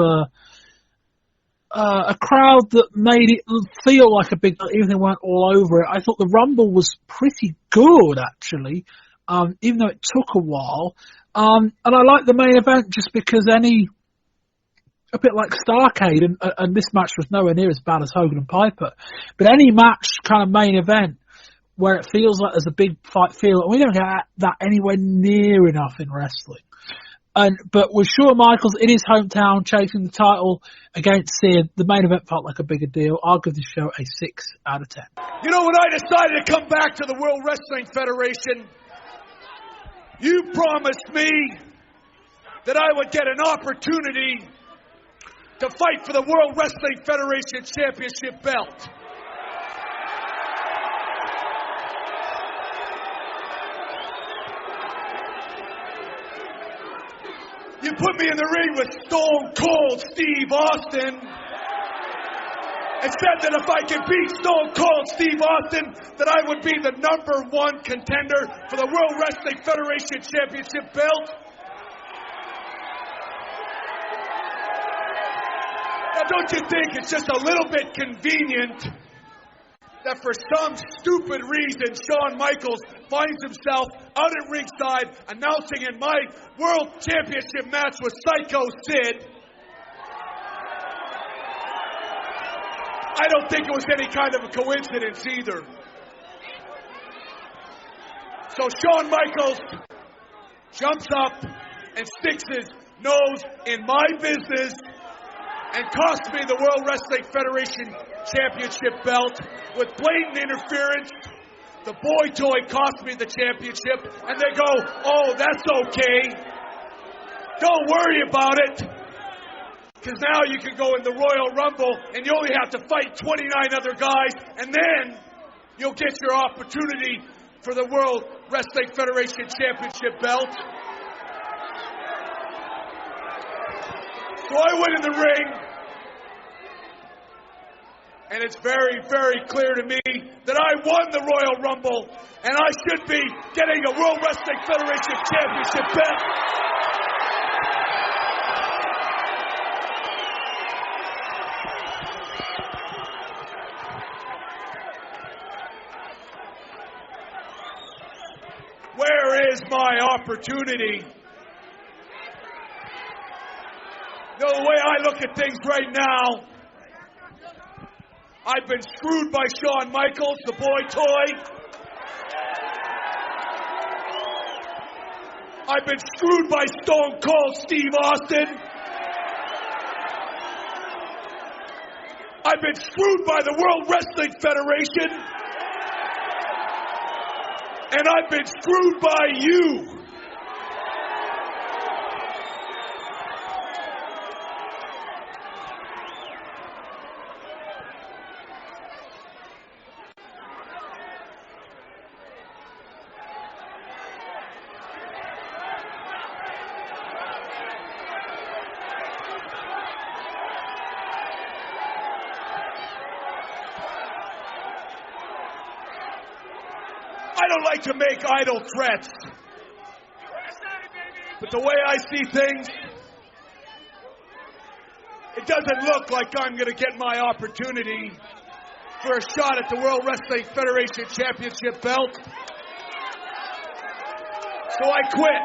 a crowd that made it feel like a big, even though they weren't all over it. I thought the Rumble was pretty good, actually, even though it took a while. And I like the main event just because a bit like Starrcade, and this match was nowhere near as bad as Hogan and Piper, but any match kind of main event where it feels like there's a big fight feel, and we don't get that anywhere near enough in wrestling. But with Shawn Michaels in his hometown chasing the title against Sid, the main event felt like a bigger deal. I'll give this show a 6 out of 10. When I decided to come back to the World Wrestling Federation, you promised me that I would get an opportunity to fight for the World Wrestling Federation Championship belt. You put me in the ring with Stone Cold Steve Austin and said that if I could beat Stone Cold Steve Austin, that I would be the #1 contender for the World Wrestling Federation Championship belt. Now, don't you think it's just a little bit convenient that for some stupid reason Shawn Michaels finds himself out at ringside announcing in my World Championship match with Psycho Sid? I don't think it was any kind of a coincidence either. So Shawn Michaels jumps up and sticks his nose in my business and cost me the World Wrestling Federation Championship belt with blatant interference. The boy toy cost me the championship, and they go, oh, that's okay. Don't worry about it. Because now you can go in the Royal Rumble, and you only have to fight 29 other guys, and then you'll get your opportunity for the World Wrestling Federation Championship belt. So I went in the ring, and it's very, very clear to me that I won the Royal Rumble, and I should be getting a World Wrestling Federation Championship belt. Where is my opportunity? The way I look at things right now, I've been screwed by Shawn Michaels, the boy toy. I've been screwed by Stone Cold Steve Austin. I've been screwed by the World Wrestling Federation. And I've been screwed by you. I don't like to make idle threats. But the way I see things, it doesn't look like I'm going to get my opportunity for a shot at the World Wrestling Federation Championship belt. So I quit.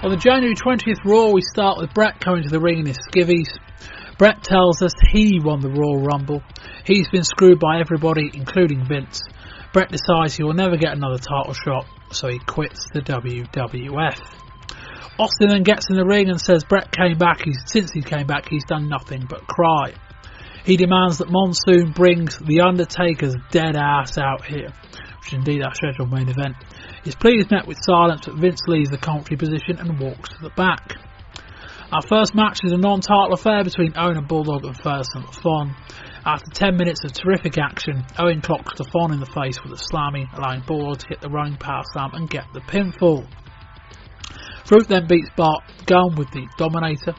On the January 20th Raw, we start with Bret coming to the ring in his skivvies. Bret tells us he won the Royal Rumble. He's been screwed by everybody, including Vince. Bret decides he will never get another title shot, so he quits the WWF. Austin then gets in the ring and says since he came back, he's done nothing but cry. He demands that Monsoon brings The Undertaker's dead ass out here, which is indeed our scheduled main event. His plea is met with silence, but Vince leaves the commentary position and walks to the back. Our first match is a non-title affair between Owen and Bulldog at first and Fon. After 10 minutes of terrific action, Owen clocks the Fon in the face with a slamming, allowing Bulldog to hit the running power slam and get the pinfall. Farouk then beats Bart Gunn with the Dominator.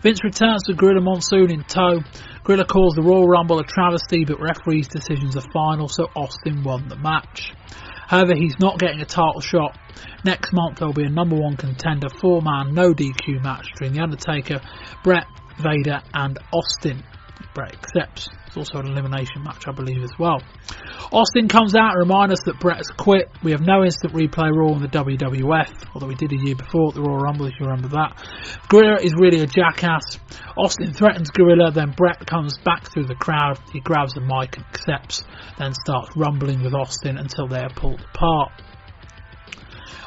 Vince returns to Gorilla Monsoon in tow. Gorilla calls the Royal Rumble a travesty, but referee's decisions are final, so Austin won the match. However, he's not getting a title shot. Next month there will be a number one contender 4-man no DQ match between The Undertaker, Bret, Vader and Austin. Bret accepts. It's also an elimination match, I believe, as well. Austin comes out and reminds us that Bret has quit. We have no instant replay Raw in the WWF, although we did a year before at the Royal Rumble, if you remember that. Gorilla is really a jackass. Austin threatens Gorilla, then Bret comes back through the crowd. He grabs the mic and accepts, then starts rumbling with Austin until they are pulled apart.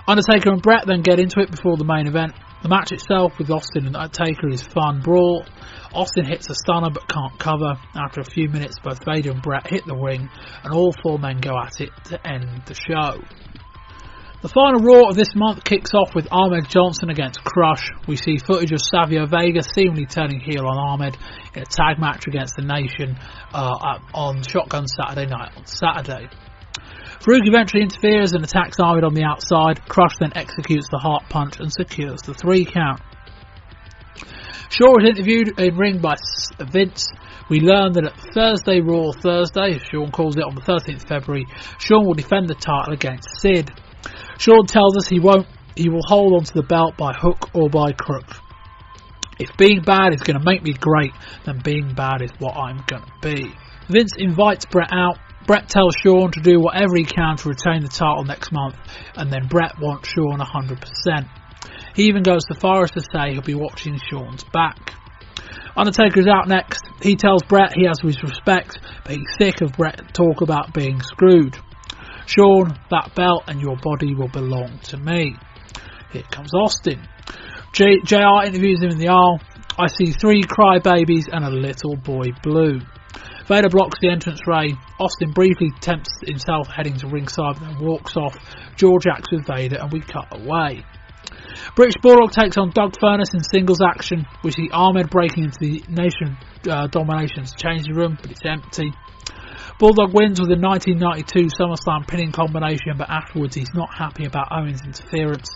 Undertaker and Bret then get into it before the main event. The match itself with Austin and Undertaker is fun brawl. Austin hits a stunner but can't cover. After a few minutes, both Vader and Bret hit the ring and all four men go at it to end the show. The final Raw of this month kicks off with Ahmed Johnson against Crush. We see footage of Savio Vega seemingly turning heel on Ahmed in a tag match against the Nation on Shotgun Saturday night on Saturday. Farouk eventually interferes and attacks Ahmed on the outside. Crush then executes the heart punch and secures the 3 count. Shaw was interviewed in ring by Vince. We learn that at Thursday Raw Thursday, as Shawn calls it, on the 13th of February, Shawn will defend the title against Sid. Shawn tells us he will hold on to the belt by hook or by crook. If being bad is going to make me great, then being bad is what I'm going to be. Vince invites Bret out. Bret tells Shawn to do whatever he can to retain the title next month, and then Bret wants Shawn 100%. He even goes so far as to say he'll be watching Shawn's back. Undertaker is out next. He tells Bret he has his respect, but he's sick of Bret talk about being screwed. Shawn, that belt and your body will belong to me. Here comes Austin. JR interviews him in the aisle. I see 3 crybabies and a little boy blue. Vader blocks the entranceway. Austin briefly tempts himself heading to ringside and then walks off. George acts with Vader and we cut away. British Bulldog takes on Doug Furnas in singles action. We see Ahmed breaking into the Nation Domination's changing room, but it's empty. Bulldog wins with a 1992 SummerSlam pinning combination, but afterwards he's not happy about Owen's interference.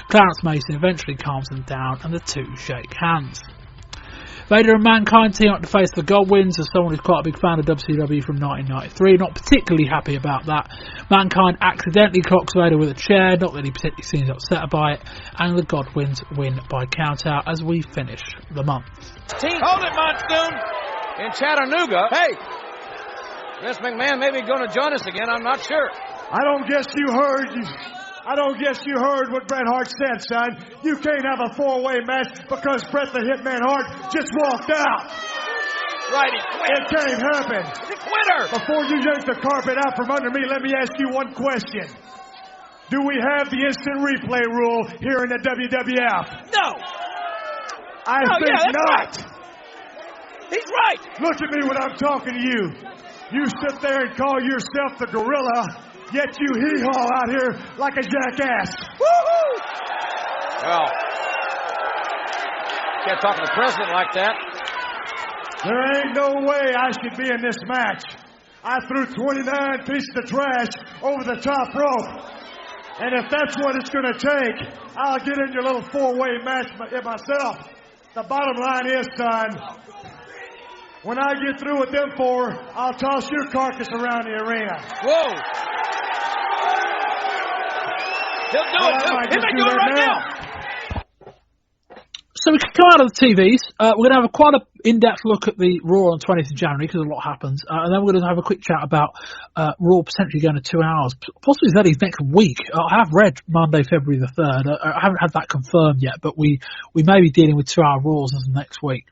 Clarence Mason eventually calms them down and the two shake hands. Vader and Mankind team up to face the Godwins. As someone who's quite a big fan of WCW from 1993, not particularly happy about that. Mankind accidentally clocks Vader with a chair, not that he particularly seems upset by it, and the Godwins win by countout as we finish the month. Hold it, Monsoon! In Chattanooga. Hey! Vince McMahon may be going to join us again, I'm not sure. I don't guess you heard what Bret Hart said, son. You can't have a 4-way match because Bret the Hitman Hart just walked out. Right, he quit. It can't happen. He's a quitter. Before you yank the carpet out from under me, let me ask you one question. Do we have the instant replay rule here in the WWF? No. I think not. Right. He's right. Look at me when I'm talking to you. You sit there and call yourself the gorilla, yet you hee-haw out here like a jackass. Woo-hoo! Well, can't talk to the president like that. There ain't no way I should be in this match. I threw 29 pieces of trash over the top rope. And if that's what it's going to take, I'll get in your little four-way match myself. The bottom line is, son, when I get through with them four, I'll toss your carcass around the arena. Whoa. He'll do it. He may do it right now. So we can come out of the TVs. We're going to have quite an in-depth look at the Raw on 20th of January because a lot happens. And then we're going to have a quick chat about Raw potentially going to 2 hours, possibly as early as next week. I have read Monday, February the 3rd. I haven't had that confirmed yet, but we may be dealing with 2 hour Raws as of next week.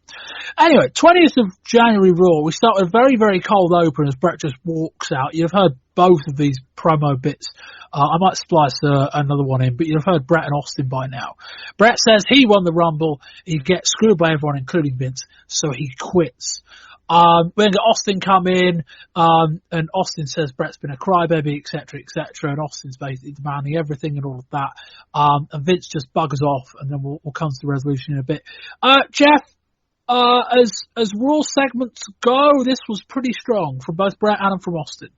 Anyway, 20th of January Raw. We start with a very, very cold open as Bret just walks out. You've heard both of these promo bits. I might splice another one in, but you've heard Bret and Austin by now. Bret says he won the Rumble. He gets screwed by everyone, including Vince, so he quits. We then get Austin come in, and Austin says Bret's been a crybaby, etc., etc., and Austin's basically demanding everything and all of that. And Vince just buggers off, and then we'll come to the resolution in a bit. Jeff, as Raw segments go, this was pretty strong from both Bret and from Austin.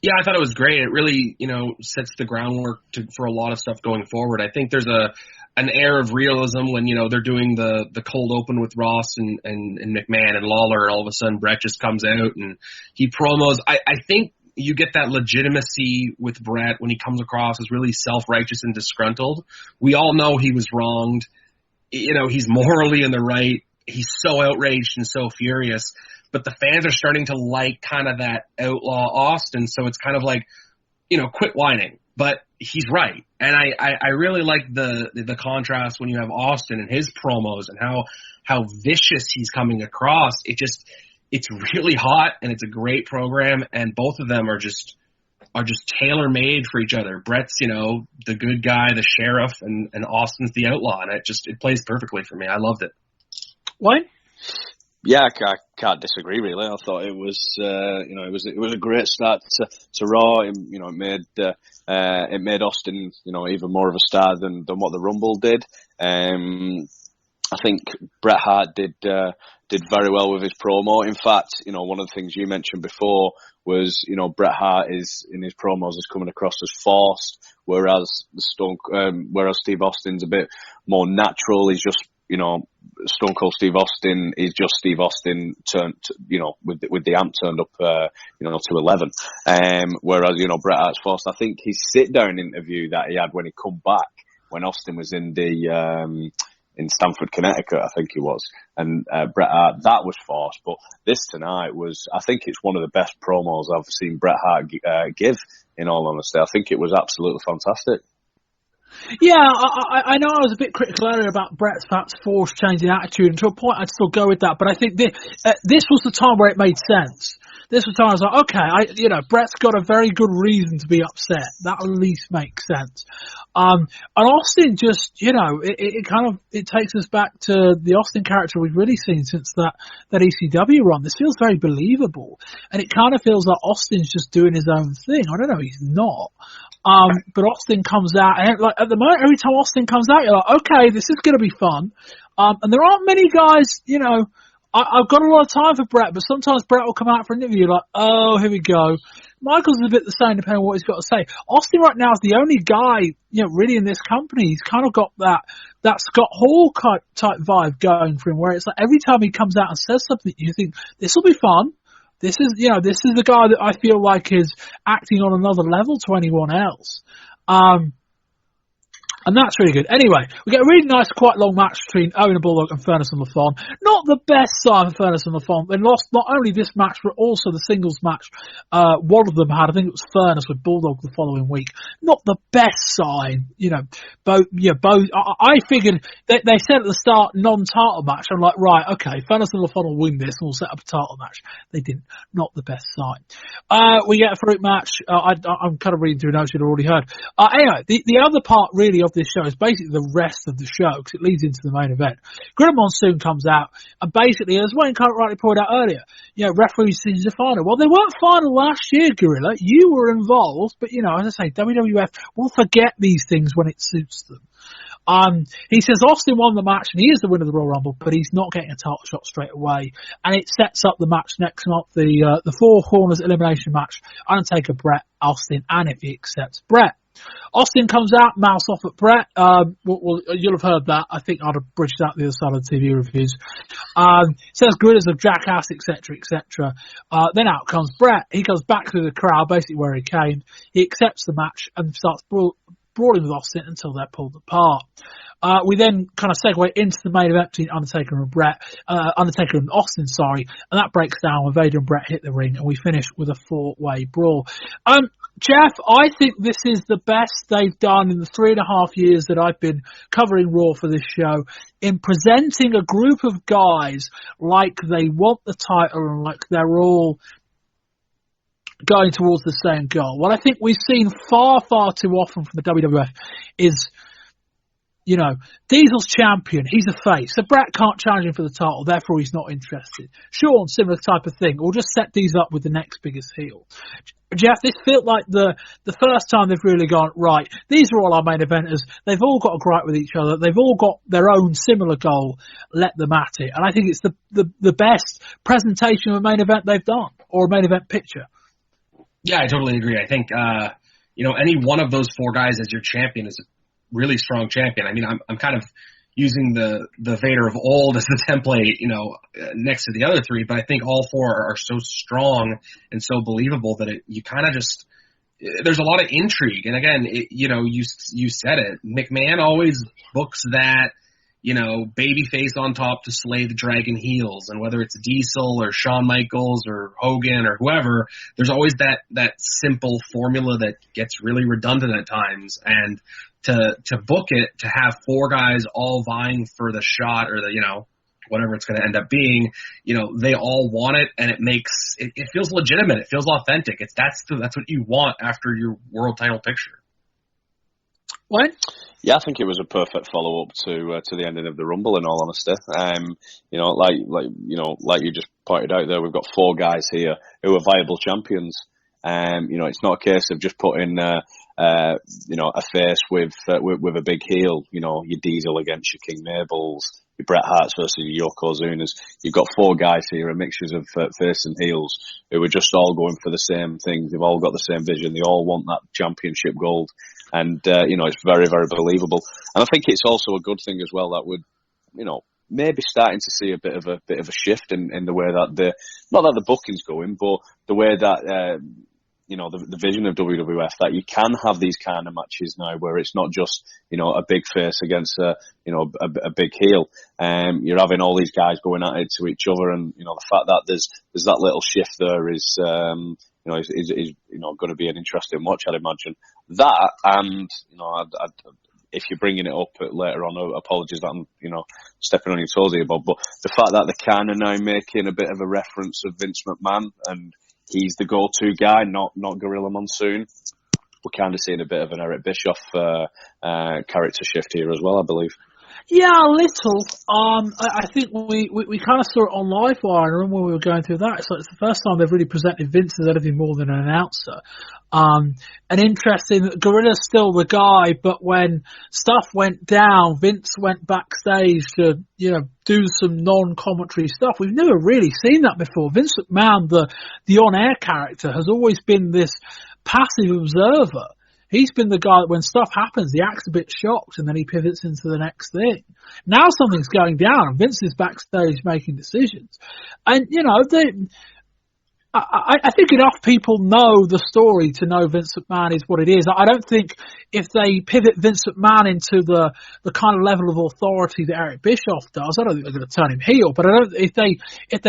Yeah, I thought it was great. It really, sets the groundwork for a lot of stuff going forward. I think there's an air of realism when, they're doing the cold open with Ross and McMahon and Lawler, and all of a sudden Bret just comes out and he promos. I think you get that legitimacy with Bret when he comes across as really self-righteous and disgruntled. We all know he was wronged. He's morally in the right. He's so outraged and so furious. But the fans are starting to like kind of that outlaw Austin, so it's kind of like, quit whining. But he's right, and I really like the contrast when you have Austin and his promos and how vicious he's coming across. It's really hot, and it's a great program, and both of them are just tailor made for each other. Bret's the good guy, the sheriff, and Austin's the outlaw, and it plays perfectly for me. I loved it. Wayne? Yeah, I can't disagree really. I thought it was, it was a great start to Raw. It made Austin, even more of a star than what the Rumble did. I think Bret Hart did very well with his promo. In fact, one of the things you mentioned before was, Bret Hart in his promos is coming across as forced, whereas Steve Austin's a bit more natural. He's just, Stone Cold Steve Austin is just Steve Austin turned, with the amp turned up, to 11. Whereas, Bret Hart's forced. I think his sit down interview that he had when he come back, when Austin was in in Stamford, Connecticut, I think he was, and Bret Hart, that was forced. But this tonight I think it's one of the best promos I've seen Bret Hart give, in all honesty. I think it was absolutely fantastic. Yeah, I know I was a bit critical earlier about Bret's perhaps forced changing attitude, and to a point I'd still go with that, but I think this was the time where it made sense. This was the time I was like, okay, Bret's got a very good reason to be upset. That at least makes sense. And Austin just, it takes us back to the Austin character we've really seen since that ECW run. This feels very believable, and it kind of feels like Austin's just doing his own thing. I don't know, he's not. But Austin comes out, and at the moment, every time Austin comes out, you're like, okay, this is going to be fun. And there aren't many guys, I've got a lot of time for Bret, but sometimes Bret will come out for an interview like, oh, here we go. Michael's a bit the same depending on what he's got to say. Austin right now is the only guy, really in this company. He's kind of got that Scott Hall type vibe going for him, where it's like every time he comes out and says something, you think, this will be fun. This is the guy that I feel like is acting on another level to anyone else. And that's really good. Anyway, we get a really nice, quite long match between Owen Bulldog and Furnace and LaFon. Not the best sign for Furnace and LaFon. They lost not only this match, but also the singles match one of them had. I think it was Furnace with Bulldog the following week. Not the best sign, both. I figured they said at the start non-title match. I'm like, right, okay, Furnace and LaFon will win this and we'll set up a title match. They didn't. Not the best sign. We get a Farouk match. I'm kind of reading through notes you'd already heard. Anyway, the other part really of this show is basically the rest of the show because it leads into the main event. Gorilla Monsoon comes out and basically, as Wayne kind of rightly pointed out earlier, referees decisions are final. Well, they weren't final last year, Gorilla. You were involved, but as I say, WWF will forget these things when it suits them. He says Austin won the match and he is the winner of the Royal Rumble, but he's not getting a title shot straight away. And it sets up the match next month, the Four Corners elimination match. Undertaker, Bret, Austin, and if he accepts Bret. Austin comes out, mouths off at Bret. Well, you'll have heard that. I think I'd have bridged that the other side of the TV reviews. Says gorillas of jackass, etc., etc. Then out comes Bret. He goes back through the crowd, basically where he came. He accepts the match and starts brawling with Austin until they're pulled apart. We then kind of segue into the main event between Undertaker and Austin, and that breaks down when Vader and Bret hit the ring, and we finish with a 4-way brawl. Jeff, I think this is the best they've done in the 3.5 years that I've been covering Raw for this show in presenting a group of guys like they want the title and like they're all going towards the same goal. What I think we've seen far, far too often from the WWF is, you know, Diesel's champion, he's a face, so Bret can't challenge him for the title, therefore he's not interested. Shawn, similar type of thing, or just set Diesel up with the next biggest heel. Jeff, this felt like the first time they've really gone, right, these are all our main eventers, they've all got a gripe with each other, they've all got their own similar goal, let them at it. And I think it's the best presentation of a main event they've done, or a main event picture. Yeah, I totally agree. I think, any one of those 4 guys as your champion is a really strong champion. I mean, I'm kind of using the Vader of old as the template, next to the other 3, but I think all 4 are so strong and so believable that you kind of just, there's a lot of intrigue. And again, you said it, McMahon always books that, babyface on top to slay the dragon heels. And whether it's Diesel or Shawn Michaels or Hogan or whoever, there's always that simple formula that gets really redundant at times. And to book it, to have 4 guys all vying for the shot or the, whatever it's going to end up being, they all want it, and it feels legitimate. It feels authentic. That's what you want after your world title picture. What? Yeah, I think it was a perfect follow-up to the ending of the Rumble, in all honesty. Like you just pointed out there, we've got 4 guys here who are viable champions. It's not a case of just putting a face with a big heel, your Diesel against your King Mabels, your Bret Harts versus your Yokozunas. You've got 4 guys here, a mixtures of face and heels, who are just all going for the same thing. They've all got the same vision. They all want that championship gold. And, it's very, very believable. And I think it's also a good thing as well that we're, maybe starting to see a bit of a shift in the way that not that the booking's going, but the way that, the vision of WWF, that you can have these kind of matches now where it's not just, a big face against a big heel. You're having all these guys going at it to each other, and, the fact that there's that little shift there is going to be an interesting watch, I'd imagine. That, and, if you're bringing it up later on, apologies that I'm, stepping on your toes here, Bob, but the fact that they're kind of now making a bit of a reference of Vince McMahon, and he's the go-to guy, not Gorilla Monsoon. We're kind of seeing a bit of an Eric Bischoff character shift here as well, I believe. Yeah, a little. I think we kind of saw it on Livewire when we were going through that. So it's the first time they've really presented Vince as anything more than an announcer. And interesting that Gorilla's still the guy, but when stuff went down, Vince went backstage to, do some non-commentary stuff. We've never really seen that before. Vince McMahon, the on-air character, has always been this passive observer. He's been the guy that when stuff happens, he acts a bit shocked and then he pivots into the next thing. Now something's going down and Vince is backstage making decisions. And, I think enough people know the story to know Vince McMahon is what it is. I don't think if they pivot Vince McMahon into the kind of level of authority that Eric Bischoff does, I don't think they're going to turn him heel. But if they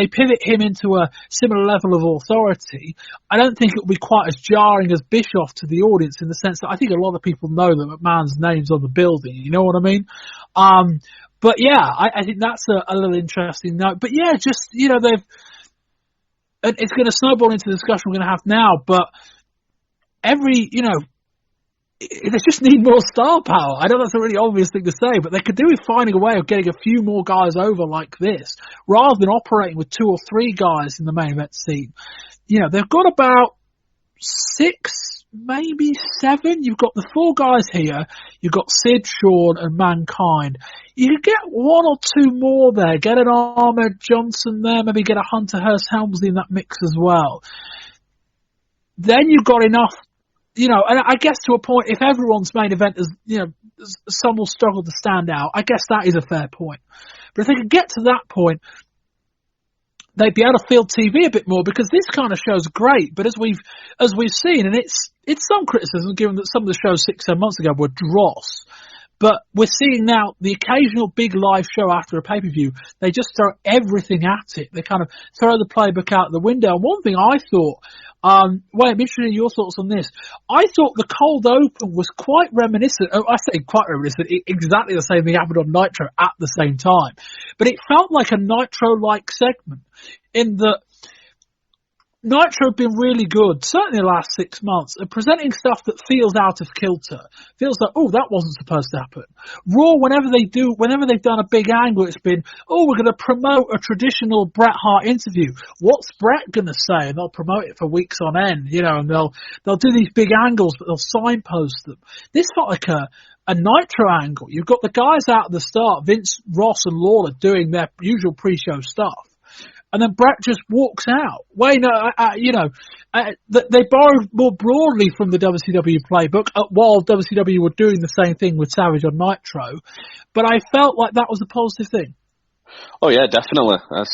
pivot him into a similar level of authority, I don't think it'll be quite as jarring as Bischoff to the audience, in the sense that I think a lot of people know that McMahon's name's on the building. You know what I mean? But yeah, I think that's a little interesting note. But yeah, just they've. And it's going to snowball into the discussion we're going to have now, but they just need more star power. I know that's a really obvious thing to say, but they could do with finding a way of getting a few more guys over like this, rather than operating with 2 or 3 guys in the main event scene. They've got about 6, maybe 7. You've got the 4 guys here. You've got Sid, Shawn, and Mankind. You could get 1 or 2 more there. Get an Ahmed Johnson there. Maybe get a Hunter Hearst Helmsley in that mix as well. Then you've got enough you know, and I guess to a point, if everyone's main event is, you know, some will struggle to stand out, I guess that is a fair point. But if they could get to that point, they'd be able to field TV a bit more, because this kind of show's great. But as we've seen, and it's some criticism given that some of the shows 6-7 months ago were dross. But we're seeing now the occasional big live show after a pay-per-view. They just throw everything at it. They kind of throw the playbook out the window. And one thing I thought, Wayne, I'm interested in your thoughts on this. I thought the cold open was quite reminiscent. I say quite reminiscent. Exactly the same thing happened on Nitro at the same time. But it felt like a Nitro-like segment in that Nitro have been really good, certainly the last 6 months, at presenting stuff that feels out of kilter. Feels like, oh, that wasn't supposed to happen. Raw, whenever they've done a big angle, it's been, oh, we're going to promote a traditional Bret Hart interview. What's Bret going to say? And they'll promote it for weeks on end, you know, and they'll do these big angles, but they'll signpost them. This felt like a Nitro angle. You've got the guys out at the start, Vince, Ross and Lawler, doing their usual pre-show stuff. And then Bret just walks out. Wayne, they borrowed more broadly from the WCW playbook while WCW were doing the same thing with Savage on Nitro. But I felt like that was a positive thing. Oh yeah, definitely. I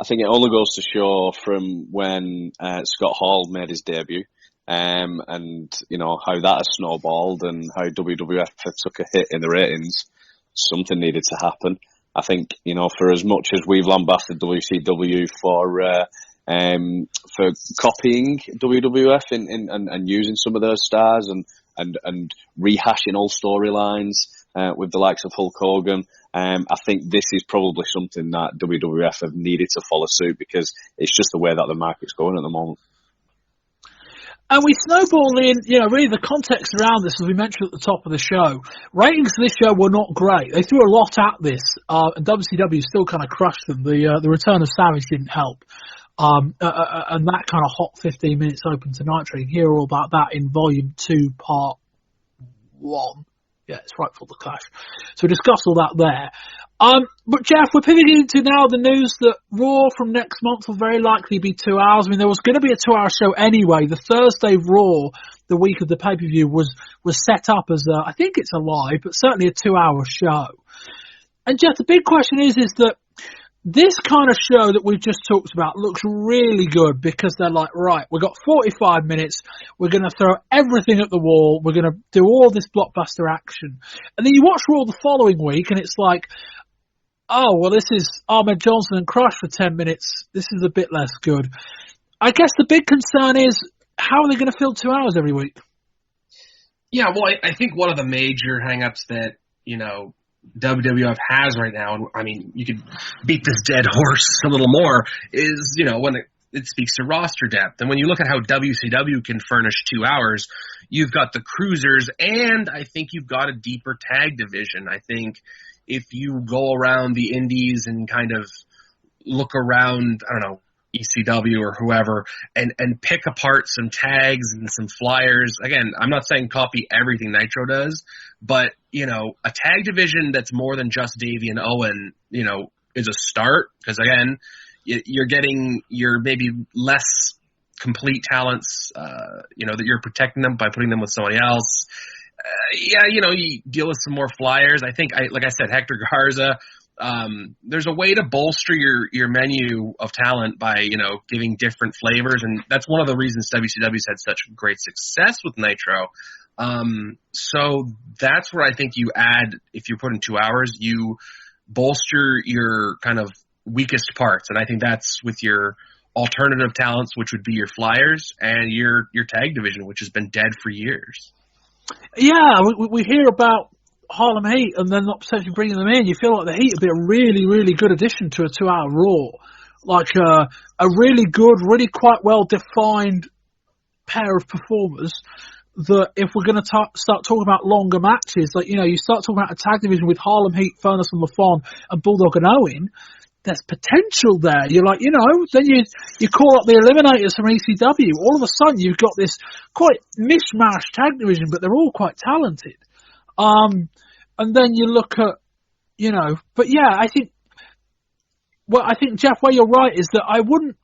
think it only goes to show from when Scott Hall made his debut, and you know how that has snowballed and how WWF took a hit in the ratings. Something needed to happen. I think, you know, for as much as we've lambasted WCW for copying WWF and using some of those stars and rehashing old storylines with the likes of Hulk Hogan, I think this is probably something that WWF have needed to follow suit, because it's just the way that the market's going at the moment. And we snowball in, you know, really the context around this, as we mentioned at the top of the show. Ratings for this show were not great. They threw a lot at this, and WCW still kind of crushed them. The return of Savage didn't help. And that kind of hot 15 minutes open to Nitro. You can hear all about that in Volume 2, Part 1. Yeah, it's Frightful the Clash. So we discussed all that there. But Jeff, we're pivoting into now the news that Raw from next month will very likely be 2 hours. I mean, there was going to be a 2-hour show anyway. The Thursday Raw, the week of the pay-per-view, was set up as I think it's a live, but certainly a 2-hour show. And Jeff, the big question is that this kind of show that we've just talked about looks really good, because they're like, right, we've got 45 minutes, we're going to throw everything at the wall, we're going to do all this blockbuster action. And then you watch Raw the following week and it's like, oh, well, this is Ahmed Johnson and Crush for 10 minutes. This is a bit less good. I guess the big concern is, how are they going to fill 2 hours every week? Yeah, well, I think one of the major hang-ups that, you know, WWF has right now, and I mean, you could beat this dead horse a little more, is, you know, when it speaks to roster depth. And when you look at how WCW can furnish 2 hours, you've got the cruisers, and I think you've got a deeper tag division. I think if you go around the indies and kind of look around, I don't know, ECW or whoever, and pick apart some tags and some flyers. Again, I'm not saying copy everything Nitro does, but, you know, a tag division that's more than just Davey and Owen, you know, is a start. Because, again, you're getting your maybe less complete talents, you know, that you're protecting them by putting them with somebody else. Yeah, you know, you deal with some more flyers. I think, like I said, Hector Garza. There's a way to bolster your menu of talent by, you know, giving different flavors, and that's one of the reasons WCW's had such great success with Nitro. So that's where I think you add, if you're putting 2 hours, you bolster your kind of weakest parts, and I think that's with your alternative talents, which would be your flyers, and your tag division, which has been dead for years. Yeah, we hear about Harlem Heat and then not potentially bringing them in. You feel like the Heat would be a really, really good addition to a 2-hour Raw. Like a really good, really quite well-defined pair of performers that if we're going to start talking about longer matches, like, you know, you start talking about a tag division with Harlem Heat, Furnace and LaFon and Bulldog and Owen, there's potential there. You're like, you know, then you call up the Eliminators from ECW. All of a sudden you've got this quite mishmash tag division, but they're all quite talented. And then you look at, you know, but yeah, I think, Jeff, where you're right is that I wouldn't,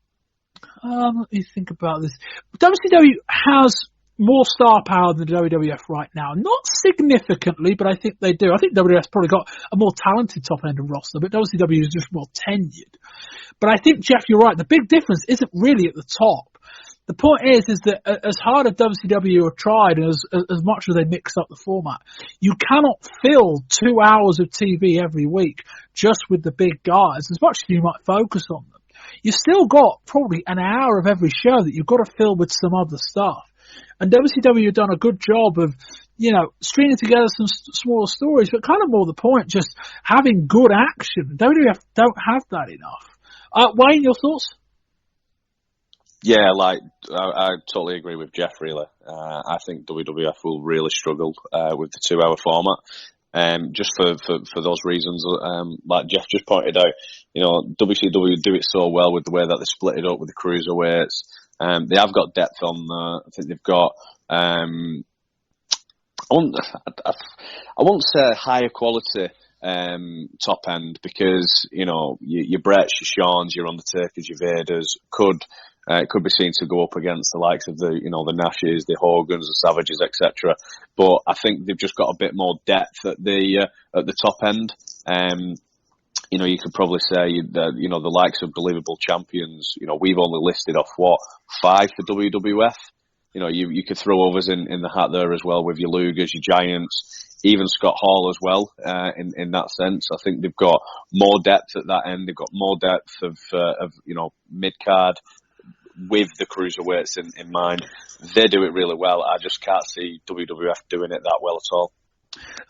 let me think about this. WCW has more star power than the WWF right now. Not significantly, but I think they do. I think WWF's probably got a more talented top end of roster, but WCW is just more tenured. But I think, Jeff, you're right. The big difference isn't really at the top. The point is that as hard as WCW have tried and as much as they mix up the format, you cannot fill 2 hours of TV every week just with the big guys, as much as you might focus on them. You've still got probably an hour of every show that you've got to fill with some other stuff. And WCW have done a good job of, stringing together some smaller stories, but kind of more the point, just having good action. WWF don't have that enough. Wayne, your thoughts? Yeah, I totally agree with Jeff, really. I think WWF will really struggle with the 2 hour format. Just for those reasons, like Jeff just pointed out, WCW do it so well with the way that they split it up with the cruiserweights. They have got depth on there. I think they've got, I won't say higher quality top end, because your Brets, your Shawns, your Undertakers, your Vaders could be seen to go up against the likes of the the Nashes, the Hogans, the Savages, etc. But I think they've just got a bit more depth at the top end. You could probably say that the likes of Believable Champions. We've only listed off 5 for WWF. You could throw others in the hat there as well, with your Lugers, your Giants, even Scott Hall as well. In that sense, I think they've got more depth at that end. They've got more depth of mid card, with the cruiserweights in mind. They do it really well. I just can't see WWF doing it that well at all.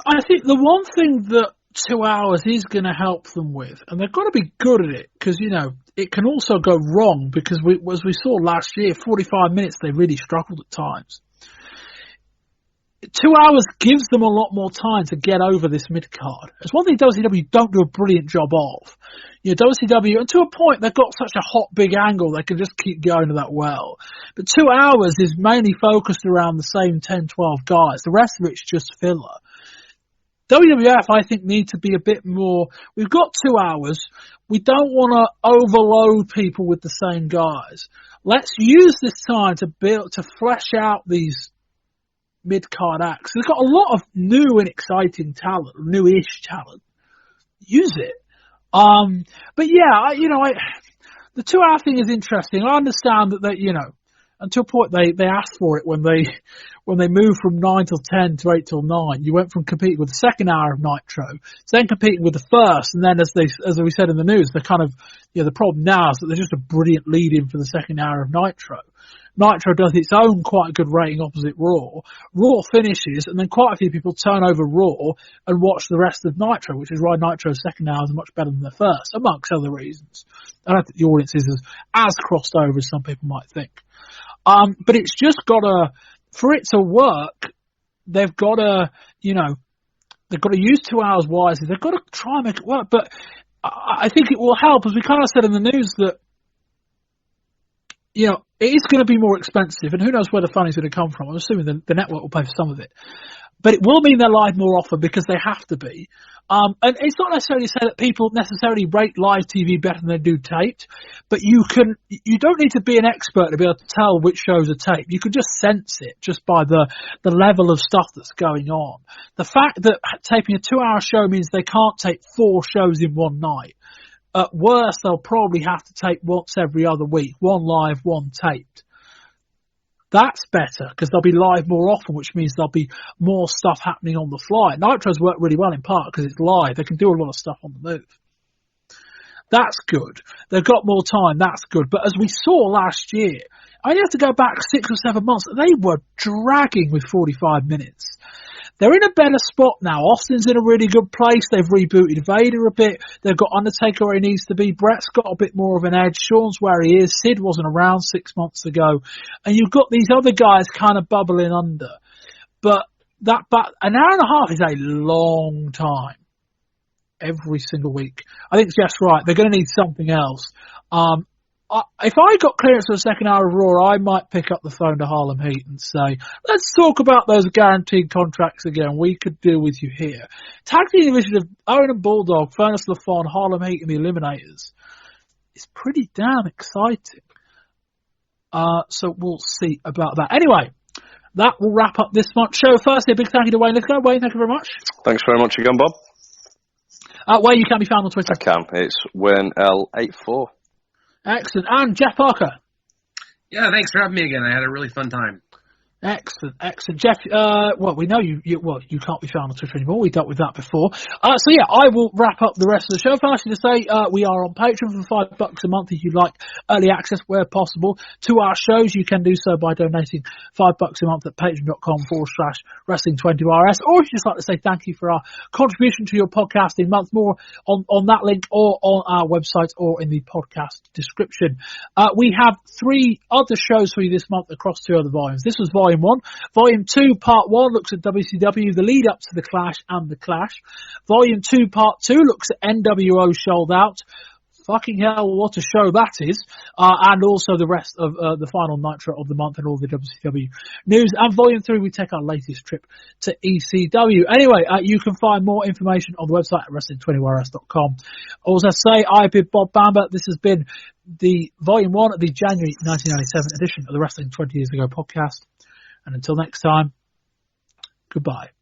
I think the one thing that 2 hours is going to help them with, and they've got to be good at it, because, it can also go wrong, because as we saw last year, 45 minutes, they really struggled at times. 2 hours gives them a lot more time to get over this mid-card. It's one thing WCW don't do a brilliant job of. WCW, and to a point, they've got such a hot, big angle, they can just keep going to that well. But 2 hours is mainly focused around the same 10, 12 guys. The rest of it's just filler. WWF, I think, need to be a bit more. We've got 2 hours. We don't want to overload people with the same guys. Let's use this time to flesh out these mid-card acts. They've got a lot of new and exciting talent, newish talent. Use it. But yeah, the 2 hour thing is interesting. I understand that they, until a point they asked for it when they moved from 9 till 10 to 8 till 9. You went from competing with the second hour of Nitro to then competing with the first, and then as we said in the news, they're kind of, the problem now is that they're just a brilliant lead-in for the second hour of Nitro. Nitro does its own quite good rating opposite Raw. Raw finishes, and then quite a few people turn over Raw and watch the rest of Nitro, which is why Nitro's second hour is much better than the first, amongst other reasons. I don't think the audience is as crossed over as some people might think. But it's just for it to work, they've got to use 2 hours wisely. They've got to try and make it work. But I think it will help, as we kind of said in the news, that it is going to be more expensive, and who knows where the funding is going to come from. I'm assuming the network will pay for some of it. But it will mean they're live more often, because they have to be. And it's not necessarily to say that people necessarily rate live TV better than they do taped, but you don't need to be an expert to be able to tell which shows are taped. You can just sense it just by the level of stuff that's going on. The fact that taping a 2 hour show means they can't tape 4 shows in one night. At worst, they'll probably have to tape once every other week, 1 live, 1 taped. That's better, because they'll be live more often, which means there'll be more stuff happening on the fly. Nitro's work really well in part because it's live. They can do a lot of stuff on the move. That's good. They've got more time. That's good. But as we saw last year, I only have to go back 6 or 7 months. They were dragging with 45 minutes. They're in a better spot now. Austin's in a really good place. They've rebooted Vader a bit. They've got Undertaker where he needs to be. Bret's got a bit more of an edge. Shawn's where he is. Sid wasn't around 6 months ago. And you've got these other guys kind of bubbling under. But an hour and a half is a long time. Every single week. I think Jeff's right. They're going to need something else. If I got clearance for the second hour of Raw, I might pick up the phone to Harlem Heat and say, let's talk about those guaranteed contracts again. We could deal with you here. Tag team division of Owen and Bulldog, Furnace LaFon, Harlem Heat and the Eliminators is pretty damn exciting. So we'll see about that. Anyway, that will wrap up this month's show. Firstly, a big thank you to Wayne Lythgoe. Wayne, thank you very much. Thanks very much again, Bob. Wayne, you can be found on Twitter. I can. It's WayneL84. Excellent. And Jeff Parker. Yeah, thanks for having me again. I had a really fun time. Excellent. Jeff, we know you can't be found on Twitter anymore. We dealt with that before. So yeah, I will wrap up the rest of the show. Firstly to say, we are on Patreon for $5 a month if you'd like early access where possible to our shows. You can do so by donating $5 a month at patreon.com/wrestling20rs, or if you'd just like to say thank you for our contribution to your podcasting month, more on that link or on our website or in the podcast description. We have 3 other shows for you this month across 2 other volumes. This was Volume 1. Volume 2, Part 1, looks at WCW, the lead up to the Clash and the Clash. Volume 2, Part 2, looks at NWO Sold Out. Fucking hell, what a show that is. And also the rest of the final Nitro of the month and all the WCW news. And Volume 3, we take our latest trip to ECW. Anyway, you can find more information on the website at wrestling20rs.com. Also say, I've been Bob Bamber. This has been the Volume 1 of the January 1997 edition of the Wrestling 20 Years Ago podcast. And until next time, goodbye.